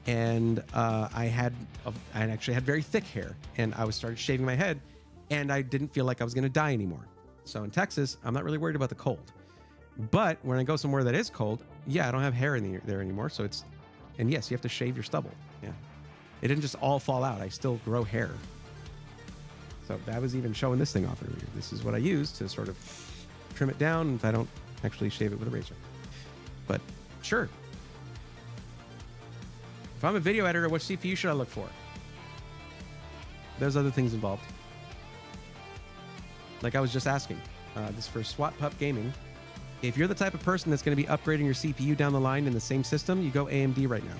Speaker 1: And I actually had very thick hair, and I started shaving my head, and I didn't feel like I was going to die anymore. So in Texas, I'm not really worried about the cold. But when I go somewhere that is cold, yeah, I don't have hair there anymore. So it's, and yes, you have to shave your stubble. Yeah. It didn't just all fall out. I still grow hair. So that was even showing this thing off earlier. This is what I use to sort of trim it down if I don't actually shave it with a razor. But sure. If I'm a video editor, what CPU should I look for? There's other things involved. Like I was just asking, this for SWAT Pup Gaming. If you're the type of person that's going to be upgrading your CPU down the line in the same system, you go AMD right now.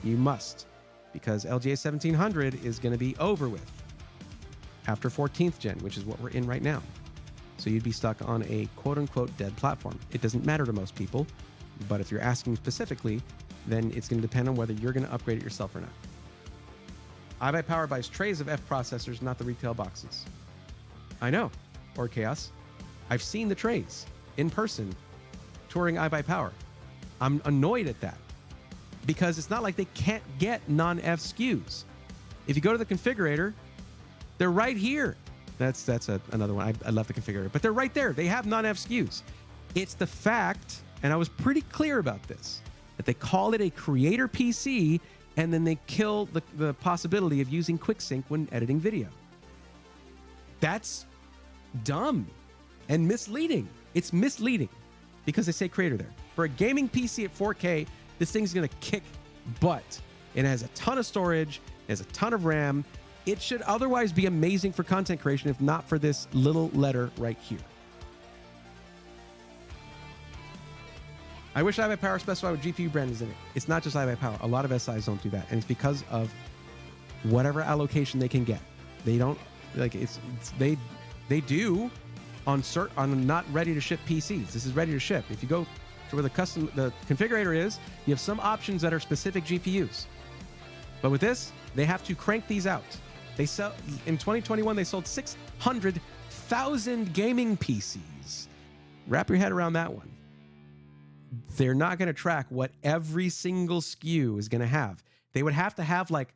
Speaker 1: You must, because LGA 1700 is going to be over with after 14th gen, which is what we're in right now. So you'd be stuck on a quote-unquote dead platform. It doesn't matter to most people, but if you're asking specifically, then it's going to depend on whether you're going to upgrade it yourself or not. iBuyPower buys trays of F processors, not the retail boxes. I know, or Chaos. I've seen the trays in person touring iBuyPower. I'm annoyed at that because it's not like they can't get non-F SKUs. If you go to the configurator, they're right here. That's another one. I left the configurator, but they're right there. They have non-F SKUs. It's the fact, and I was pretty clear about this, that they call it a creator PC and then they kill the possibility of using QuickSync when editing video. That's dumb and misleading. It's misleading because they say creator there. For a gaming PC at 4K, this thing's going to kick butt. It has a ton of storage. It has a ton of RAM. It should otherwise be amazing for content creation if not for this little letter right here. I wish iBuyPower specified what GPU brand is in it. It's not just iBuyPower. A lot of SIs don't do that. And it's because of whatever allocation they can get. They don't, like, they do on not ready to ship PCs. This is ready to ship. If you go to where the configurator is, you have some options that are specific GPUs. But with this, they have to crank these out. They sell in 2021. They sold 600,000 gaming PCs. Wrap your head around that one. They're not going to track what every single SKU is going to have. They would have to have like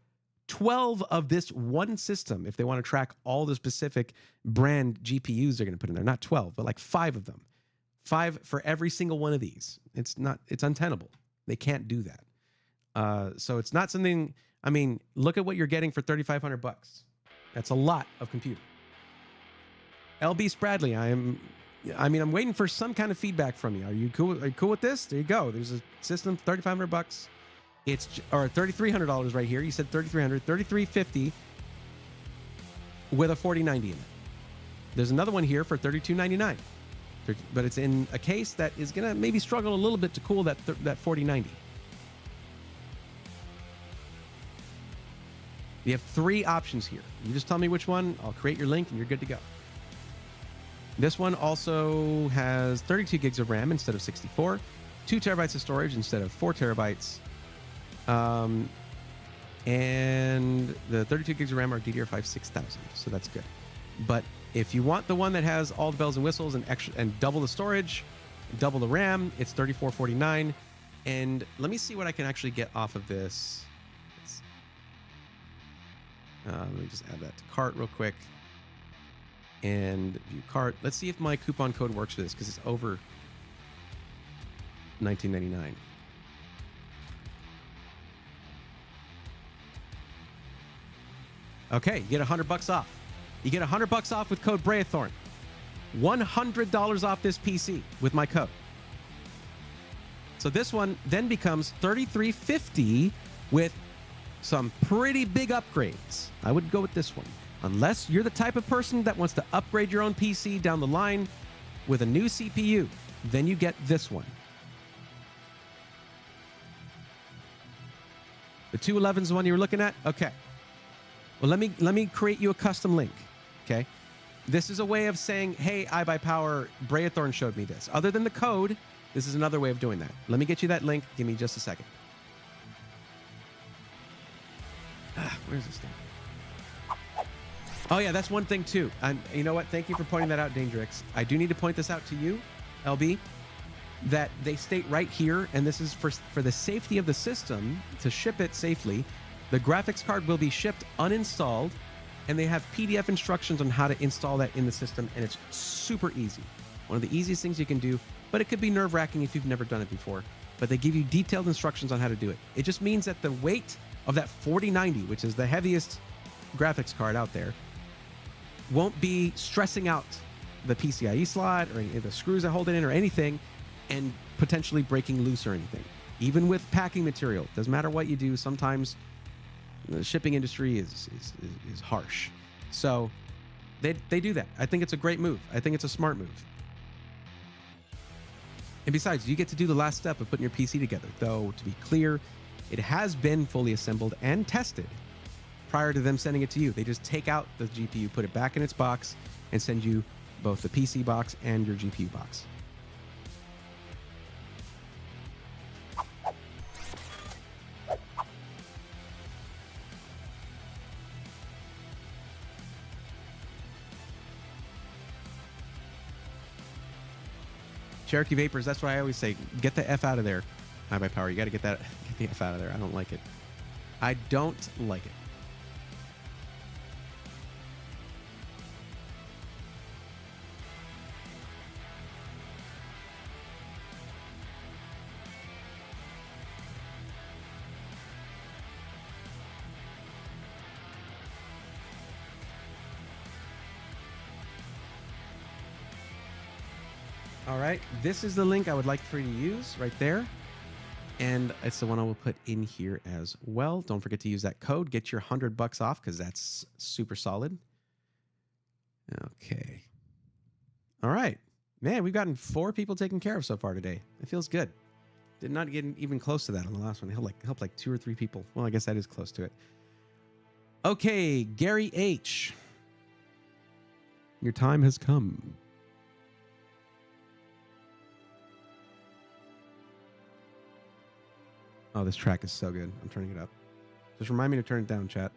Speaker 1: 12 of this one system if they want to track all the specific brand GPUs they're going to put in there. Not 12, but like 5 of them. 5 for every single one of these. It's untenable. They can't do that. So it's not something, I mean, look at what you're getting for $3,500. That's a lot of computer. LB Spradley, I'm waiting for some kind of feedback from you. Are you cool with this? There you go. There's a system, $3,500. Or $3,300 right here. You said $3,300, $3,350 with a 4090 in it. There's another one here for $32.99, but it's in a case that is going to maybe struggle a little bit to cool that 4090. You have 3 options here. You just tell me which one. I'll create your link and you're good to go. This one also has 32 gigs of RAM instead of 64, 2 terabytes of storage instead of 4 terabytes. And the 32 gigs of RAM are DDR5 6000, so that's good. But if you want the one that has all the bells and whistles and extra and double the storage, double the RAM, it's $34.49. And let me see what I can actually get off of this. Let me just add that to cart real quick. And view cart. Let's see if my coupon code works for this, because it's over $19.99. Okay, you get $100 off. You get $100 off with code Braethorn. $100 off this PC with my code. So this one then becomes $33.50 with some pretty big upgrades. I would go with this one. Unless you're the type of person that wants to upgrade your own PC down the line with a new CPU, then you get this one. The 211 is the one you were looking at? Okay. Well, let me create you a custom link. Okay. This is a way of saying, hey, iBuyPower, Braethorn showed me this. Other than the code, this is another way of doing that. Let me get you that link. Give me just a second. Where's this thing? Oh, yeah, that's one thing, too. You know what? Thank you for pointing that out, Dangerix. I do need to point this out to you, LB, that they state right here, and this is for the safety of the system, to ship it safely, the graphics card will be shipped uninstalled, and they have PDF instructions on how to install that in the system, and it's super easy. One of the easiest things you can do, but it could be nerve-wracking if you've never done it before. But they give you detailed instructions on how to do it. It just means that the weight of that 4090, which is the heaviest graphics card out there, won't be stressing out the PCIe slot or any of the screws that hold it in or anything, and potentially breaking loose or anything. Even with packing material, doesn't matter what you do. Sometimes the shipping industry is harsh. So they do that. I think it's a great move. I think it's a smart move. And besides, you get to do the last step of putting your PC together. Though, to be clear, it has been fully assembled and tested prior to them sending it to you. They just take out the GPU, put it back in its box, and send you both the PC box and your GPU box. Cherokee Vapors, that's why I always say, get the F out of there. iBuyPower, you got to get the F out of there. I don't like it. I don't like it. All right, this is the link I would like for you to use right there. And it's the one I will put in here as well. Don't forget to use that code. Get your $100 off because that's super solid. Okay. All right. Man, we've gotten 4 people taken care of so far today. It feels good. Did not get even close to that on the last one. It helped like 2 or 3 people. Well, I guess that is close to it. Okay, Gary H. Your time has come. Oh, this track is so good. I'm turning it up. Just remind me to turn it down, chat.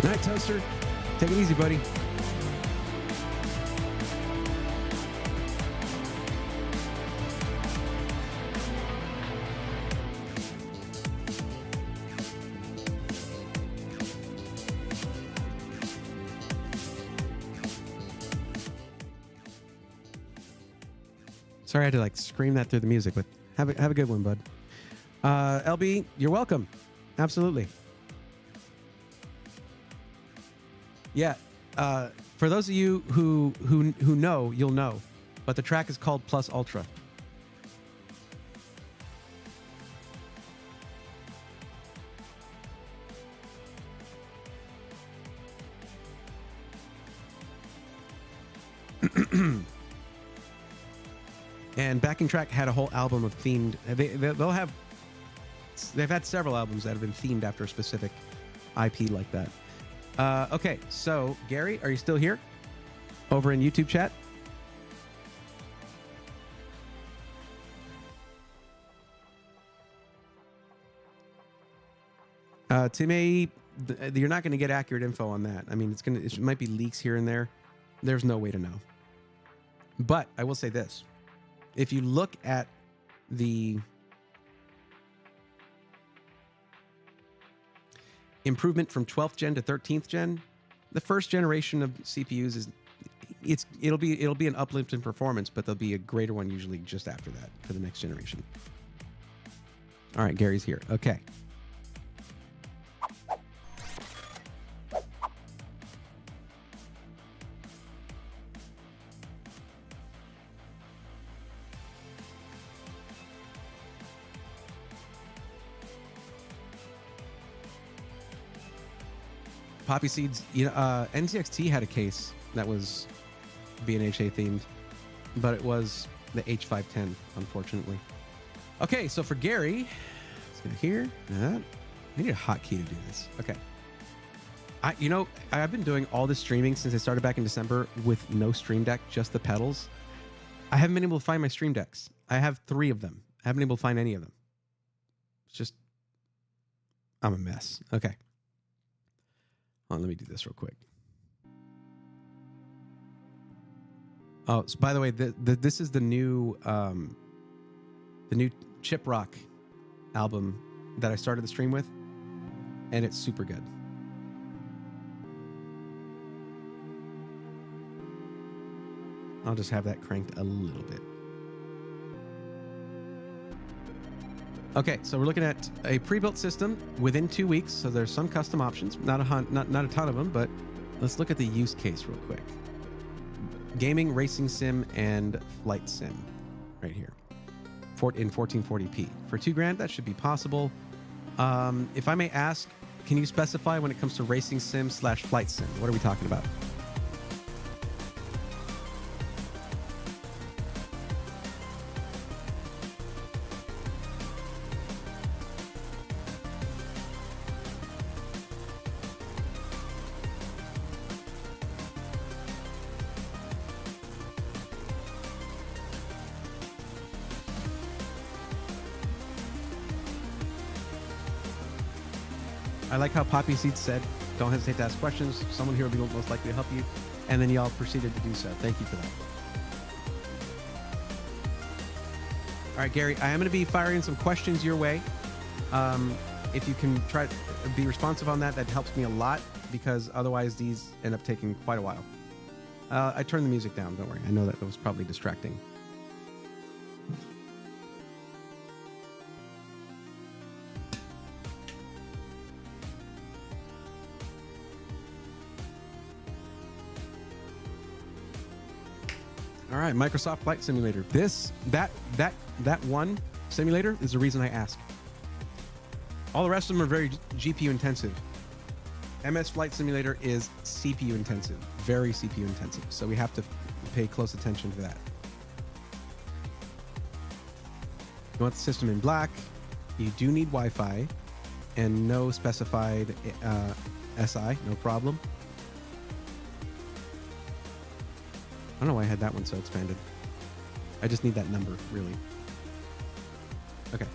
Speaker 1: All right, Toaster. Take it easy, buddy. Sorry I had to like scream that through the music, but have a good one, bud. LB, you're welcome. Absolutely. Yeah. For those of you who know, you'll know. But the track is called Plus Ultra. And Backing Track had a whole album of themed. They've had several albums that have been themed after a specific IP like that. Okay, so Gary, are you still here? Over in YouTube chat? Timmy, you're not going to get accurate info on that. I mean, it might be leaks here and there. There's no way to know. But I will say this. If you look at the improvement from 12th gen to 13th gen, the first generation of CPUs it'll be an uplift in performance, but there'll be a greater one usually just after that for the next generation. All right, Gary's here. Okay. Poppy Seeds, NZXT had a case that was BNHA themed, but it was the H510, unfortunately. Okay, so for Gary, let's go here. I need a hotkey to do this. Okay. I've been doing all this streaming since I started back in December with no Stream Deck, just the pedals. I haven't been able to find my Stream Decks. I have 3 of them. I haven't been able to find any of them. It's just, I'm a mess. Okay. Let me do this real quick. Oh, so by the way, this is the new Chip Rock album that I started the stream with, and it's super good. I'll just have that cranked a little bit. Okay, so we're looking at a pre-built system within 2 weeks. So there's some custom options, not a ton of them, but let's look at the use case real quick. Gaming, racing sim, and flight sim, right here, in 1440p. For $2,000, that should be possible. If I may ask, can you specify when it comes to racing sim / flight sim? What are we talking about? I like how Poppy Seeds said, don't hesitate to ask questions. Someone here will be most likely to help you. And then y'all proceeded to do so. Thank you for that. All right, Gary, I am going to be firing some questions your way. If you can try to be responsive on that, that helps me a lot, because otherwise these end up taking quite a while. I turned the music down, don't worry. I know that was probably distracting. All right, Microsoft Flight Simulator. That one simulator is the reason I ask. All the rest of them are very GPU intensive. MS Flight Simulator is CPU intensive, very CPU intensive. So we have to pay close attention to that. You want the system in black. You do need Wi-Fi and no specified SI, no problem. I don't know why I had that one so expanded. I just need that number, really. Okay.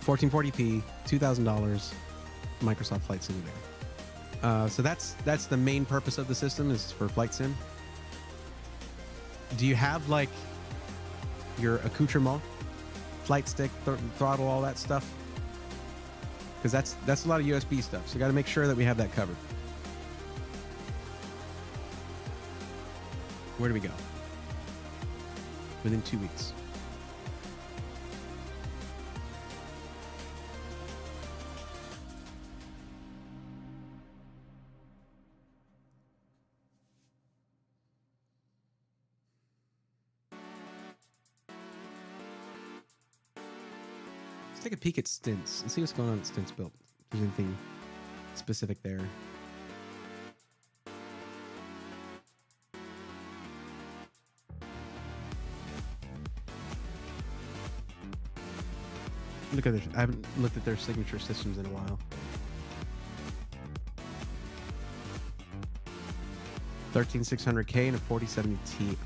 Speaker 1: 1440p, $2,000, Microsoft Flight Simulator. So that's the main purpose of the system, is for flight sim. Do you have like your accoutrement, flight stick, throttle, all that stuff? Because that's a lot of USB stuff. So got to make sure that we have that covered. Where do we go? Within 2 weeks. Let's take a peek at stints and see what's going on at stints built. If there's anything specific there. Look at this. I haven't looked at their signature systems in a while. 13600K and a 4070 Ti.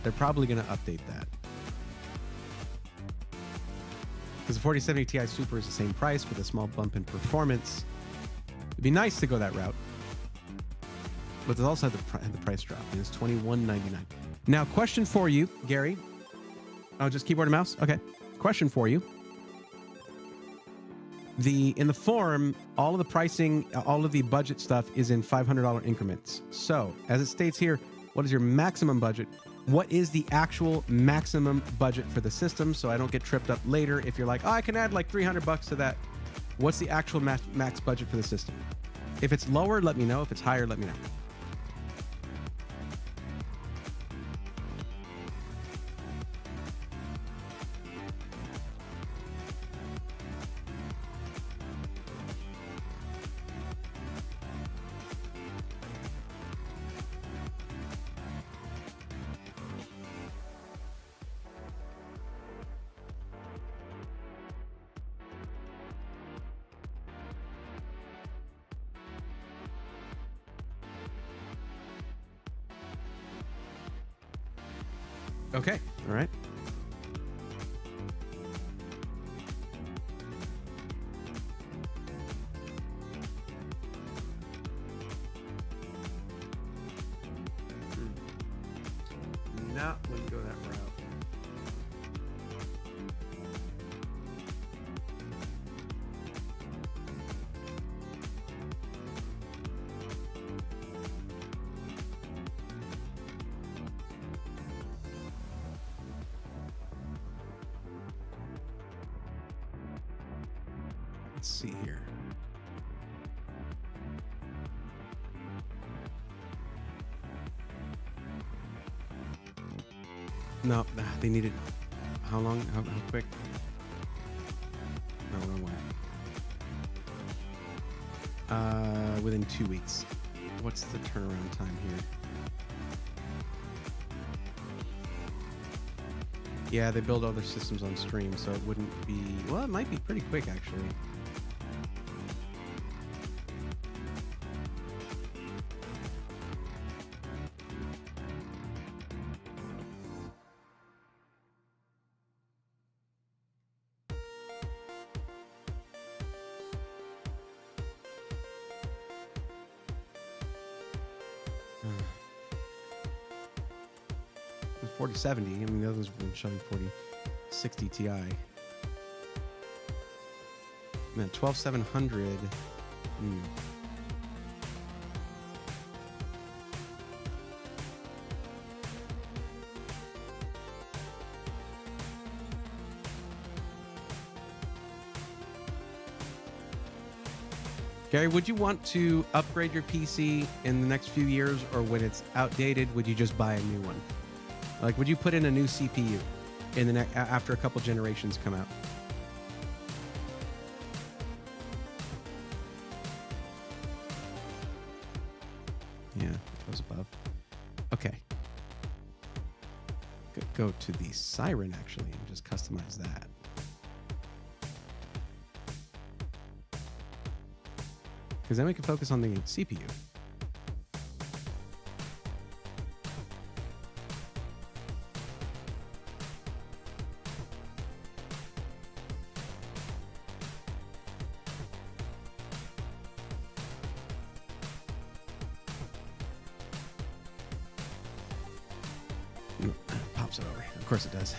Speaker 1: They're probably going to update that. Because the 4070 Ti Super is the same price with a small bump in performance. It'd be nice to go that route. But there's also the price drop. And it's $21.99. Now, question for you, Gary. Oh, just keyboard and mouse? Okay. Question for you. In the forum, all of the pricing, all of the budget stuff is in $500 increments. So, as it states here, what is your maximum budget? What is the actual maximum budget for the system? So I don't get tripped up later if you're like, oh, I can add like $300 to that. What's the actual max budget for the system? If it's lower, let me know. If it's higher, let me know. Okay, all right. Not when you go that route. Let's see here. No, they needed how long? How quick? No, wrong way. Within 2 weeks. What's the turnaround time here? Yeah, they build other systems on stream, so it wouldn't be... Well, it might be pretty quick, actually. The 4070, I mean, the others were showing 4060 Ti. Man, 12700. Gary, would you want to upgrade your PC in the next few years, or when it's outdated, would you just buy a new one? Like, would you put in a new CPU in the after a couple generations come out? Yeah, it goes above. Okay. Go to the Siren, actually, and just customize that. Because then we can focus on the CPU. bumps it over. Of course it does.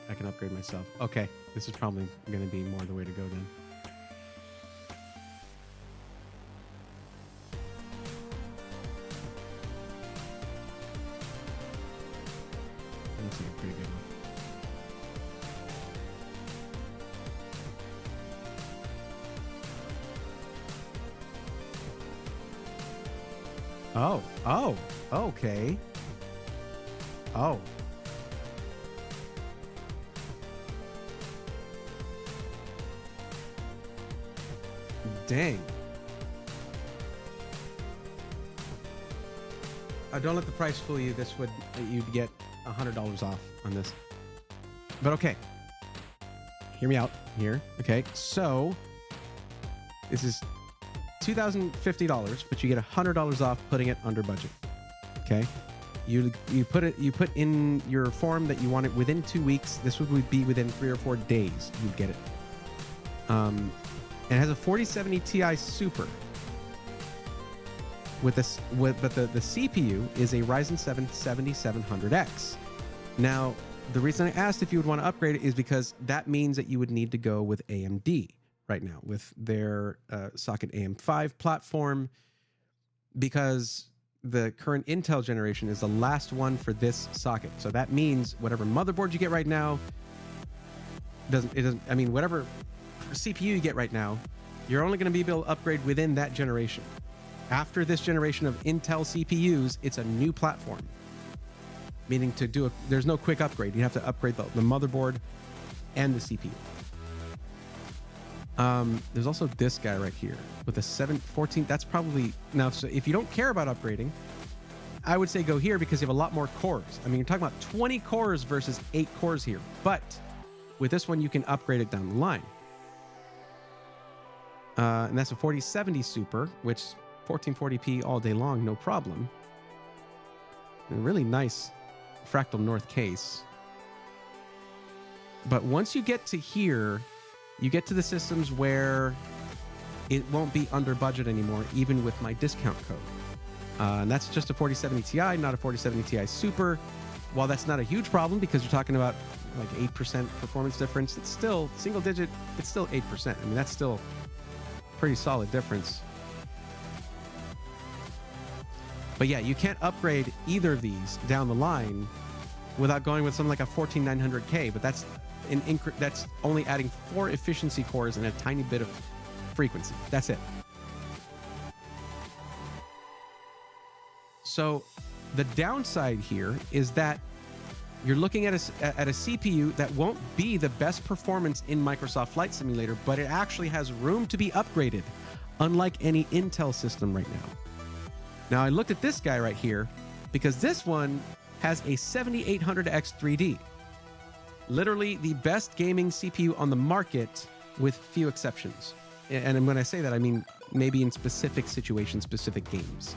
Speaker 1: I can upgrade myself. Okay, this is probably going to be more the way to go then. That's a pretty good one. Oh, okay. Oh. Dang. Don't let the price fool you. You'd get $100 off on this. But okay. Hear me out here. Okay. So this is $2,050, but you get $100 off putting it under budget. Okay. You put in your form that you want it within 2 weeks. This would be within 3 or 4 days. You'd get it. It has a 4070 Ti Super. But the CPU is a Ryzen 7 7700X. Now, the reason I asked if you would want to upgrade it is because that means that you would need to go with AMD right now with their socket AM5 platform, because the current Intel generation is the last one for this socket. So that means whatever motherboard you get right now whatever CPU you get right now, you're only going to be able to upgrade within that generation. After this generation of Intel CPUs, it's a new platform. Meaning there's no quick upgrade. You have to upgrade the motherboard and the CPU. There's also this guy right here with a 714. That's probably now. So if you don't care about upgrading, I would say go here because you have a lot more cores. I mean, you're talking about 20 cores versus 8 cores here. But with this one, you can upgrade it down the line. And that's a 4070 Super, which 1440p all day long, no problem. And a really nice Fractal North case. But once you get to here, you get to the systems where it won't be under budget anymore, even with my discount code. And that's just a 4070 Ti, not a 4070 Ti Super. While that's not a huge problem because you're talking about like 8% performance difference, it's still single digit. It's still 8%. I mean, that's still pretty solid difference. But yeah, you can't upgrade either of these down the line without going with something like a 14900K, but that's that's only adding 4 efficiency cores and a tiny bit of frequency. That's it. So the downside here is that you're looking at a CPU that won't be the best performance in Microsoft Flight Simulator, but it actually has room to be upgraded, unlike any Intel system right now. Now, I looked at this guy right here because this one has a 7800X 3D. Literally the best gaming CPU on the market with few exceptions. And when I say that, I mean maybe in specific situations, specific games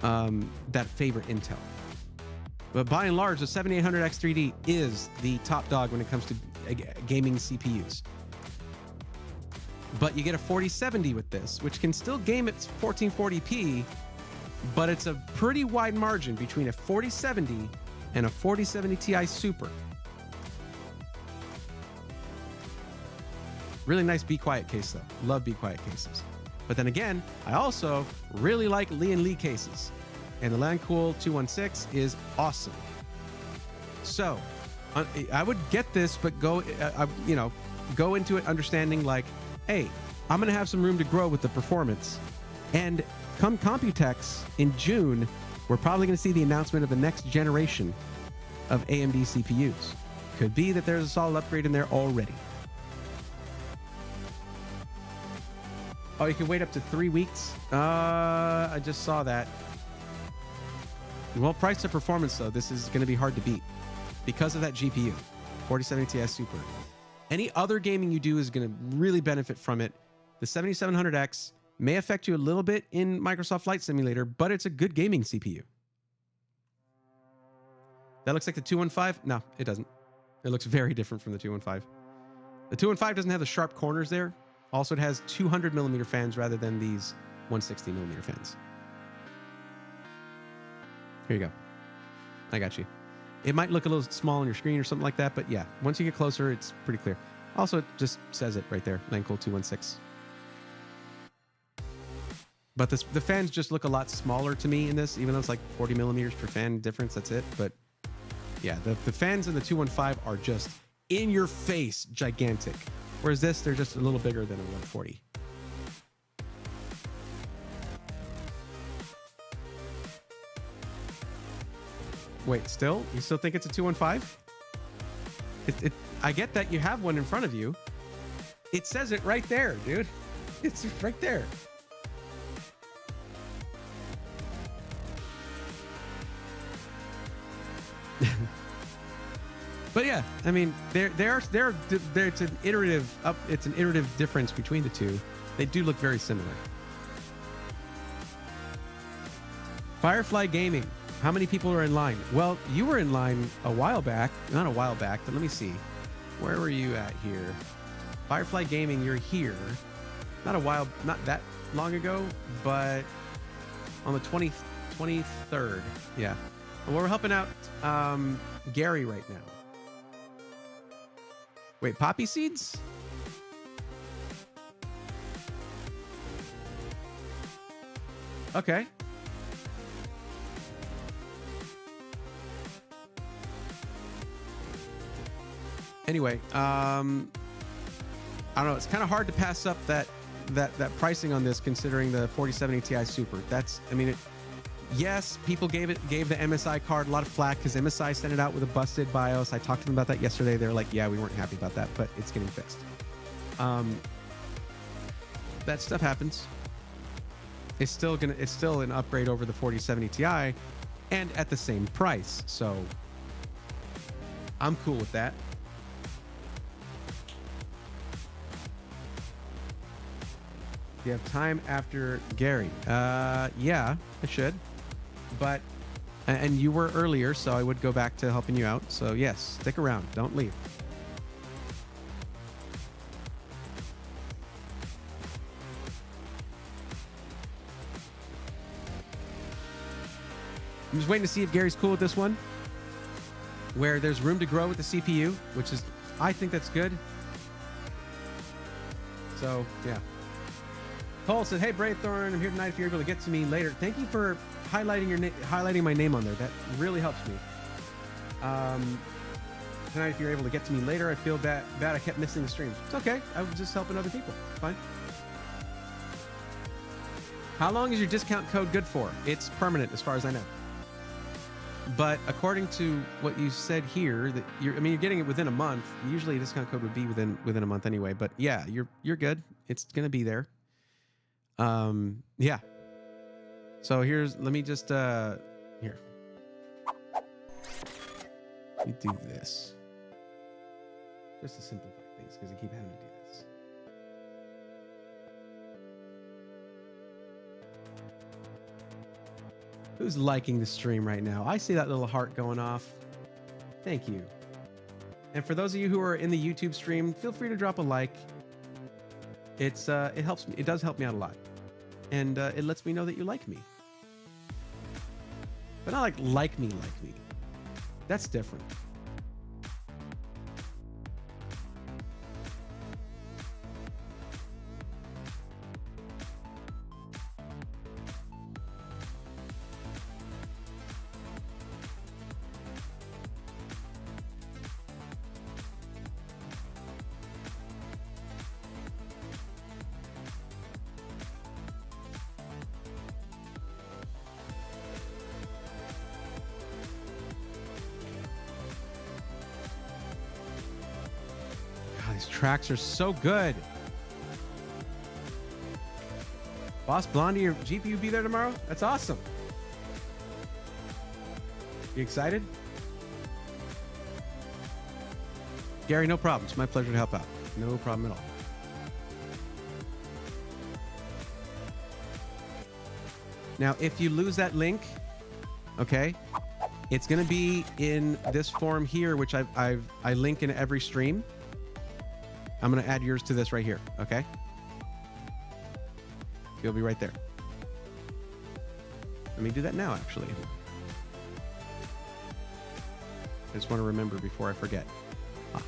Speaker 1: that favor Intel. But by and large, the 7800X 3D is the top dog when it comes to gaming CPUs. But you get a 4070 with this, which can still game at 1440p, but it's a pretty wide margin between a 4070 and a 4070 Ti Super. Really nice Be Quiet case, though. Love Be Quiet cases. But then again, I also really like Lee & Lee cases. And the Landcool 216 is awesome. So, I would get this, but go into it understanding like, hey, I'm going to have some room to grow with the performance. And come Computex in June, we're probably going to see the announcement of the next generation of AMD CPUs. Could be that there's a solid upgrade in there already. Oh, you can wait up to 3 weeks? I just saw that. Well, price to performance, though, this is going to be hard to beat because of that GPU, 4070 Ti Super. Any other gaming you do is going to really benefit from it. The 7700X may affect you a little bit in Microsoft Flight Simulator, but it's a good gaming CPU. That looks like the 215. No, it doesn't. It looks very different from the 215. The 215 doesn't have the sharp corners there. Also, it has 200 millimeter fans rather than these 160 millimeter fans. Here you go. I got you. It might look a little small on your screen or something like that, but yeah, once you get closer, it's pretty clear. Also, it just says it right there, Lancool 216. But the fans just look a lot smaller to me in this, even though it's like 40 millimeters per fan difference, that's it. But yeah, the fans in the 215 are just in your face, gigantic. Whereas this, they're just a little bigger than a 140. Wait, still? You still think it's a 215? I get that you have one in front of you. It says it right there, dude. It's right there. But yeah, I mean, it's an iterative difference between the two. They do look very similar. Firefly Gaming. How many people are in line? Well, you were in line a while back. Not a while back, but let me see. Where were you at here? Firefly Gaming, you're here. Not that long ago, but on the 23rd. Yeah. Well, we're helping out Gary right now. Wait, poppy seeds? Okay. Anyway, I don't know. It's kind of hard to pass up that pricing on this, considering the 4070 Ti Super. Yes, people gave the MSI card a lot of flack because MSI sent it out with a busted BIOS. I talked to them about that yesterday. They're like, yeah, we weren't happy about that, but it's getting fixed. That stuff happens. It's still an upgrade over the 4070 Ti, and at the same price. So I'm cool with that. Do you have time after Gary? Yeah, I should. But, and you were earlier, so I would go back to helping you out. So yes, stick around. Don't leave. I'm just waiting to see if Gary's cool with this one, where there's room to grow with the CPU, which is, I think that's good. So, yeah. Cole said, "Hey, Braythorn, I'm here tonight. If you're able to get to me later, thank you for highlighting my name on there. That really helps me. Tonight, if you're able to get to me later, I feel bad I kept missing the streams. It's okay. I was just helping other people. It's fine. How long is your discount code good for? It's permanent, as far as I know. But according to what you said here, that you're getting it within a month. Usually, a discount code would be within a month anyway. But yeah, you're good. It's gonna be there. Yeah. So let me just, here. Let me do this. Just to simplify things, because I keep having to do this. Who's liking the stream right now? I see that little heart going off. Thank you. And for those of you who are in the YouTube stream, feel free to drop a like. It helps me. It does help me out a lot. And it lets me know that you like me. But not like me. That's different. Tracks are so good. Boss Blondie, your GPU be there tomorrow? That's awesome. You excited? Gary, no problem. It's my pleasure to help out. No problem at all. Now, if you lose that link, okay, it's going to be in this form here, which I link in every stream. I'm going to add yours to this right here, okay? You'll be right there. Let me do that now, actually. I just want to remember before I forget. Ah.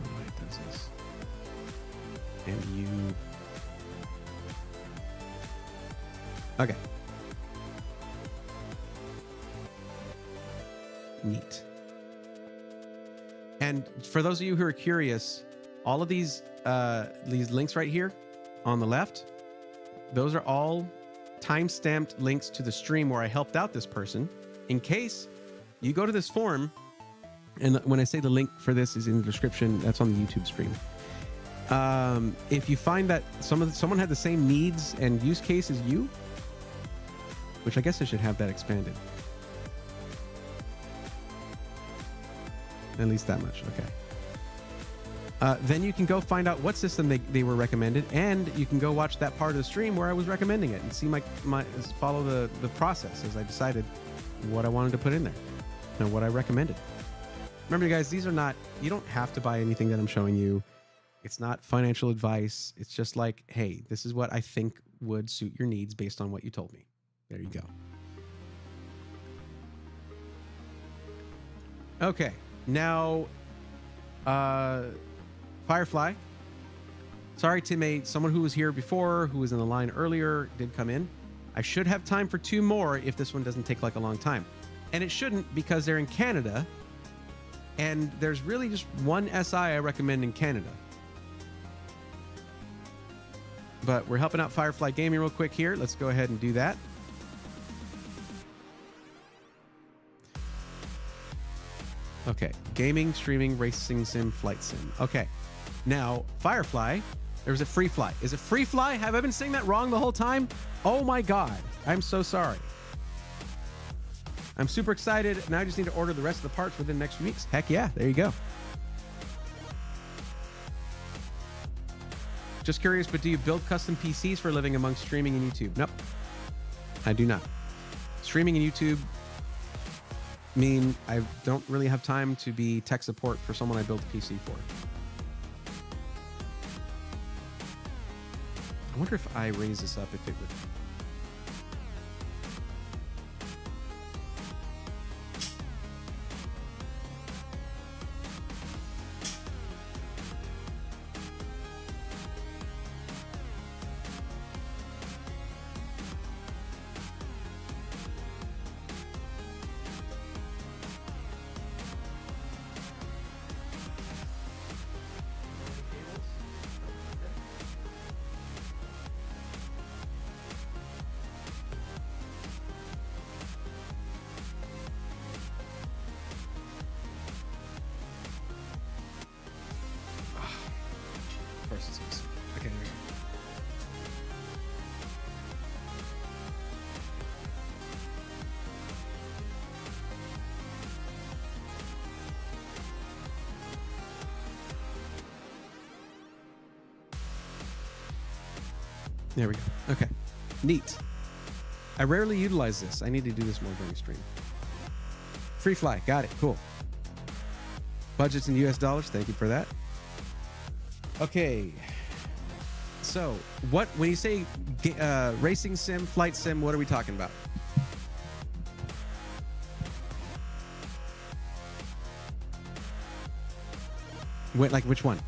Speaker 1: Why it does this? And you. Okay. Neat. And for those of you who are curious, all of these links right here on the left, those are all time-stamped links to the stream where I helped out this person. In case you go to this form, and when I say the link for this is in the description, that's on the YouTube stream. If you find that someone had the same needs and use case as you, which I guess I should have that expanded. At least that much, okay. Then you can go find out what system they were recommended, and you can go watch that part of the stream where I was recommending it and see follow the process as I decided what I wanted to put in there and what I recommended. Remember, you guys, these are not, you don't have to buy anything that I'm showing you. It's not financial advice. It's just like, hey, this is what I think would suit your needs based on what you told me. There you go. Okay. Now, Firefly. Sorry, Tim, someone who was here before, who was in the line earlier, did come in. I should have time for 2 more if this one doesn't take like a long time. And it shouldn't, because they're in Canada. And there's really just one SI I recommend in Canada. But we're helping out Firefly Gaming real quick here. Let's go ahead and do that. Okay, gaming, streaming, racing sim, flight sim. Okay, now Firefly, there's a free fly. Is it free fly? Have I been saying that wrong the whole time? Oh my God, I'm so sorry. I'm super excited. Now I just need to order the rest of the parts within the next weeks. Heck yeah, there you go. Just curious, but do you build custom PCs for a living amongst streaming and YouTube? Nope, I do not. Streaming and YouTube mean I don't really have time to be tech support for someone I built a PC for. I wonder if I raise this up, if it would. Okay, there we go. There we go. Okay. Neat. I rarely utilize this. I need to do this more during the stream. Free fly. Got it. Cool. Budgets in US dollars. Thank you for that. Okay. So, when you say racing sim, flight sim, what are we talking about? Like which one?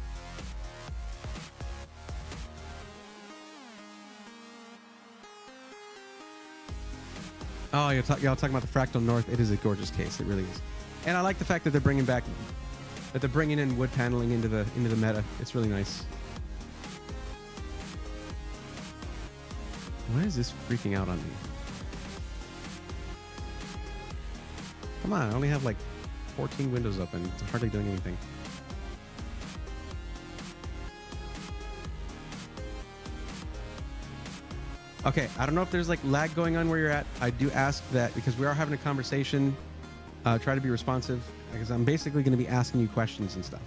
Speaker 1: Oh, y'all talking about the Fractal North. It is a gorgeous case. It really is. And I like the fact that they're bringing in wood paneling into the meta. It's really nice. Why is this freaking out on me? Come on, I only have like 14 windows open. It's hardly doing anything. Okay, I don't know if there's like lag going on where you're at. I do ask that because we are having a conversation. Try to be responsive because I'm basically going to be asking you questions and stuff.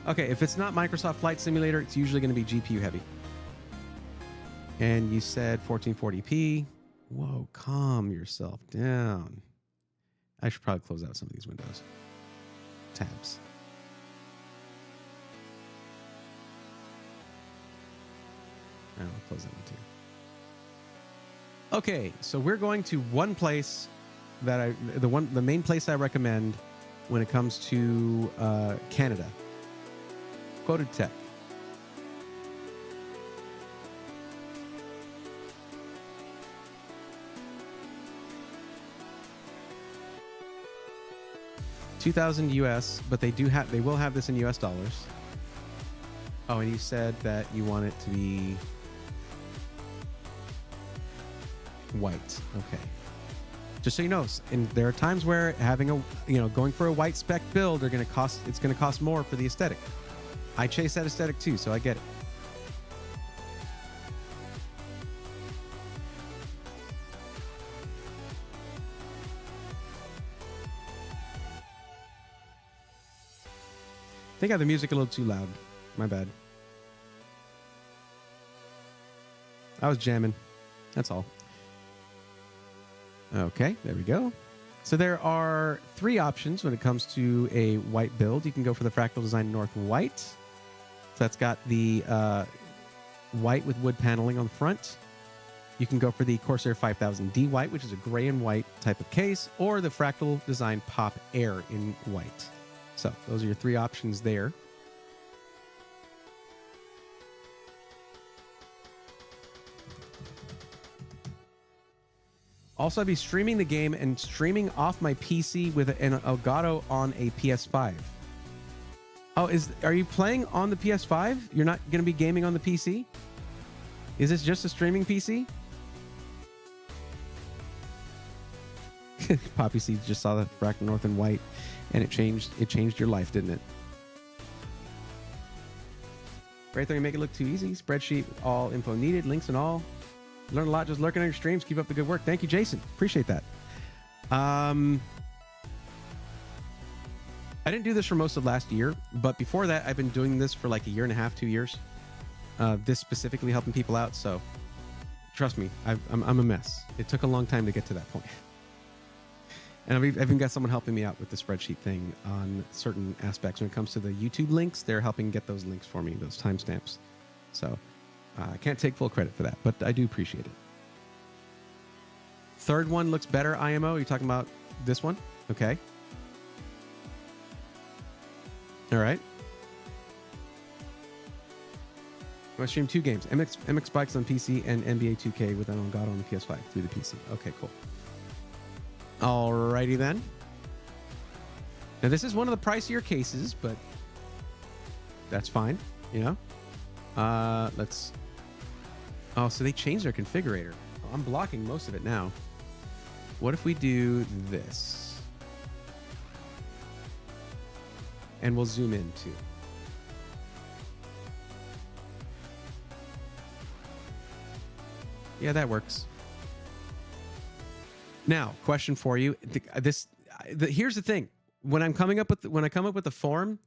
Speaker 1: Okay, if it's not Microsoft Flight Simulator, it's usually going to be GPU heavy. And you said 1440p. Whoa, calm yourself down. I should probably close out some of these windows. Tabs. I'll close that one too. Okay, so we're going to one place that the main place I recommend when it comes to Canada. Quoted Tech. $2,000 US, but they will have this in US dollars. Oh, and you said that you want it to be white. Okay. Just so you know, and there are times where having going for a white spec build it's going to cost more for the aesthetic. I chase that aesthetic too, so I get it. I think I have the music a little too loud. My bad. I was jamming. That's all. Okay, there we go. So there are 3 options when it comes to a white build. You can go for the Fractal Design North White. So that's got the white with wood paneling on the front. You can go for the Corsair 5000D White, which is a gray and white type of case, or the Fractal Design Pop Air in white. So those are your 3 options there. Also, I'd be streaming the game and streaming off my PC with an Elgato on a PS5. Oh, are you playing on the PS5? You're not going to be gaming on the PC? Is this just a streaming PC? Poppy Seeds just saw the Fractal North and White, and it changed your life, didn't it? Right there, you make it look too easy. Spreadsheet, all info needed, links and all. Learn a lot just lurking on your streams. Keep up the good work. Thank you, Jason. Appreciate that. I didn't do this for most of last year, but before that, I've been doing this for like a year and a half, 2 years. This specifically helping people out. So trust me, I'm a mess. It took a long time to get to that point. And I've even got someone helping me out with the spreadsheet thing on certain aspects. When it comes to the YouTube links, they're helping get those links for me, those timestamps. So I can't take full credit for that, but I do appreciate it. Third one looks better, IMO. You're talking about this one? Okay. All right. I'm going to stream 2 games, MX Bikes on PC and NBA 2K with an Elgato on the PS5 through the PC. Okay, cool. Alrighty then. Now this is one of the pricier cases, but that's fine, you know. Let's. Oh, so they changed their configurator. Oh, I'm blocking most of it now. What if we do this? And we'll zoom in too. Yeah, that works. Now, question for you. Here's the thing. When I come up with the form,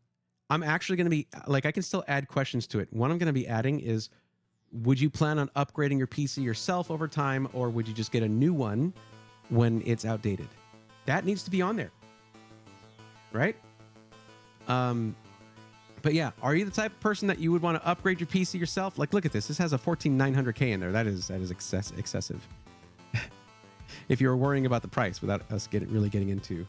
Speaker 1: I'm actually going to be like, I can still add questions to it. What I'm going to be adding is, would you plan on upgrading your PC yourself over time, or would you just get a new one when it's outdated? That needs to be on there, right? But yeah, are you the type of person that you would want to upgrade your PC yourself? Like, look at this. This has a 14900K in there. That is excessive. If you were worrying about the price without us really getting into.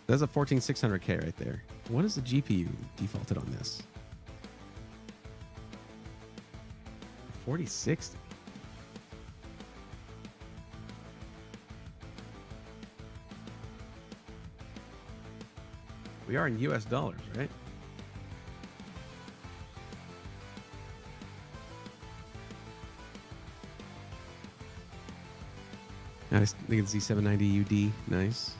Speaker 1: There's a 14600K right there. What is the GPU defaulted on this? 4060. We are in US dollars, right? Nice. I think it's Z790 UD. Nice.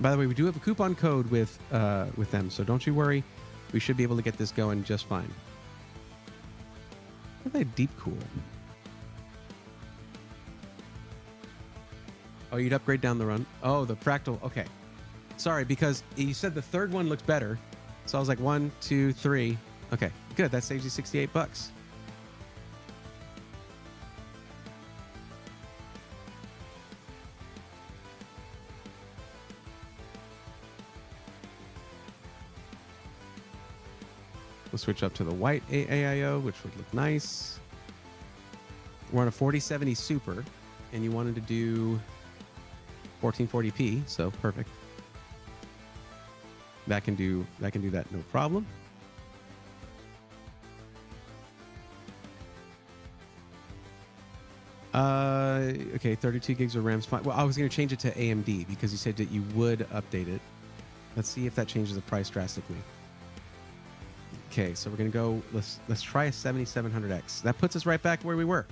Speaker 1: By the way, we do have a coupon code with them, so don't you worry. We should be able to get this going just fine. What are they deep cool? Oh, you'd upgrade down the run. Oh, the fractal. Okay. Sorry, because you said the third one looks better. So I was like 1, 2, 3. Okay, good. That saves you $68. We'll switch up to the white AIO, which would look nice. We're on a 4070 Super, and you wanted to do 1440p, so perfect. That can do that, no problem. Okay, 32 gigs of RAM's fine. Well, I was going to change it to AMD because you said that you would update it. Let's see if that changes the price drastically. Okay, so we're gonna go. Let's try a 7700X. That puts us right back where we were,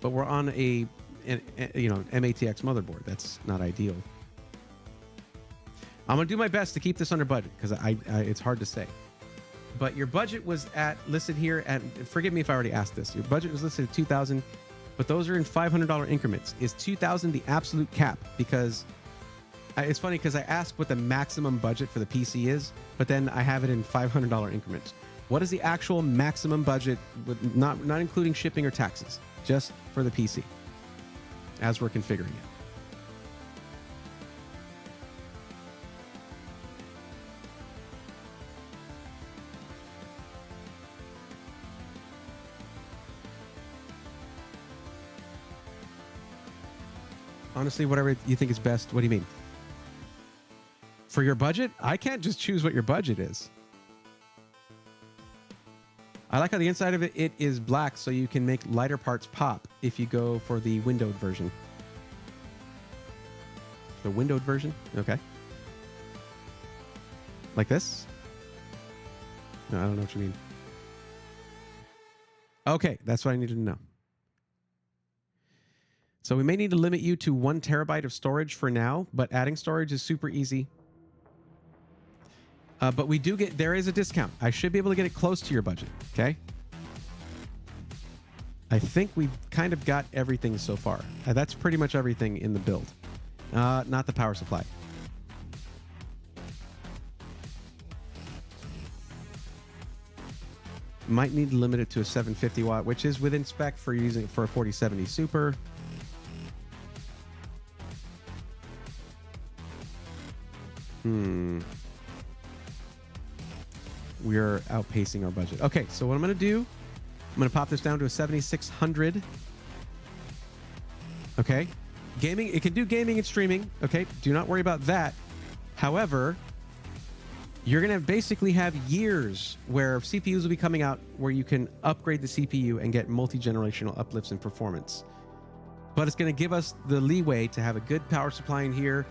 Speaker 1: but we're on a MATX motherboard. That's not ideal. I'm gonna do my best to keep this under budget because it's hard to say. But your budget was listed here at. Forgive me if I already asked this. Your budget was listed at 2,000, but those are in $500 increments. Is 2,000 the absolute cap? Because it's funny because I asked what the maximum budget for the PC is, but then I have it in $500 increments. What is the actual maximum budget, with not including shipping or taxes, just for the PC, as we're configuring it? Honestly, whatever you think is best. What do you mean? For your budget? I can't just choose what your budget is. I like how the inside of it is black, so you can make lighter parts pop if you go for the windowed version. The windowed version? Okay. Like this? No, I don't know what you mean. Okay, that's what I needed to know. So we may need to limit you to 1 terabyte of storage for now, but adding storage is super easy. But there is a discount. I should be able to get it close to your budget, okay? I think we've kind of got everything so far. That's pretty much everything in the build. Not the power supply. Might need to limit it to a 750 watt, which is within spec for using it for a 4070 Super. We're outpacing our budget. Okay, so what I'm going to do, I'm going to pop this down to a 7600. Okay. Gaming, it can do gaming and streaming. Okay, do not worry about that. However, you're going to basically have years where CPUs will be coming out where you can upgrade the CPU and get multi-generational uplifts in performance. But it's going to give us the leeway to have a good power supply in here.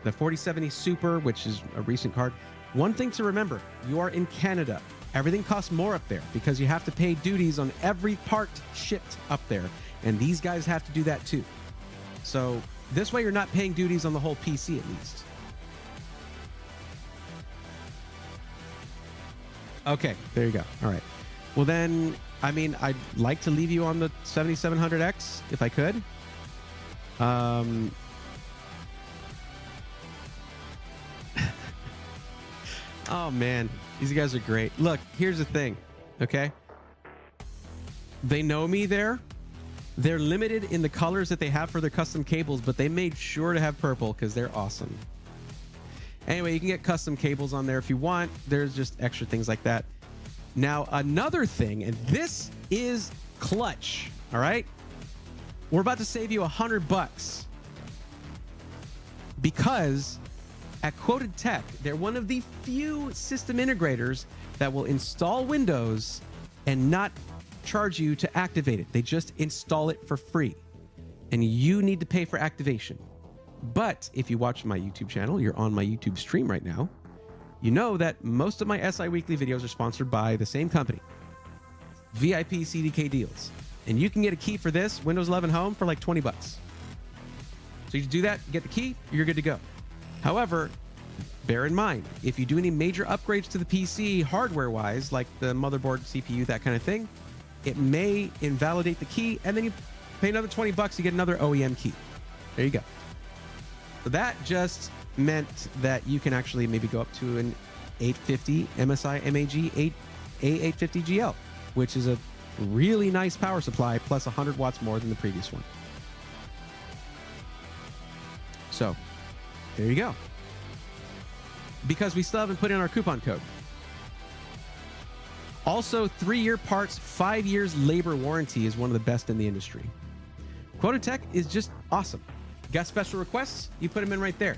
Speaker 1: The 4070 Super, which is a recent card. One thing to remember, you are in Canada. Everything costs more up there because you have to pay duties on every part shipped up there. And these guys have to do that too. So this way you're not paying duties on the whole PC at least. Okay, there you go. All right. Well then, I mean, I'd like to leave you on the 7700X if I could. Oh man, these guys are great. Look, here's the thing, okay? They know me there. They're limited in the colors that they have for their custom cables, but they made sure to have purple because they're awesome. Anyway, you can get custom cables on there if you want. There's just extra things like that. Now, another thing, and this is clutch, all right? We're about to save you $100 because at Quoted Tech, they're one of the few system integrators that will install Windows and not charge you to activate it. They just install it for free. And you need to pay for activation. But if you watch my YouTube channel, you're on my YouTube stream right now, you know that most of my SI Weekly videos are sponsored by the same company, VIP CDK Deals. And you can get a key for this, Windows 11 Home, for like $20. So you do that, get the key, you're good to go. However, bear in mind, if you do any major upgrades to the PC hardware-wise, like the motherboard, CPU, that kind of thing, it may invalidate the key, and then you pay another $20, you get another OEM key. There you go. So that just meant that you can actually maybe go up to an 850 MSI MAG A850GL, which is a really nice power supply, plus 100 watts more than the previous one. So there you go. Because we still haven't put in our coupon code. Also, 3-year parts, 5 years labor warranty is one of the best in the industry. Quotatech is just awesome. Got special requests? You put them in right there.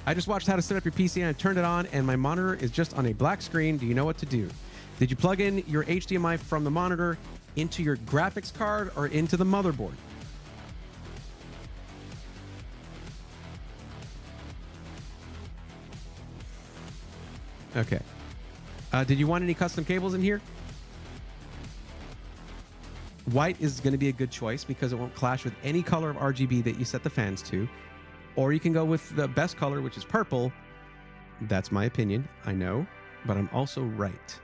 Speaker 1: I just watched how to set up your PC and I turned it on and my monitor is just on a black screen. Do you know what to do? Did you plug in your HDMI from the monitor into your graphics card or into the motherboard? Okay. Did you want any custom cables in here? White is going to be a good choice because it won't clash with any color of RGB that you set the fans to. Or you can go with the best color, which is purple. That's my opinion, I know, but I'm also right.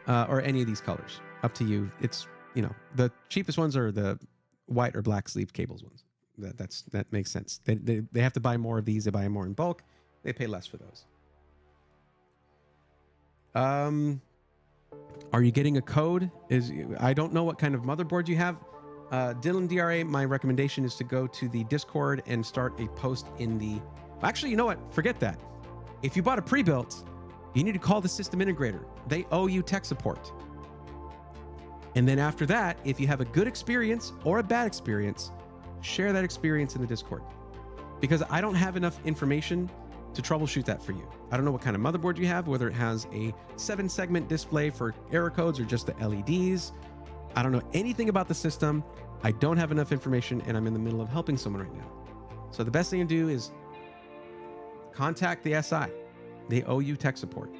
Speaker 1: Or any of these colors. Up to you. It's, you know, the cheapest ones are the white or black sleeve cables ones. That makes sense. They have to buy more of these. They buy more in bulk. They pay less for those. Are you getting a code? I don't know what kind of motherboard you have. Dylan DRA, my recommendation is to go to the Discord and start a post in the... Actually, you know what? Forget that. If you bought a pre-built, you need to call the system integrator. They owe you tech support. And then after that, if you have a good experience or a bad experience, share that experience in the Discord. Because I don't have enough information to troubleshoot that for you. I don't know what kind of motherboard you have, whether it has a 7-segment display for error codes or just the LEDs. I don't know anything about the system. I don't have enough information, and I'm in the middle of helping someone right now. So the best thing to do is contact the SI. They owe you tech support.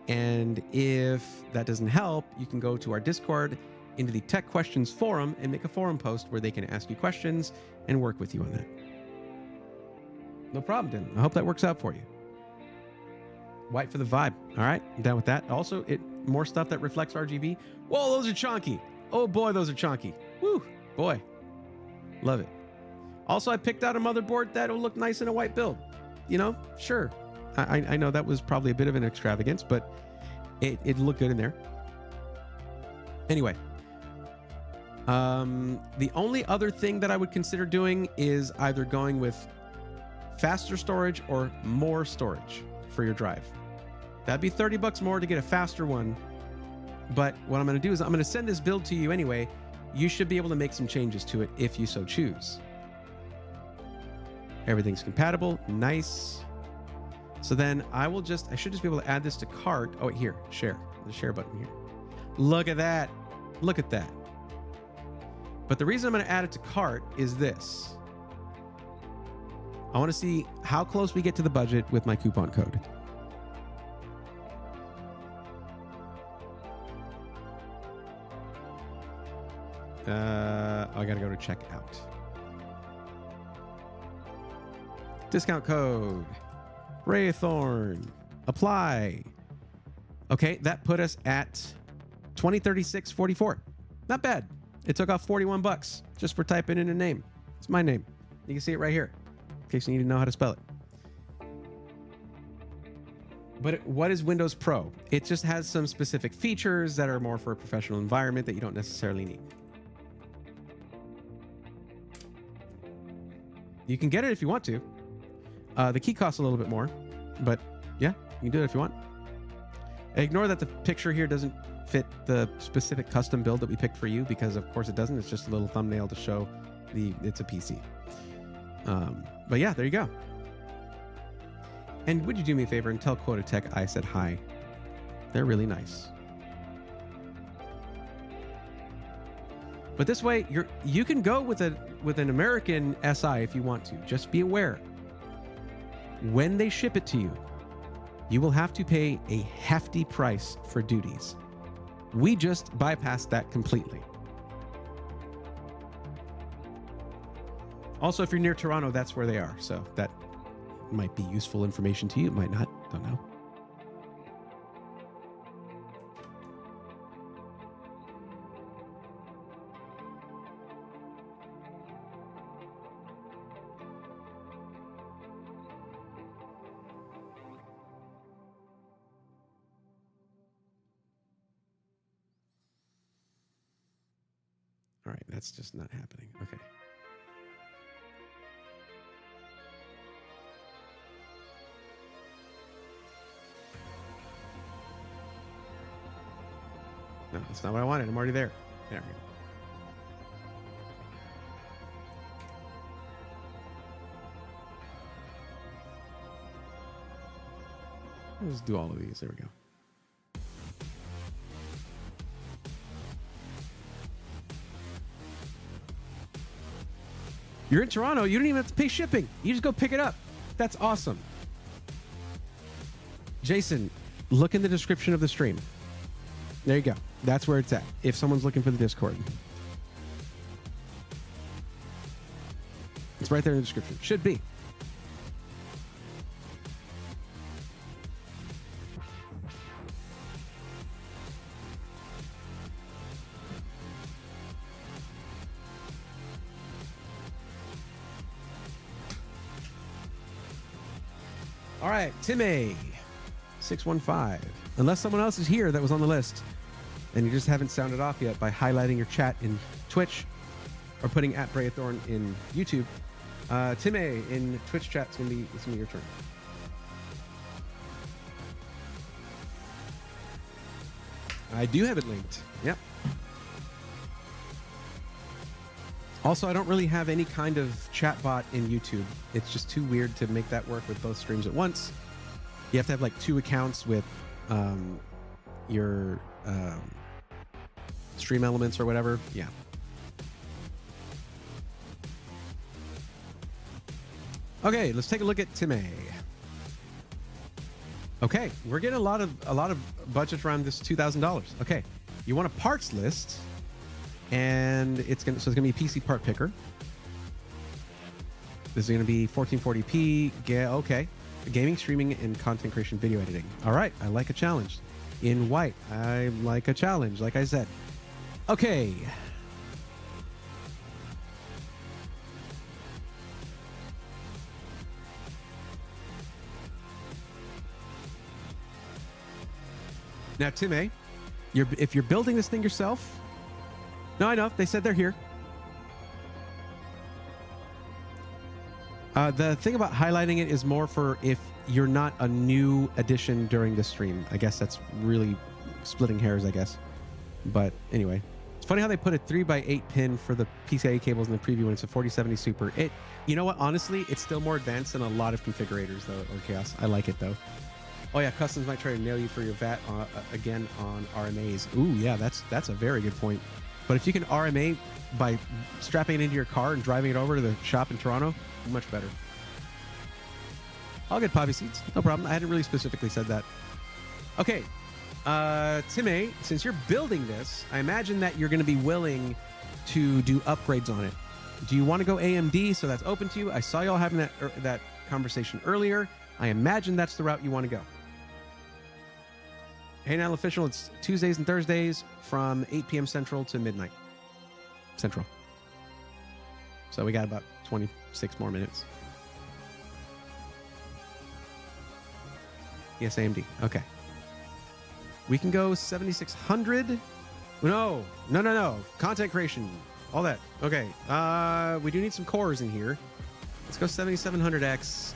Speaker 1: And if that doesn't help, you can go to our Discord into the Tech Questions forum and make a forum post where they can ask you questions and work with you on that. No problem, Dylan. I hope that works out for you. White for the vibe. All right, I'm down with that. Also, more stuff that reflects RGB. Whoa, those are chunky. Oh boy, those are chunky. Woo, boy. Love it. Also, I picked out a motherboard that'll look nice in a white build. You know, sure. I know that was probably a bit of an extravagance, but it looked good in there. Anyway. The only other thing that I would consider doing is either going with faster storage or more storage for your drive. That'd be $30 more to get a faster one. But what I'm going to do is I'm going to send this build to you anyway. You should be able to make some changes to it if you so choose. Everything's compatible. Nice. So then I should just be able to add this to cart. Oh, here, share. The share button here. Look at that. Look at that. But the reason I'm going to add it to cart is this. I want to see how close we get to the budget with my coupon code. I got to go to checkout. Discount code. Raythorn. Apply. Okay, that put us at $20.36.44. Not bad. It took off $41 just for typing in a name. It's my name. You can see it right here, in case you need to know how to spell it. But what is Windows Pro? It just has some specific features that are more for a professional environment that you don't necessarily need. You can get it if you want to. The key costs a little bit more, but yeah, you can do it if you want. Ignore that the picture here doesn't fit the specific custom build that we picked for you, because of course it doesn't. It's just a little thumbnail to show it's a PC. But yeah, there you go. And would you do me a favor and tell Quotatech I said hi? They're really nice. But this way, you can go with an American SI if you want to. Just be aware, when they ship it to you, you will have to pay a hefty price for duties. We just bypassed that completely. Also, if you're near Toronto, that's where they are. So that might be useful information to you. It might not. Don't know. All right, that's just not happening. Okay. No, that's not what I wanted. I'm already there. There we go. Let's do all of these. There we go. You're in Toronto. You don't even have to pay shipping. You just go pick it up. That's awesome. Jason, look in the description of the stream. There you go. That's where it's at. If someone's looking for the Discord. It's right there in the description. Should be. All right, Timmy, 615. Unless someone else is here that was on the list and you just haven't sounded off yet by highlighting your chat in Twitch or putting @Breathorn in YouTube, Timmy in Twitch chat, it's gonna be your turn. I do have it linked. Yep. Also, I don't really have any kind of chat bot in YouTube. It's just too weird to make that work with both streams at once. You have to have like 2 accounts with your stream elements or whatever. Yeah. Okay, let's take a look at Timmy. Okay, we're getting a lot of budget around this $2,000. Okay, you want a parts list. And it's gonna be a PC part picker. This is gonna be 1440p. Okay, gaming, streaming, and content creation, video editing. All right, I like a challenge. In white, I like a challenge. Like I said. Okay. Now, Timmy, if you're building this thing yourself. No, I know. They said they're here. The thing about highlighting it is more for if you're not a new addition during the stream. I guess that's really splitting hairs, I guess. But anyway, it's funny how they put a 3x8 pin for the PCIe cables in the preview when it's a 4070 Super. You know what? Honestly, it's still more advanced than a lot of configurators, though, or Chaos. I like it, though. Oh, yeah, customs might try to nail you for your VAT again on RMAs. Ooh, yeah, that's a very good point. But if you can RMA by strapping it into your car and driving it over to the shop in Toronto, much better. I'll get poppy seeds. No problem. I hadn't really specifically said that. Okay. Timmy, since you're building this, I imagine that you're going to be willing to do upgrades on it. Do you want to go AMD so that's open to you? I saw y'all having that conversation earlier. I imagine that's the route you want to go. Hey Now Official, it's Tuesdays and Thursdays from 8 p.m. Central to midnight Central. So we got about 26 more minutes. Yes, AMD. Okay. We can go 7600. No. Content creation. All that. Okay. We do need some cores in here. Let's go 7700X.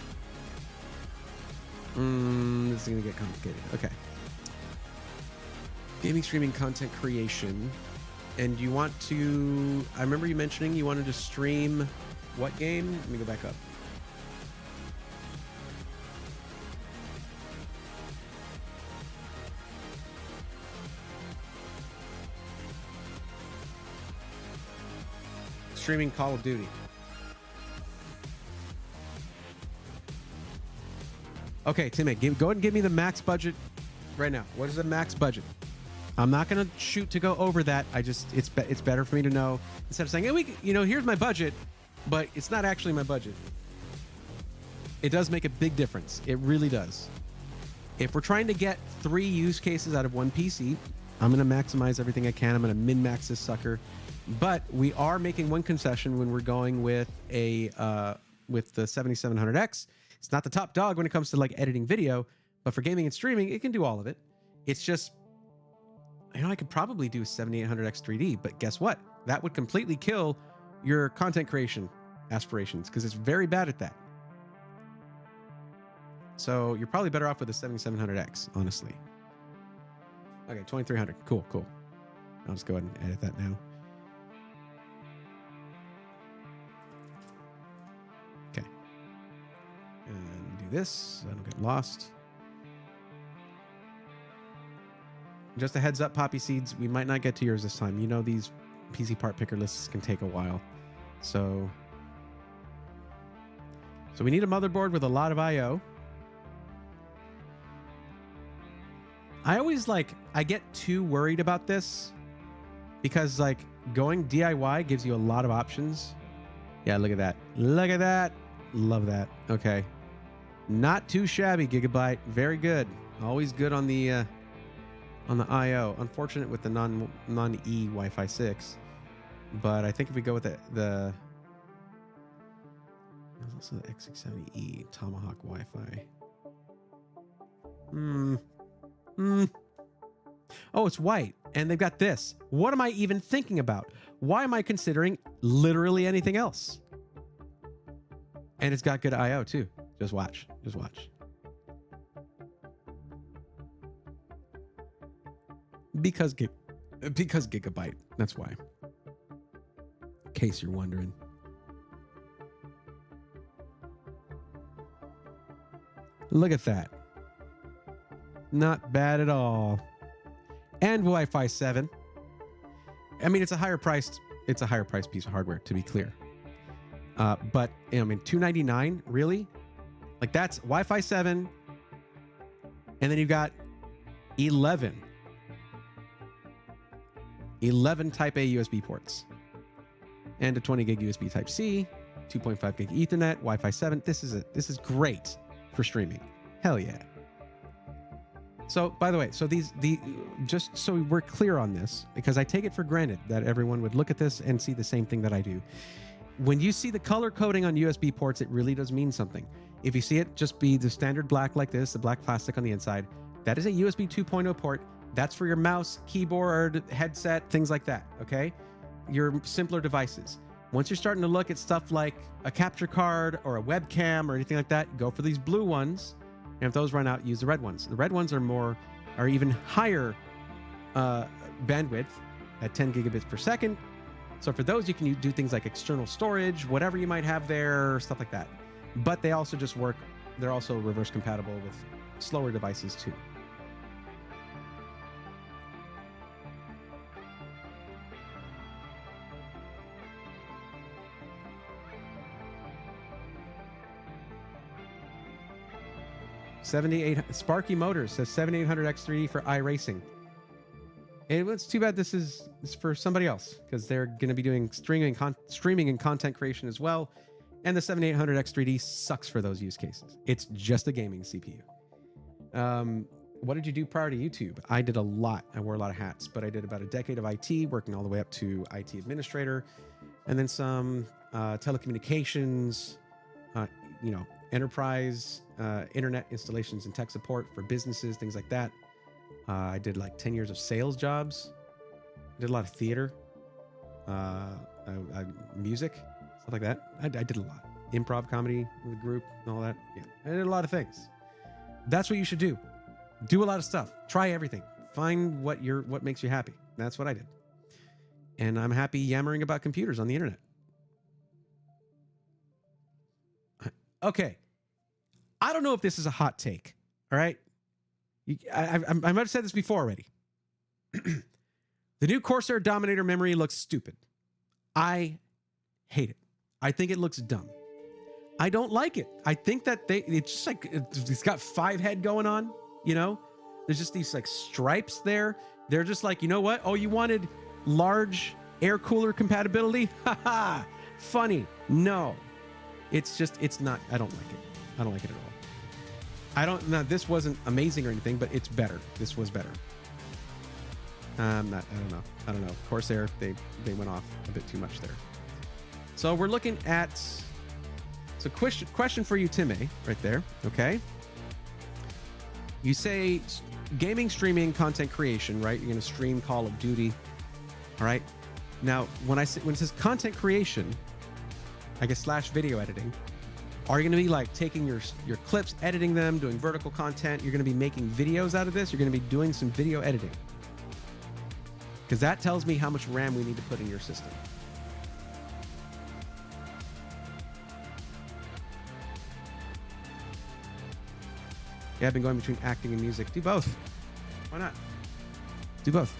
Speaker 1: This is going to get complicated. Okay. Gaming, streaming, content creation. And you want to... I remember you mentioning you wanted to stream what game? Let me go back up. Streaming Call of Duty. Okay, Timmy, go ahead and give me the max budget right now. What is the max budget? I'm not going to shoot to go over that. It's better for me to know instead of saying, hey, here's my budget. but it's not actually my budget. It does make a big difference. It really does. If we're trying to get 3 use cases out of one PC, I'm going to maximize everything I can. I'm going to min-max this sucker. But we are making one concession when we're going with the 7700X. It's not the top dog when it comes to like editing video, but for gaming and streaming, it can do all of it. It's just, I could probably do 7800X 3D, but guess what? That would completely kill your content creation aspirations because it's very bad at that. So you're probably better off with the 7700X, honestly. Okay, 2300. Cool. I'll just go ahead and edit that now. Okay. And do this so I don't get lost. Just a heads up, Poppy Seeds, we might not get to yours this time. You know these PC part picker lists can take a while. So we need a motherboard with a lot of I/O. I get too worried about this because like going DIY gives you a lot of options. Yeah, look at that. Look at that. Love that. Okay. Not too shabby, Gigabyte. Very good. Always good on the I/O. Unfortunate with the non-E Wi-Fi 6. But I think if we go with the there's also the X670E Tomahawk Wi-Fi. Oh, it's white. And they've got this. What am I even thinking about? Why am I considering literally anything else? And it's got good I/O too. Just watch. Just watch. Because Gigabyte. That's why. In case you're wondering. Look at that. Not bad at all. And Wi-Fi 7. I mean, it's a higher priced piece of hardware, to be clear. But I mean, $299, really? Like that's Wi-Fi 7. And then you've got 11 Type A USB ports. And a 20 gig USB Type C, 2.5 gig Ethernet, Wi-Fi 7. This is great for streaming. Hell yeah. So, by the way, just so we're clear on this, because I take it for granted that everyone would look at this and see the same thing that I do. When you see the color coding on USB ports, it really does mean something. If you see it just be the standard black like this, the black plastic on the inside, that is a USB 2.0 port. That's for your mouse, keyboard, headset, things like that, okay? Your simpler devices. Once you're starting to look at stuff like a capture card or a webcam or anything like that, go for these blue ones. And if those run out, use the red ones. The red ones are even higher bandwidth at 10 gigabits per second. So for those, you can do things like external storage, whatever you might have there, stuff like that. But they also just work. They're also reverse compatible with slower devices too. Sparky Motors says 7800X3D for iRacing. And it's too bad this is for somebody else because they're going to be doing streaming and content creation as well. And the 7800X3D sucks for those use cases. It's just a gaming CPU. What did you do prior to YouTube? I did a lot. I wore a lot of hats, but I did about a decade of IT, working all the way up to IT administrator, and then some telecommunications, enterprise, internet installations and tech support for businesses, things like that. I did like 10 years of sales jobs. I did a lot of theater, music, stuff like that. I did a lot. Improv comedy with a group and all that. Yeah, I did a lot of things. That's what you should do. Do a lot of stuff. Try everything. Find what makes you happy. That's what I did. And I'm happy yammering about computers on the internet. Okay. I don't know if this is a hot take. All right. I might have said this before already. The new Corsair Dominator memory looks stupid. I hate it. I think it looks dumb. I don't like it. I think that it's just like, it's got 5 head going on, there's just these like stripes there. They're just like, you know what? Oh, you wanted large air cooler compatibility? Haha, funny? No. It's just, it's not, I don't like it. I don't like it at all. Now this wasn't amazing or anything, but it's better. This was better. I don't know. Corsair, they went off a bit too much there. So we're looking at, so question for you, Timmy, right there. Okay. You say gaming, streaming, content creation, right? You're going to stream Call of Duty. All right. Now, when it says content creation, I guess / video editing, are you going to be like taking your clips, editing them, doing vertical content? You're going to be making videos out of this? You're going to be doing some video editing? Because that tells me how much RAM we need to put in your system. Yeah, I've been going between acting and music. Do both. Why not? Do both.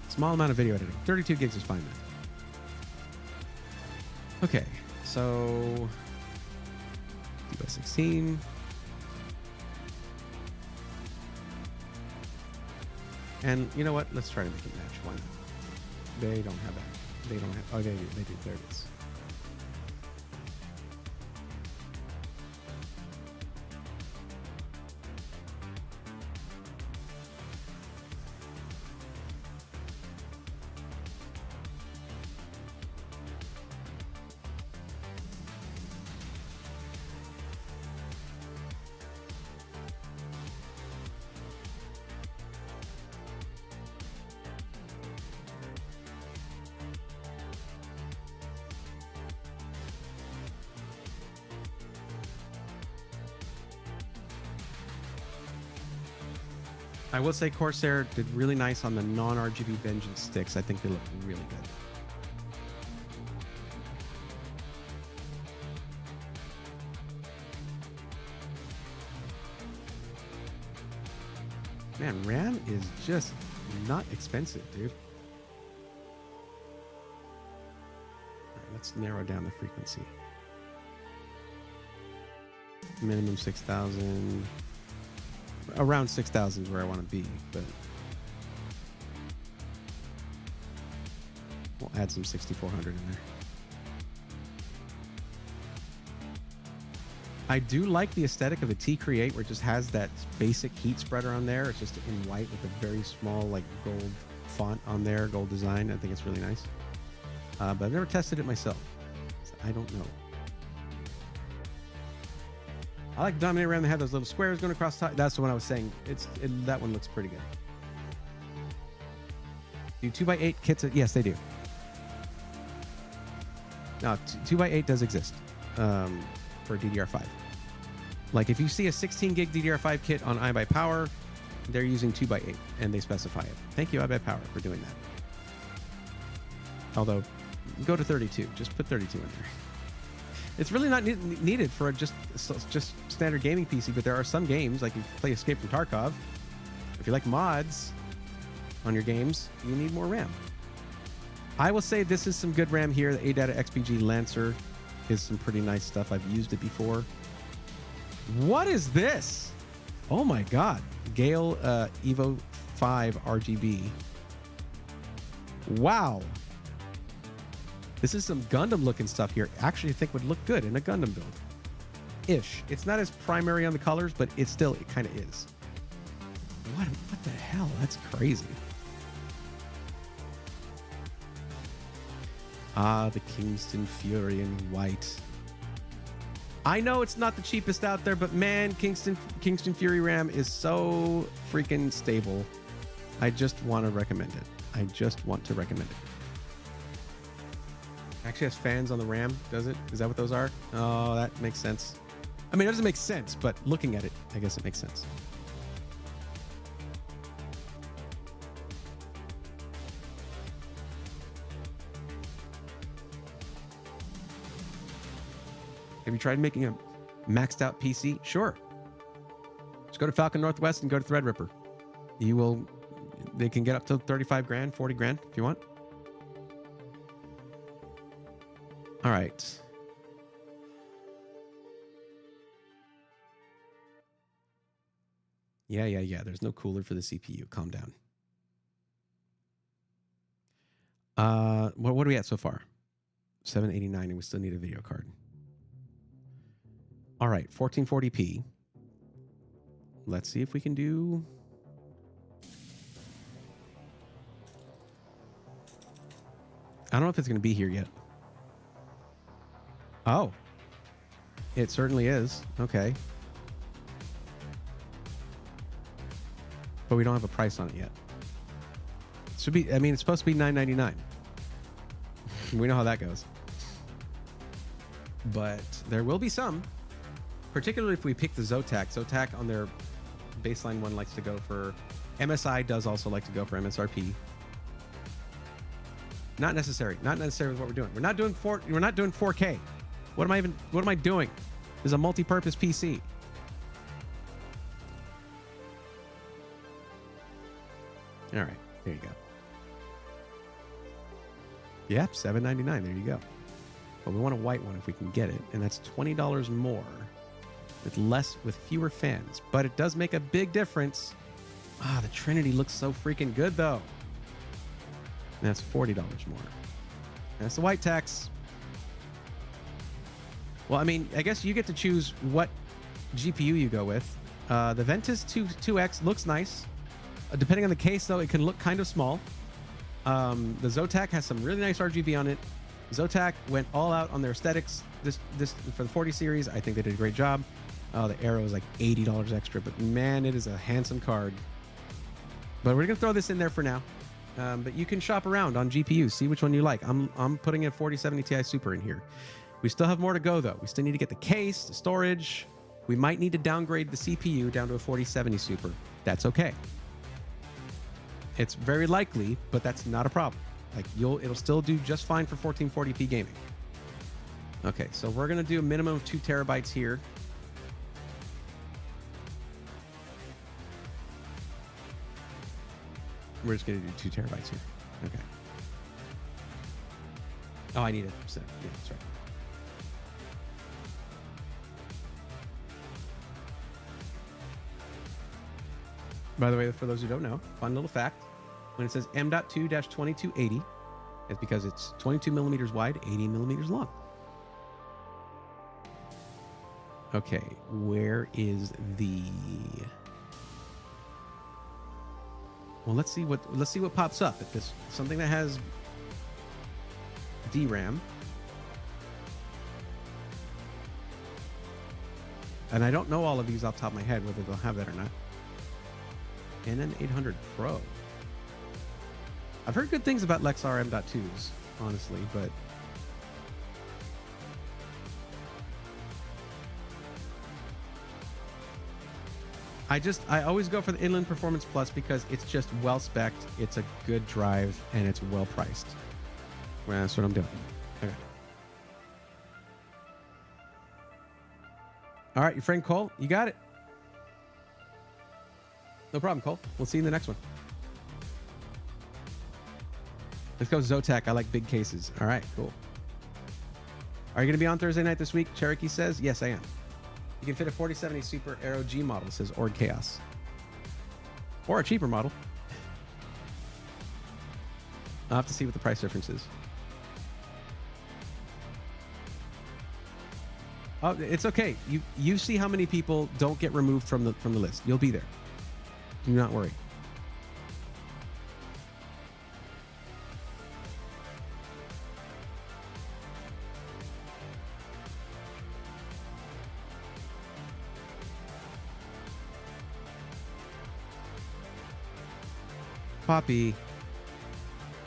Speaker 1: Small amount of video editing. 32 gigs is fine, man. Okay, so 2x16. And you know what? Let's try to make it match. Why not? They don't have that. They don't have. Oh, they do. There it is. I will say Corsair did really nice on the non-RGB Vengeance sticks. I think they look really good. Man, RAM is just not expensive, dude. All right, let's narrow down the frequency. Minimum 6,000. Around 6,000 is where I want to be, but we'll add some 6,400 in there. I do like the aesthetic of the T-Create, where it just has that basic heat spreader on there. It's just in white with a very small, like, gold font on there, gold design. I think it's really nice. But I've never tested it myself, so I don't know. I like Dominator RAM. They have those little squares going across the top. That's the one I was saying. That one looks pretty good. Do 2x8 kits? Yes, they do. No, 2x8 does exist for DDR5. Like if you see a 16 gig DDR5 kit on iBuyPower, they're using 2x8 and they specify it. Thank you, iBuyPower, for doing that. Although, go to 32. Just put 32 in there. It's really not needed for just standard gaming PC, but there are some games, like you play Escape from Tarkov. If you like mods on your games, you need more RAM. I will say this is some good RAM here. The ADATA XPG Lancer is some pretty nice stuff. I've used it before. What is this? Oh my God. Gale Evo 5 RGB. Wow. This is some Gundam looking stuff here. Actually, I think would look good in a Gundam build. Ish. It's not as primary on the colors, but it kind of is. What the hell? That's crazy. Ah, the Kingston Fury in white. I know it's not the cheapest out there, but man, Kingston Fury RAM is so freaking stable. I just want to recommend it. I just want to recommend it. Actually has fans on the RAM, does it? Is that what those are? Oh, that makes sense. I mean, it doesn't make sense, but looking at it, I guess it makes sense. Have you tried making a maxed out PC? Sure. Just go to Falcon Northwest and go to Threadripper. They can get up to 35 grand, 40 grand if you want. All right. Yeah. There's no cooler for the CPU. Calm down. What are we at so far? 789, and we still need a video card. All right, 1440p. Let's see if we can do... I don't know if it's going to be here yet. Oh. It certainly is. Okay. But we don't have a price on it yet. It should be, I mean, it's supposed to be $9.99. We know how that goes. But there will be some, particularly if we pick the Zotac. Zotac on their baseline one likes to go for... MSI does also like to go for MSRP. Not necessary. Not necessary with what we're doing. We're not doing 4K. What am I doing? This is a multi-purpose PC. All right, there you go. Yep, $7.99. There you go. But we want a white one if we can get it, and that's $20 more with fewer fans. But it does make a big difference. Ah, the Trinity looks so freaking good though. And that's $40 more. That's the white tax. Well, I mean, I guess you get to choose what GPU you go with. The Ventus 2X looks nice. Depending on the case, though, it can look kind of small. The Zotac has some really nice RGB on it. Zotac went all out on their aesthetics. This for the 40 series, I think they did a great job. The Aero is like $80 extra, but man, it is a handsome card. But we're gonna throw this in there for now. But you can shop around on GPU, see which one you like. I'm putting a 4070 Ti Super in here. We still have more to go though. We still need to get the case, the storage. We might need to downgrade the CPU down to a 4070 Super. That's okay. It's very likely, but that's not a problem. Like it'll still do just fine for 1440p gaming. Okay, so we're gonna do a minimum of 2 terabytes here. We're just gonna do 2 terabytes here. Okay. Oh, I need it. So, yeah, that's right. By the way, for those who don't know, fun little fact, when it says M.2-2280, it's because it's 22 millimeters wide, 80 millimeters long. Okay, where is the... Well, let's see what pops up. If it's something that has DRAM. And I don't know all of these off the top of my head, whether they'll have that or not. And an 800 Pro. I've heard good things about Lexar M.2s, honestly, but I always go for the Inland Performance Plus because it's just well spec'd, it's a good drive, and it's well priced. Well, that's what I'm doing. Okay. All right, your friend Cole, you got it. No problem, Cole. We'll see you in the next one. Let's go Zotac. I like big cases. All right, cool. Are you going to be on Thursday night this week? Cherokee says, yes, I am. You can fit a 4070 Super Aero G model, says Ord Chaos. Or a cheaper model. I'll have to see what the price difference is. Oh, it's okay. You see how many people don't get removed from the list. You'll be there. Do not worry. Poppy,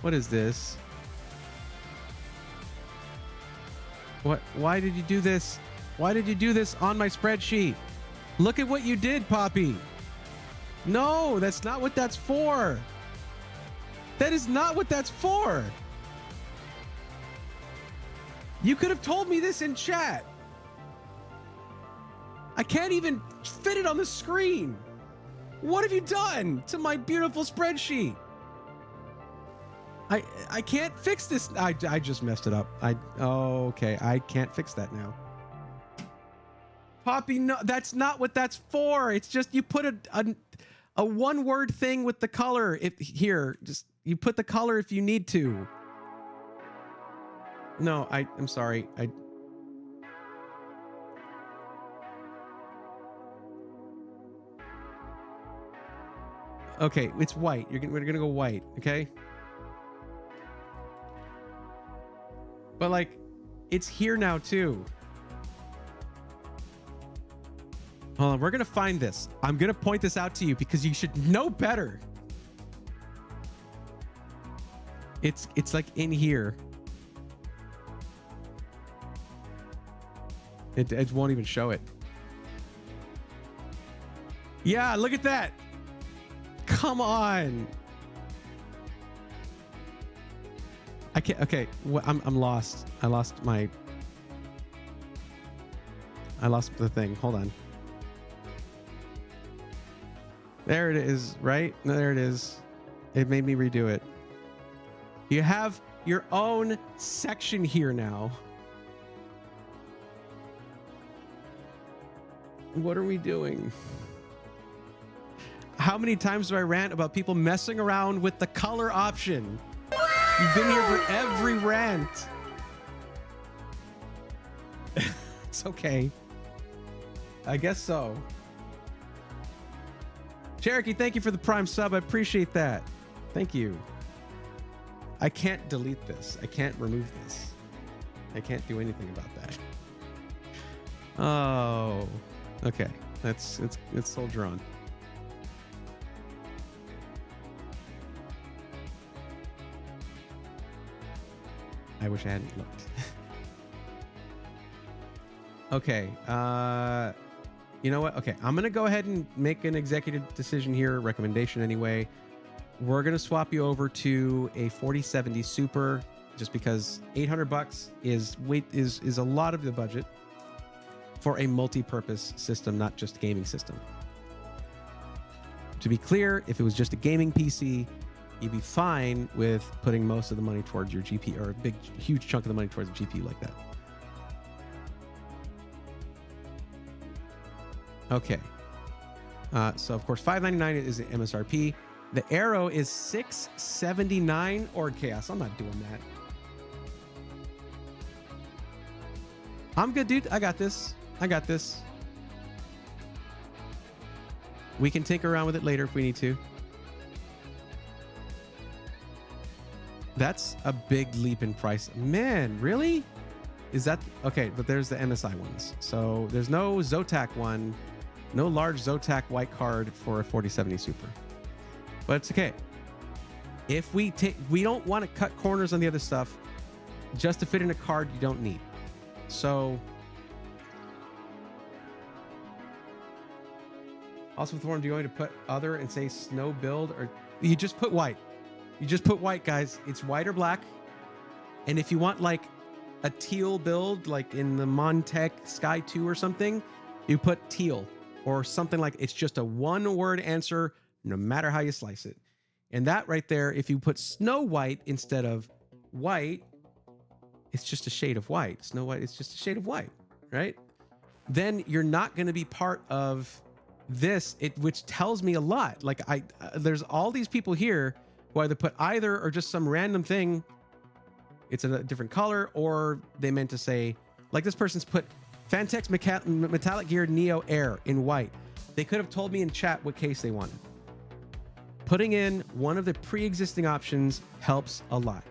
Speaker 1: what is this? What? Why did you do this? Why did you do this on my spreadsheet? Look at what you did, Poppy. No, that's not what that's for. That is not what that's for. You could have told me this in chat. I can't even fit it on the screen. What have you done to my beautiful spreadsheet? I can't fix this. I just messed it up. Okay, I can't fix that now. Poppy, no, that's not what that's for. It's just you put a one-word thing with the color. Just you put the color if you need to. No, I'm sorry. Okay, it's white. We're gonna go white, okay? But like, it's here now too. Hold on, we're gonna find this. I'm gonna point this out to you because you should know better. It's like in here. It won't even show it. Yeah, look at that. Come on. I can't. Okay, I'm lost. I lost the thing. Hold on. There it is, right? No, there it is. It made me redo it. You have your own section here now. What are we doing? How many times do I rant about people messing around with the color option? You've been here for every rant. It's okay. I guess so. Cherokee, thank you for the Prime sub. I appreciate that. Thank you. I can't delete this. I can't remove this. I can't do anything about that. Oh, okay. It's soldier on. I wish I hadn't looked. Okay. You know what? Okay, I'm gonna go ahead and make an executive decision here, recommendation anyway. We're gonna swap you over to a 4070 Super, just because $800 is a lot of the budget for a multi-purpose system, not just a gaming system. To be clear, if it was just a gaming PC, you'd be fine with putting most of the money towards your GPU, or a huge chunk of the money towards a GPU like that. Okay. So of course, $599 is the MSRP. The Arrow is $679 or Chaos. I'm not doing that. I'm good, dude. I got this. We can tinker around with it later if we need to. That's a big leap in price. Man, really? Is that okay? But there's the MSI ones. So there's no Zotac one, no large Zotac white card for a 4070 Super. But it's okay. If we don't want to cut corners on the other stuff just to fit in a card you don't need. So also with Thorn, do you want me to put other and say snow build, or you just put white? You just put white, guys. It's white or black. And if you want like a teal build, like in the Montec Sky 2 or something, you put teal or something like, it's just a one-word answer, no matter how you slice it. And that right there, if you put Snow White instead of white, it's just a shade of white. Snow White, it's just a shade of white, right? Then you're not going to be part of this, which tells me a lot. Like there's all these people here who either put either or just some random thing. It's a different color, or they meant to say, like this person's put Fantex Metallic Gear Neo Air in white. They could have told me in chat what case they wanted. Putting in one of the pre-existing options helps a lot.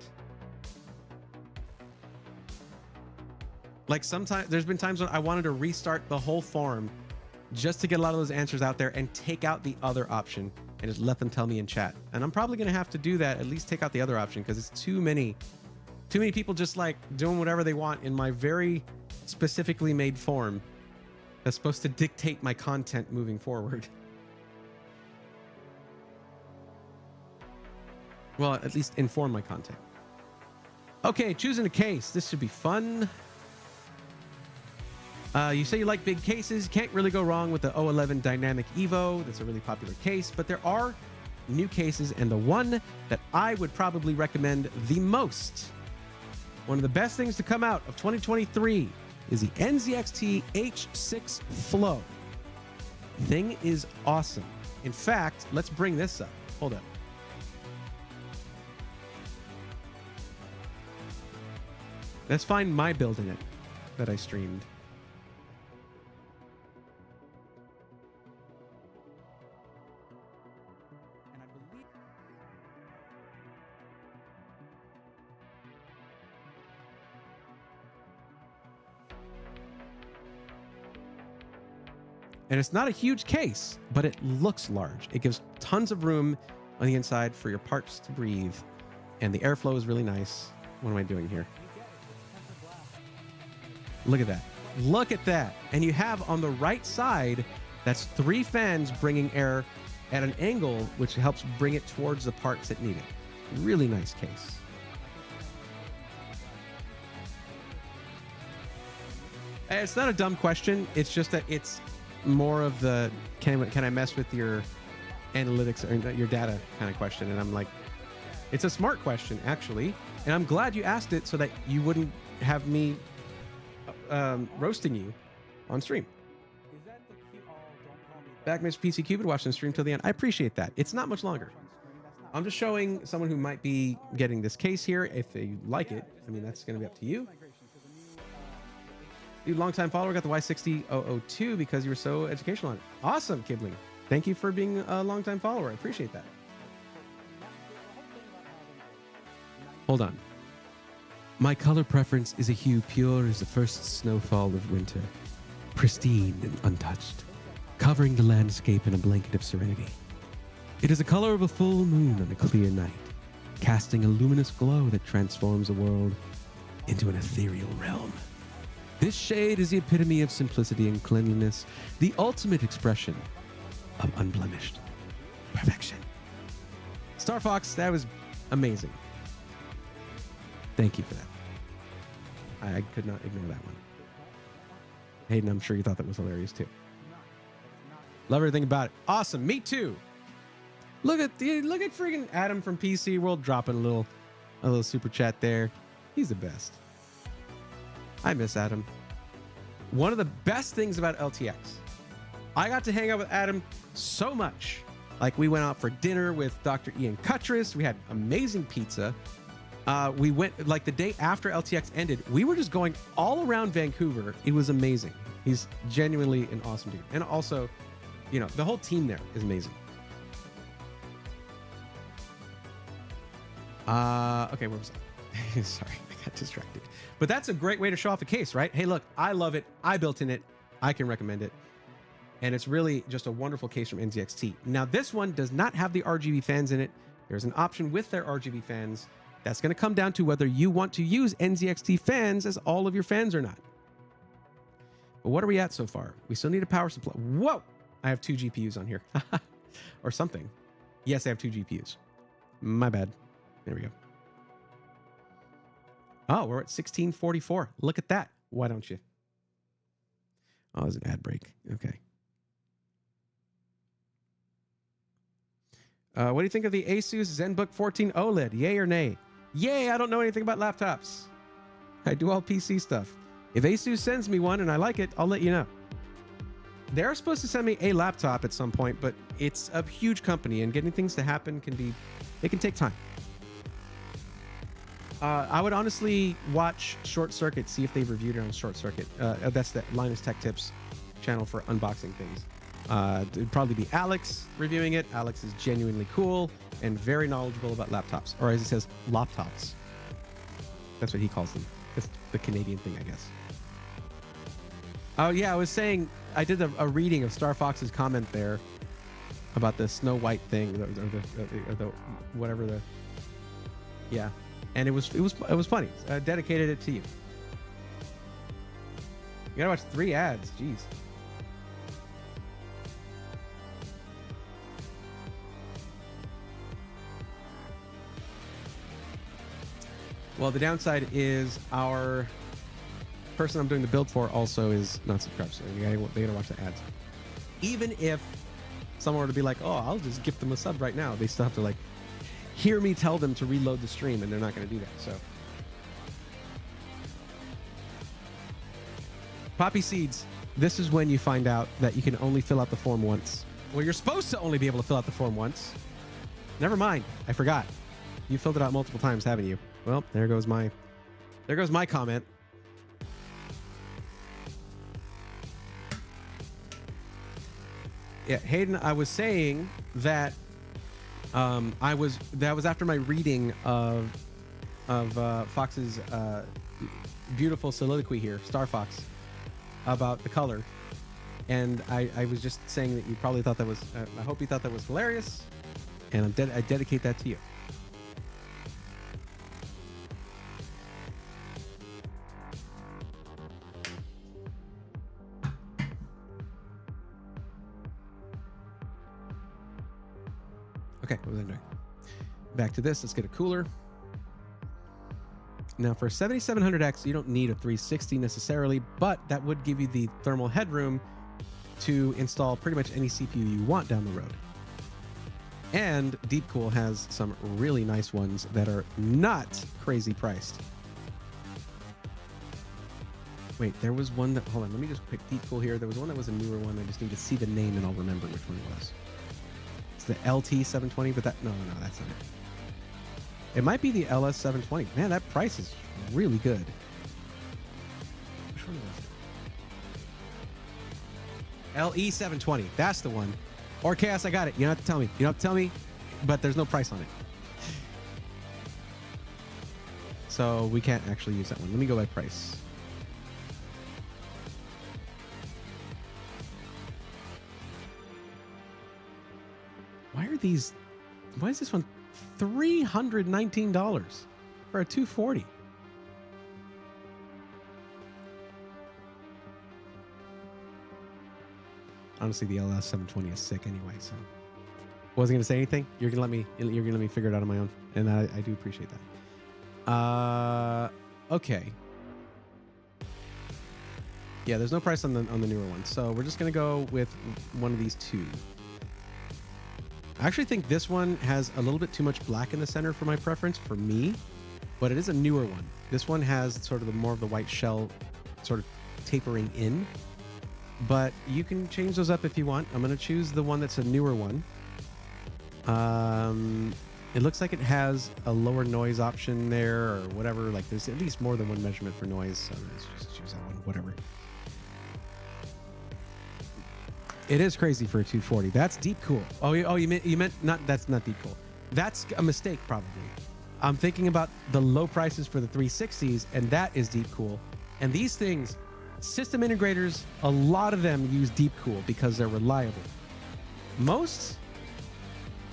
Speaker 1: Like sometimes, there's been times when I wanted to restart the whole form just to get a lot of those answers out there and take out the other option and just let them tell me in chat. And I'm probably going to have to do that, at least take out the other option, because it's too many people just like doing whatever they want in my very specifically made form that's supposed to dictate my content moving forward. Well, at least inform my content. Okay, choosing a case. This should be fun. You say you like big cases. You can't really go wrong with the 011 Dynamic Evo. That's a really popular case, but there are new cases, and the one that I would probably recommend the most, one of the best things to come out of 2023, is the NZXT H6 Flow. Thing is awesome. In fact, let's bring this up. Hold up. Let's find my build in it that I streamed. And it's not a huge case, but it looks large. It gives tons of room on the inside for your parts to breathe. And the airflow is really nice. What am I doing here? Look at that. Look at that. And you have on the right side, that's 3 fans bringing air at an angle, which helps bring it towards the parts that need it. Really nice case. It's not a dumb question. It's just that it's more of the can I mess with your analytics or your data kind of question. And I'm like, it's a smart question, actually. And I'm glad you asked it so that you wouldn't have me roasting you on stream. Back, Mr. PC Cupid, watching the stream till the end. I appreciate that. It's not much longer. I'm just showing someone who might be getting this case here. If they like it, I mean, that's going to be up to you. Dude, long-time follower, got the Y60002 because you were so educational on it. Awesome, Kibling. Thank you for being a long-time follower. I appreciate that. Hold on. My color preference is a hue pure as the first snowfall of winter, pristine and untouched, covering the landscape in a blanket of serenity. It is the color of a full moon on a clear night, casting a luminous glow that transforms the world into an ethereal realm. This shade is the epitome of simplicity and cleanliness, the ultimate expression of unblemished perfection. Star Fox, that was amazing. Thank you for that. I could not ignore that one. Hayden, I'm sure you thought that was hilarious too. Love everything about it. Awesome. Me too. Look at freaking Adam from PC World dropping a little super chat there. He's the best. I miss Adam. One of the best things about LTX, I got to hang out with Adam so much. Like, we went out for dinner with Dr. Ian Cuttress. We had amazing pizza. We went, like, the day after LTX ended, we were just going all around Vancouver. It was amazing. He's genuinely an awesome dude. And also, you know, the whole team there is amazing. Okay, where was I? Sorry, I got distracted. But that's a great way to show off a case, right? Hey, look, I love it. I built in it. I can recommend it. And it's really just a wonderful case from NZXT. Now, this one does not have the RGB fans in it. There's an option with their RGB fans. That's going to come down to whether you want to use NZXT fans as all of your fans or not. But what are we at so far? We still need a power supply. Whoa! I have 2 GPUs on here. Or something. Yes, I have 2 GPUs. My bad. There we go. Oh, we're at 1644. Look at that. Why don't you? Oh, there's an ad break. Okay. What do you think of the Asus ZenBook 14 OLED? Yay or nay? Yay, I don't know anything about laptops. I do all PC stuff. If Asus sends me one and I like it, I'll let you know. They're supposed to send me a laptop at some point, but it's a huge company and getting things to happen it can take time. I would honestly watch Short Circuit, see if they've reviewed it on Short Circuit. That's the Linus Tech Tips channel for unboxing things. It'd probably be Alex reviewing it. Alex is genuinely cool and very knowledgeable about laptops, or as he says, laptops. That's what he calls them. That's the Canadian thing, I guess. Oh yeah, I was saying, I did a reading of Star Fox's comment there about the Snow White thing, or the whatever the, yeah. And it was funny. I dedicated it to you. You gotta watch 3 ads. Jeez. Well, the downside is our person I'm doing the build for also is not subscribed, so they gotta watch the ads. Even if someone were to be like, "Oh, I'll just gift them a sub right now," they still have to like hear me tell them to reload the stream, and they're not going to do that. So Poppy seeds. This is when you find out that you can only fill out the form once. Well, you're supposed to only be able to fill out the form once. Never mind. I forgot. You filled it out multiple times, haven't you? Well, there goes my comment. Yeah, Hayden, I was saying that that was after my reading of Fox's beautiful soliloquy here, Star Fox, about the color. And I was just saying that you probably thought that was, I hope you thought that was hilarious. And I dedicate that to you. Okay, what was I doing? Back to this. Let's get a cooler. Now for 7700X, you don't need a 360 necessarily, but that would give you the thermal headroom to install pretty much any CPU you want down the road. And Deepcool has some really nice ones that are not crazy priced. Wait, there was one that, hold on, let me just pick Deepcool here. There was one that was a newer one. I just need to see the name and I'll remember which one it was. It's the LT720, but no, that's not it. It might be the LS720. Man, that price is really good. Which one was it? LE720. That's the one. Or Chaos, I got it. You don't have to tell me. You don't have to tell me, but there's no price on it. So we can't actually use that one. Let me go by price. Why is this one $319 for a 240? Honestly, the LS720 is sick anyway, so wasn't gonna say anything. You're gonna let me figure it out on my own, and I do appreciate that. Okay. Yeah, there's no price on the newer one, so we're just gonna go with one of these two. I actually think this one has a little bit too much black in the center for my preference, for me, but it is a newer one. This one has sort of more of the white shell sort of tapering in, but you can change those up if you want. I'm going to choose the one that's a newer one. It looks like it has a lower noise option there or whatever. Like there's at least more than one measurement for noise. So let's just choose that one, whatever. It is crazy for a 240. That's Deepcool. Oh, you meant not? That's not Deepcool. That's a mistake, probably. I'm thinking about the low prices for the 360s, and that is Deepcool. And these things, system integrators, a lot of them use Deepcool because they're reliable. Most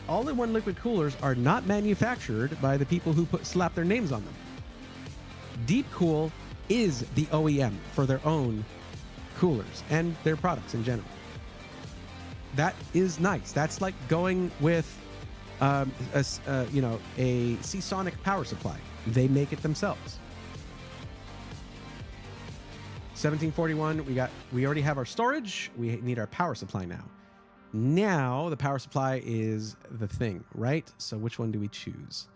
Speaker 1: all-in-one liquid coolers are not manufactured by the people who slap their names on them. Deepcool is the OEM for their own coolers and their products in general. That is nice. That's like going with a Seasonic power supply. They make it themselves. 1741. We already have our storage. We need our power supply now. Now the power supply is the thing, right? So which one do we choose?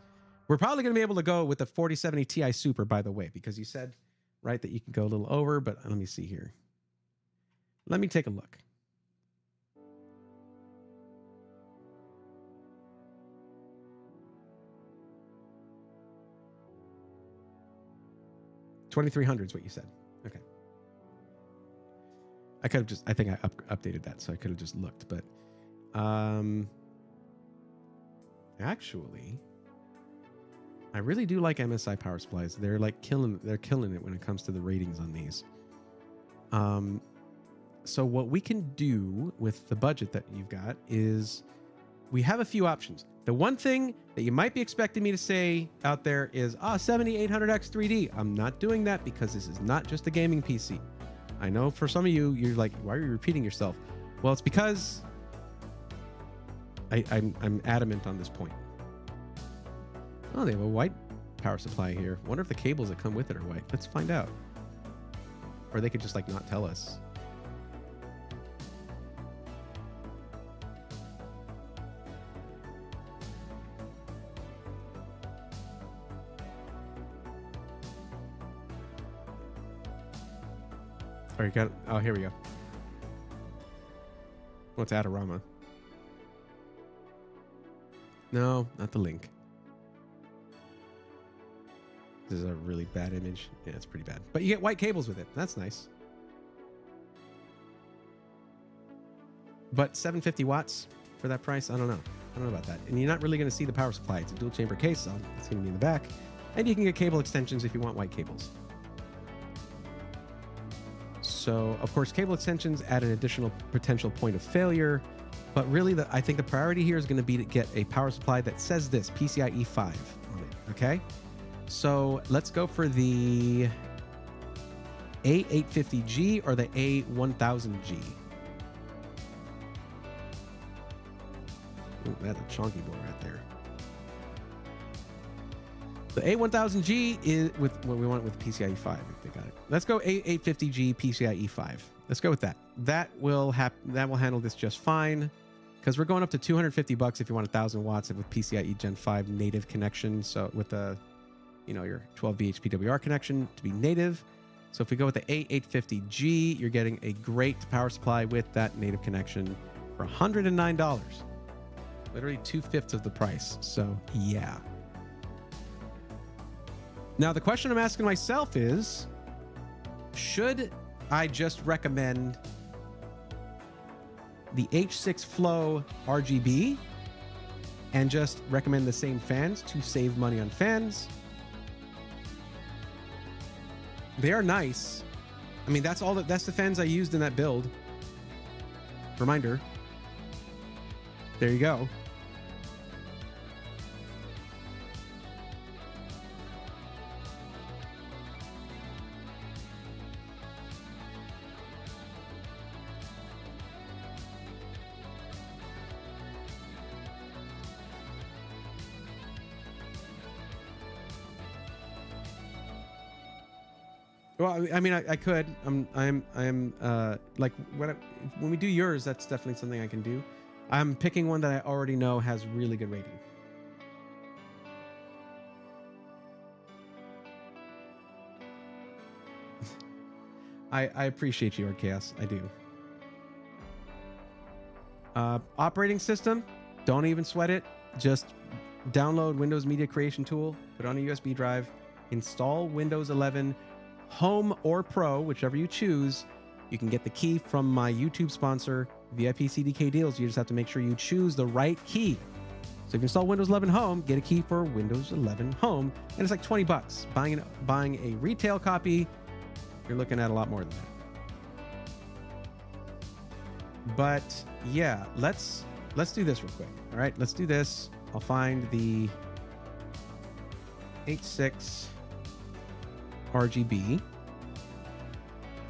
Speaker 1: We're probably going to be able to go with the 4070 Ti Super, by the way, because you said, right, that you can go a little over, but let me see here. Let me take a look. $2,300 is what you said. Okay. I could have just, I think I updated that, so I could have just looked, but actually, I really do like MSI power supplies. They're killing it when it comes to the ratings on these. So what we can do with the budget that you've got is we have a few options. The one thing that you might be expecting me to say out there is 7800X 3D. I'm not doing that because this is not just a gaming PC. I know for some of you, you're like, why are you repeating yourself? Well, it's because I'm adamant on this point. Oh, they have a white power supply here. Wonder if the cables that come with it are white. Let's find out. Or they could just like not tell us. Oh, you got. Oh, here we go. What's Adorama? No, not the link. This is a really bad image. Yeah, it's pretty bad. But you get white cables with it. That's nice. But 750 watts for that price? I don't know. I don't know about that. And you're not really going to see the power supply. It's a dual chamber case, so it's going to be in the back. And you can get cable extensions if you want white cables. So, of course, cable extensions add an additional potential point of failure. But really, I think the priority here is going to be to get a power supply that says this, PCIe 5 on it, okay? So let's go for the A850G or the A1000G. Ooh, that's a chunky boy right there. The A1000G is with what we want with PCIe 5, if they got it. Let's go A850G PCIe 5. Let's go with that. That will handle this just fine, because we're going up to $250 if you want 1,000 watts with PCIe Gen 5 native connection. So with the, your 12V HPWR connection to be native. So if we go with the A850G, you're getting a great power supply with that native connection for $109. Literally 2/5 of the price. So yeah. Now the question I'm asking myself is, should I just recommend the H6 Flow RGB and just recommend the same fans to save money on fans? They are nice. I mean, that's the fans I used in that build. Reminder. There you go. Well, I mean, I could. I'm like when we do yours, that's definitely something I can do. I'm picking one that I already know has really good rating. I appreciate you, Chaos. I do. Operating system, don't even sweat it. Just download Windows Media Creation Tool, put it on a USB drive, install Windows 11 Home or Pro, whichever you choose. You can get the key from my YouTube sponsor, VIP CDK Deals. You just have to make sure you choose the right key. So if you install Windows 11 Home, get a key for Windows 11 Home, and it's like $20. Buying a retail copy, you're looking at a lot more than that. But yeah, let's do this real quick. All right, let's do this. I'll find the H6 RGB,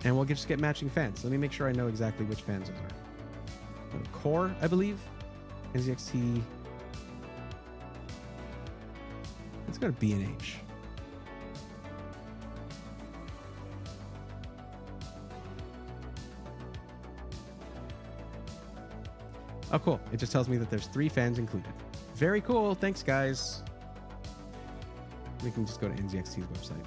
Speaker 1: and we'll just get matching fans. Let me make sure I know exactly which fans those are. Core, I believe. NZXT. Let's go to B&H. Oh, cool. It just tells me that there's 3 fans included. Very cool. Thanks, guys. We can just go to NZXT's website.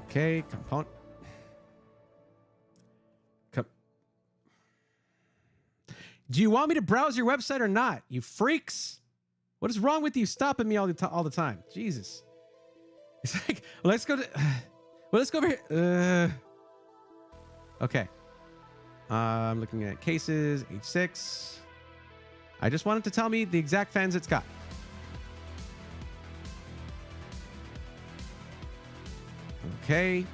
Speaker 1: Okay, component. Do you want me to browse your website or not, you freaks? What is wrong with you stopping me all the time? Jesus. It's like, let's go over here. Okay. I'm looking at cases, H6. I just wanted to tell me the exact fans it's got. Okay.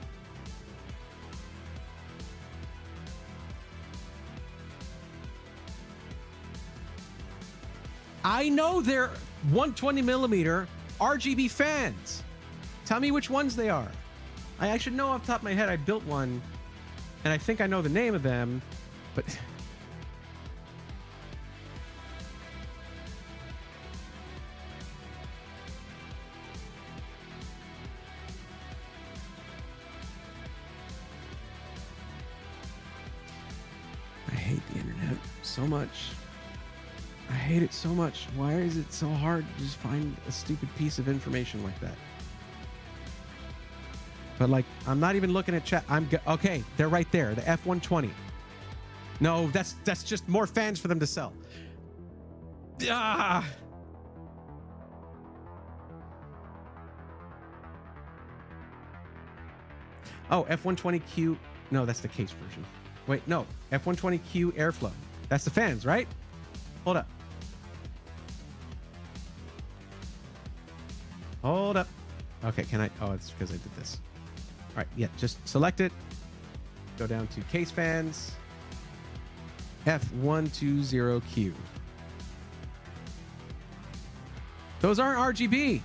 Speaker 1: I know they're 120 millimeter RGB fans. Tell me which ones they are. I should know off the top of my head. I built one, and I think I know the name of them, but I hate the internet so much. I hate it so much. Why is it so hard to just find a stupid piece of information like that? But like, I'm not even looking at chat. Okay, they're right there. The F120. No, that's just more fans for them to sell. Ah. Oh, F120Q. No, that's the case version. Wait, no. F120Q airflow. That's the fans, right? Hold up. Hold up. Okay, can I? Oh, it's because I did this. All right, yeah, just select it. Go down to case fans. F120Q. Those aren't RGB.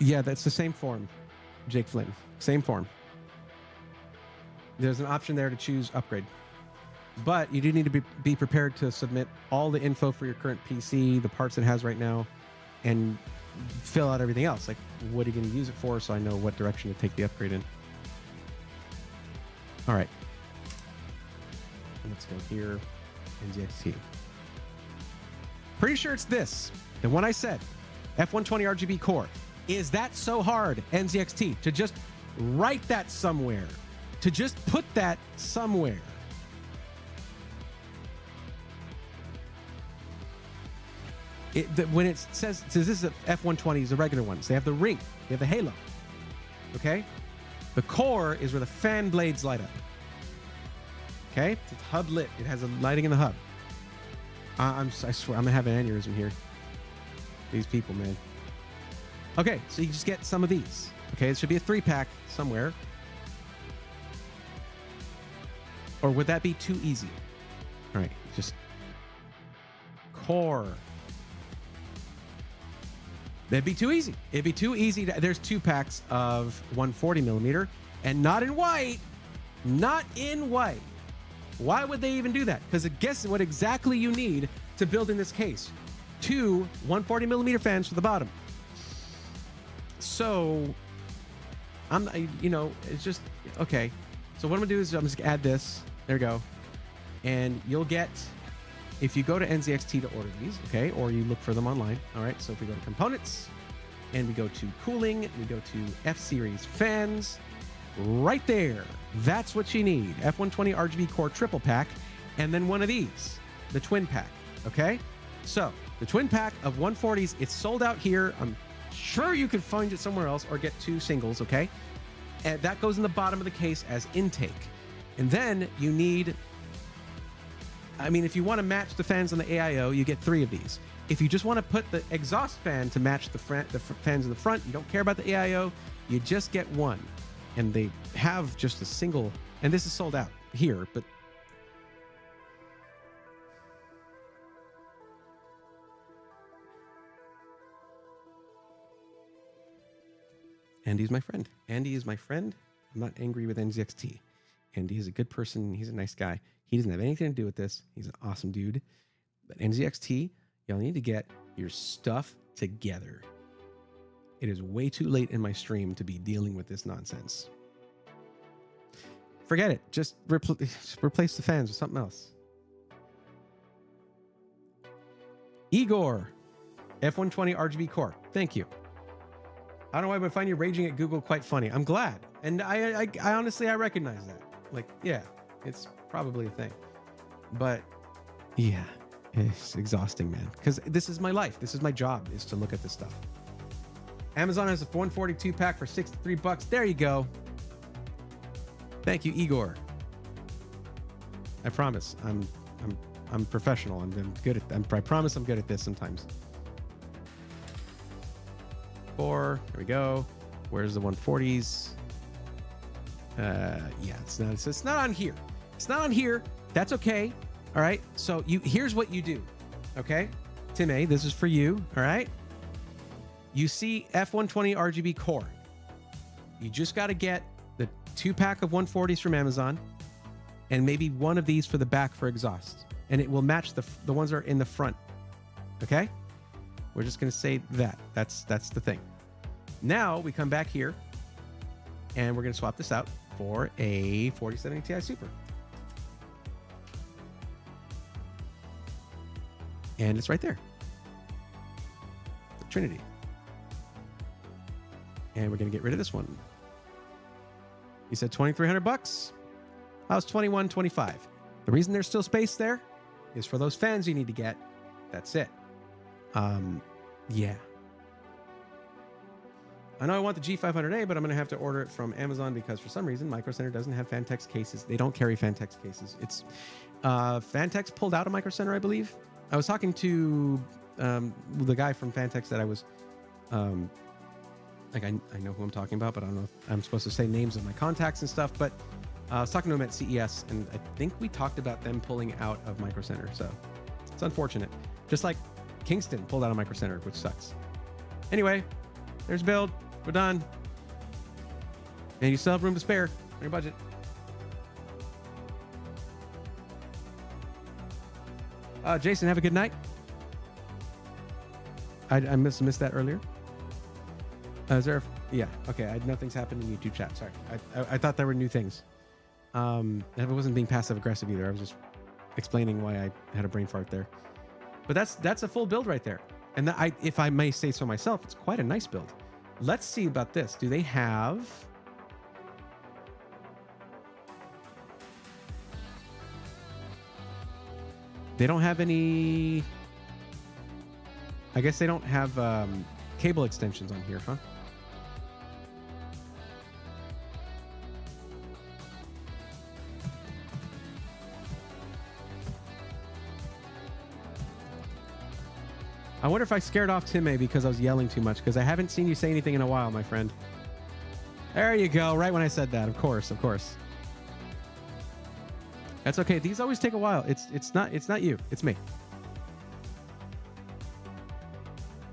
Speaker 1: Yeah, that's the same form, Jake Flynn. Same form. There's an option there to choose upgrade. But you do need to be prepared to submit all the info for your current PC, the parts it has right now, and fill out everything else. Like, what are you going to use it for, so I know what direction to take the upgrade in. All right. Let's go here. NZXT. Pretty sure it's this. The one I said. F120 RGB core. Is that so hard, NZXT, to just write that somewhere? To just put that somewhere? When it says this is a F120 is the regular ones. They have the ring. They have the halo. Okay? The core is where the fan blades light up. Okay? It's hub lit. It has a lighting in the hub. I swear, I'm going to have an aneurysm here. These people, man. Okay, so you just get some of these. Okay, it should be a 3-pack somewhere. Or would that be too easy? All right, just core. That'd be too easy. It'd be too easy. There's 2 packs of 140 millimeter and not in white. Not in white. Why would they even do that? Because guess what exactly you need to build in this case? 2 140 millimeter fans for the bottom. So, it's just, okay. So what I'm gonna do is I'm just gonna add this. There we go. And you'll get, if you go to NZXT to order these, okay, or you look for them online. All right, so if we go to components and we go to cooling, we go to F-Series fans, right there. That's what you need. F120 RGB core triple pack, and then one of these, the twin pack, okay? So the twin pack of 140s, it's sold out here. I'm sure you could find it somewhere else or get 2 singles, okay? And that goes in the bottom of the case as intake. And then you need, I mean, if you want to match the fans on the AIO, you get 3 of these. If you just want to put the exhaust fan to match the fans in the front, you don't care about the AIO, you just get 1. And they have just a single, and this is sold out here, but Andy's my friend. Andy is my friend. I'm not angry with NZXT. Andy is a good person. He's a nice guy. He doesn't have anything to do with this. He's an awesome dude. But NZXT, y'all need to get your stuff together. It is way too late in my stream to be dealing with this nonsense. Forget it. Just replace the fans with something else. Igor, F120 RGB core. Thank you. I don't know why, but I find you raging at Google quite funny. I'm glad. And I honestly, I recognize that. Like, yeah, it's probably a thing. But yeah, it's exhausting, man. Because this is my life. This is my job, is to look at this stuff. Amazon has a 142 pack for $63. There you go. Thank you, Igor. I promise. I'm professional. I'm good at. I promise I'm good at this sometimes. 4. There we go. Where's the 140s? Yeah, it's not on here. It's not on here. That's okay. All right. So here's what you do. Okay, Tim A, this is for you. All right. You see F120 RGB core. You just got to get the 2-pack of 140s from Amazon, and maybe 1 of these for the back for exhaust, and it will match the ones that are in the front. Okay. We're just going to say that. That's the thing. Now we come back here and we're going to swap this out for a 4070 Ti Super. And it's right there. The Trinity. And we're going to get rid of this one. You said $2,300? I was $2,125. The reason there's still space there is for those fans you need to get. That's it. Yeah. I know I want the G500A, but I'm going to have to order it from Amazon because for some reason Micro Center doesn't have Fantex cases. They don't carry Fantex cases. It's Fantex pulled out of Micro Center, I believe. I was talking to the guy from Fantex that I was like I know who I'm talking about, but I don't know if I'm supposed to say names of my contacts and stuff. But I was talking to him at CES, and I think we talked about them pulling out of Micro Center. So it's unfortunate. Just like Kingston pulled out of Micro Center, which sucks. Anyway, there's build. We're done. And you still have room to spare on your budget. Jason, have a good night. I missed that earlier. Is there? Yeah. Okay. Nothing's happened in YouTube chat. Sorry. I thought there were new things. It wasn't being passive aggressive either. I was just explaining why I had a brain fart there. But that's a full build right there. And if I may say so myself, it's quite a nice build. Let's see about this. Do they have? They don't have any. I guess they don't have cable extensions on here, huh? I wonder if I scared off Tim because I was yelling too much, because I haven't seen you say anything in a while, my friend. There you go. Right when I said that. Of course. That's okay. These always take a while. It's not you. It's me.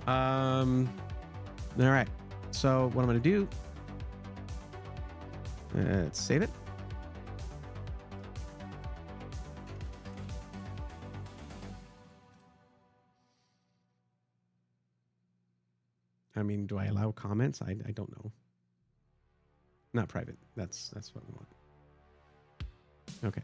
Speaker 1: All right. So what I'm going to do, let's save it. I mean, do I allow comments? I don't know. Not private. That's what we want. Okay.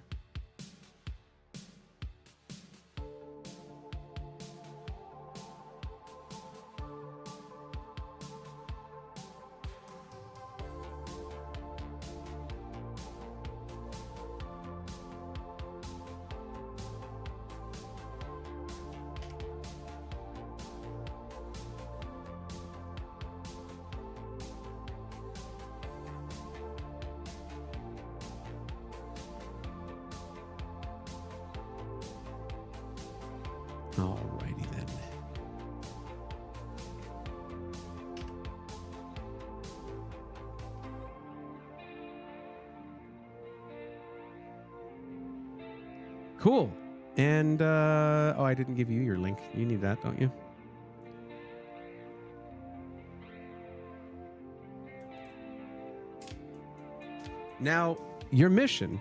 Speaker 1: Alrighty then. Cool. And oh, I didn't give you your link. You need that, don't you? Now, your mission,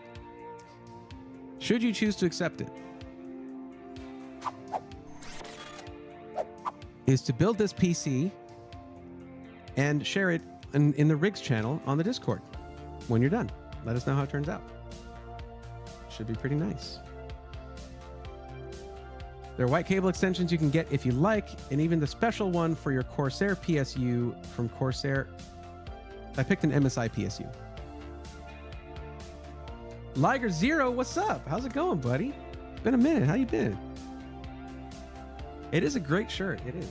Speaker 1: should you choose to accept it, is to build this PC and share it in the rigs channel on the Discord when you're done. Let us know how it turns out. Should be pretty nice. There are white cable extensions you can get if you like, and even the special one for your Corsair PSU from Corsair. I picked an MSI PSU. Liger Zero, what's up? How's it going, buddy? It's been a minute. How you been? It is a great shirt. It is.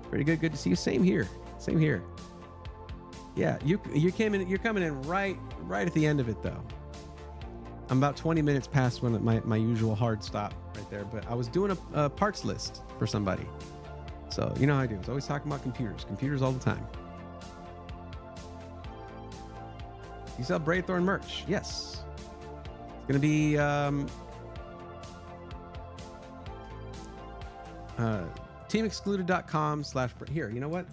Speaker 1: Pretty good. Good to see you. Same here. Same here. Yeah, you came in. You're coming in right at the end of it, though. I'm about 20 minutes past when my usual hard stop right there. But I was doing a parts list for somebody, so you know how I do. I was always talking about computers all the time. You sell Braithorn merch? Yes. It's gonna be teamexcluded.com/. Here, you know what?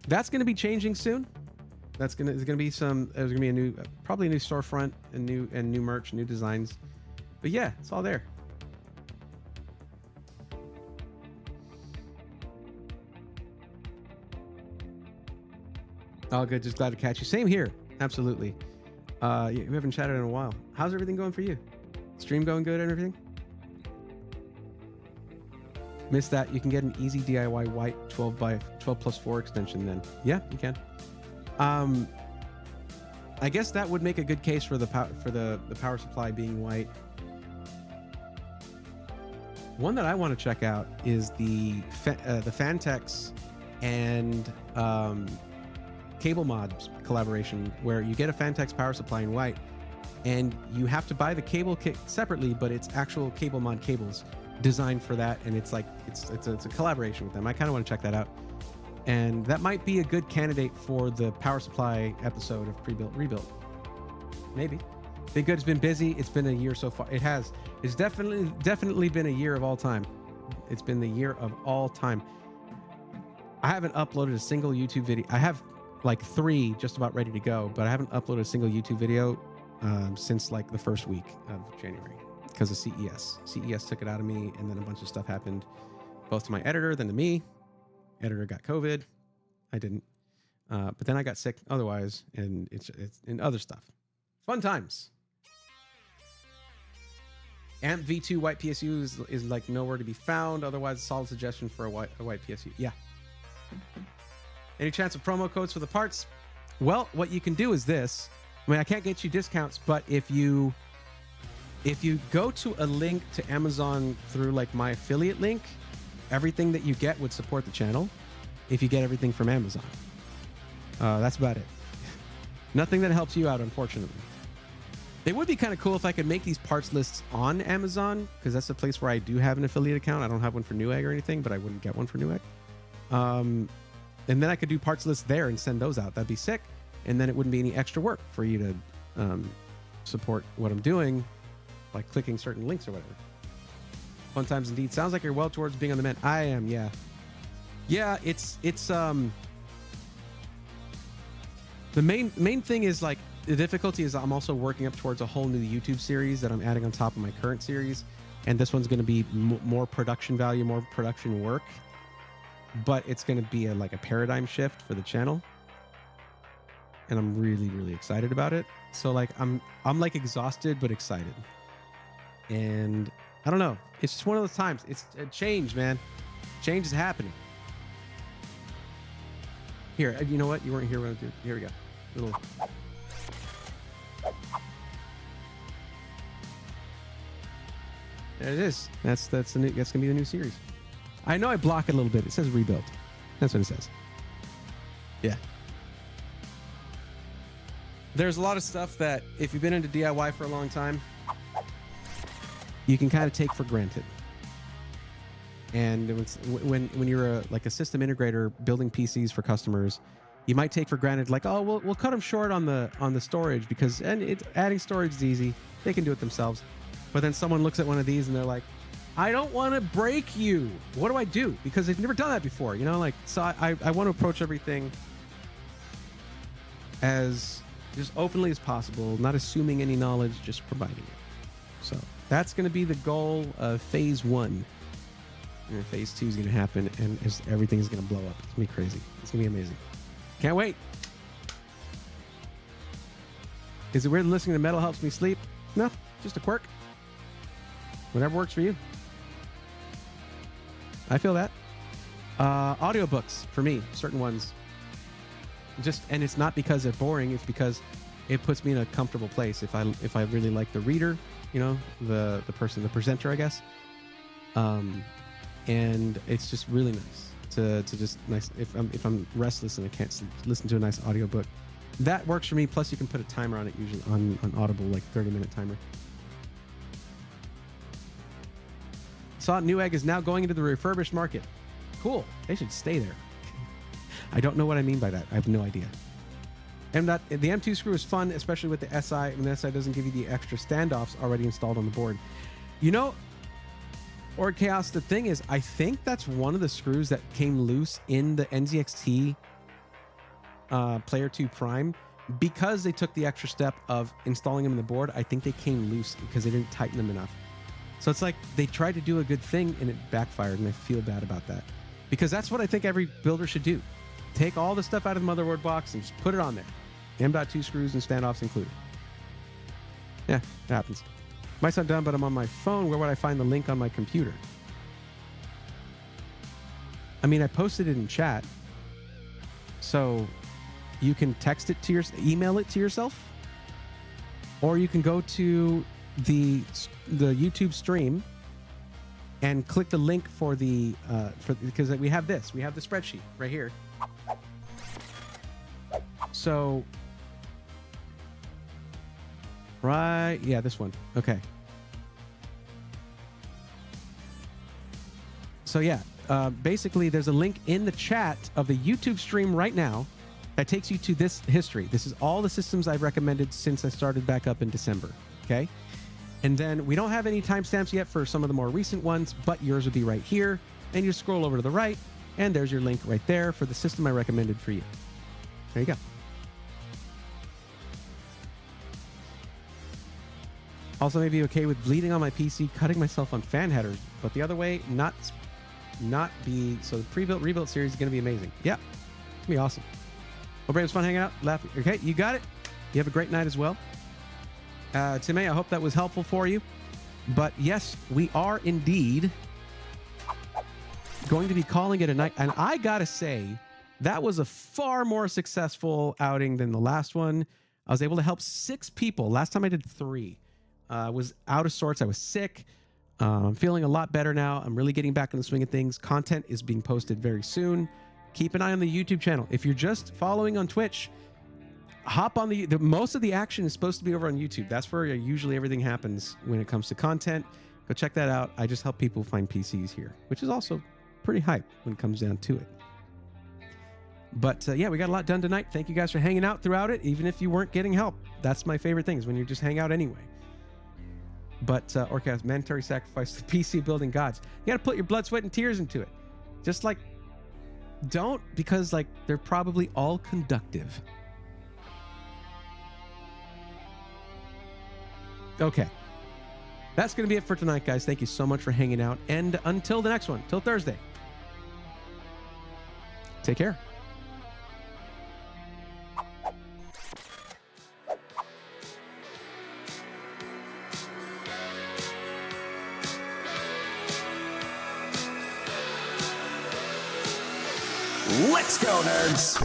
Speaker 1: That's gonna be changing soon. There's gonna be a new, probably a new storefront and new merch, new designs. But yeah, it's all there. All good. Just glad to catch you. Same here. Absolutely. We haven't chatted in a while. How's everything going for you? Stream going good and everything? Missed that. You can get an easy DIY white 12+4 extension then. Yeah, you can. I guess that would make a good case for the power supply being white. One that I want to check out is the Fantex and Cable Mods collaboration, where you get a Fantex power supply in white, and you have to buy the cable kit separately, but it's actual Cable Mod cables designed for that, and it's a collaboration with them. I kind of want to check that out, and that might be a good candidate for the power supply episode of Pre-Built Rebuilt. Maybe. Been good. It's been busy. It's been a year so far. It has. It's definitely been a year of all time. It's been the year of all time. I haven't uploaded a single YouTube video. I have like 3 just about ready to go, but I haven't uploaded a single YouTube video since like the first week of January because of CES. CES took it out of me, and then a bunch of stuff happened, both to my editor, then to me. Editor got COVID. I didn't. But then I got sick otherwise, and it's and other stuff. Fun times. AMP V2 white PSU is like nowhere to be found. Otherwise, a solid suggestion for a white PSU. Yeah. Any chance of promo codes for the parts? Well, what you can do is this. I mean, I can't get you discounts, but if you go to a link to Amazon through like my affiliate link, everything that you get would support the channel if you get everything from Amazon. That's about it. Nothing that helps you out, unfortunately. It would be kind of cool if I could make these parts lists on Amazon, because that's a place where I do have an affiliate account. I don't have one for Newegg or anything, but I wouldn't get one for Newegg. And then I could do parts lists there and send those out. That'd be sick. And then it wouldn't be any extra work for you to support what I'm doing by clicking certain links or whatever. Fun times indeed. Sounds like you're well towards being on the mend. I am, yeah. Yeah, it's the main thing is like the difficulty is I'm also working up towards a whole new YouTube series that I'm adding on top of my current series, and this one's going to be more production value, more production work, but it's going to be like a paradigm shift for the channel, and I'm really excited about it. So like I'm like exhausted but excited, and I don't know. It's just one of those times. It's a change, man. Change is happening. Here, you know what? You weren't here when I did. Here we go. Little. There it is. That's gonna be the new series. I know I block it a little bit. It says rebuilt. That's what it says. Yeah. There's a lot of stuff that if you've been into DIY for a long time, you can kind of take for granted. And when you're like a system integrator building PCs for customers, you might take for granted like, oh, we'll cut them short on the storage because adding storage is easy. They can do it themselves. But then someone looks at one of these and they're like, I don't want to break you. What do I do? Because they've never done that before, you know? Like, so I want to approach everything as just openly as possible, not assuming any knowledge, just providing it. So that's going to be the goal of phase 1. And phase 2 is going to happen, and everything is going to blow up. It's going to be crazy. It's going to be amazing. Can't wait. Is it weird that listening to metal helps me sleep? No, just a quirk. Whatever works for you. I feel that. Audiobooks, for me, certain ones. And it's not because they're boring. It's because it puts me in a comfortable place. If I really like the reader, you know, the presenter, I guess. And it's just really nice to just nice if I'm restless and I can't sleep, listen to a nice audiobook. That works for me. Plus you can put a timer on it, usually on Audible, like 30-minute timer. Saw Newegg is now going into the refurbished market. Cool. They should stay there. I don't know what I mean by that. I have no idea. And that the M2 screw is fun, especially with the SI, and the SI doesn't give you the extra standoffs already installed on the board. You know, or Chaos, the thing is, I think that's one of the screws that came loose in the NZXT Player 2 Prime, because they took the extra step of installing them in the board, I think they came loose because they didn't tighten them enough. So it's like they tried to do a good thing and it backfired, and I feel bad about that. Because that's what I think every builder should do. Take all the stuff out of the motherboard box and just put it on there. M.2 screws and standoffs included. Yeah, it happens. Might's not done, but I'm on my phone. Where would I find the link on my computer? I mean, I posted it in chat. So you can text it to email it to yourself. Or you can go to the YouTube stream and click the link for the because we have the spreadsheet right here. So right, yeah, this one. Okay. So yeah, basically there's a link in the chat of the YouTube stream right now that takes you to this history. This is all the systems I've recommended since I started back up in December. Okay. And then we don't have any timestamps yet for some of the more recent ones, but yours would be right here. And you scroll over to the right, and there's your link right there for the system I recommended for you. There you go. Also, maybe okay with bleeding on my PC, cutting myself on fan headers, but the other way, not be. So the pre-built, rebuilt series is going to be amazing. Yeah, it's going to be awesome. Hope it was fun hanging out, laughing. Okay, you got it. You have a great night as well. Timmy, I hope that was helpful for you. But yes, we are indeed going to be calling it a night. And I got to say, that was a far more successful outing than the last one. I was able to help 6 people. Last time I did 3. Was out of sorts. I was sick. I'm feeling a lot better now. I'm really getting back in the swing of things. Content is being posted very soon. Keep an eye on the YouTube channel. If you're just following on Twitch, hop on the most of the action is supposed to be over on YouTube. That's where usually everything happens when it comes to content. Go check that out. I just help people find PCs here, which is also pretty hype when it comes down to it. But yeah, we got a lot done tonight. Thank you guys for hanging out throughout it, even if you weren't getting help. That's my favorite thing, is when you just hang out anyway. But Orcast, mandatory sacrifice to PC building gods. You got to put your blood, sweat, and tears into it. Just like, don't, because like they're probably all conductive. Okay. That's going to be it for tonight, guys. Thank you so much for hanging out. And until the next one, till Thursday, take care.
Speaker 2: Let's go, nerds!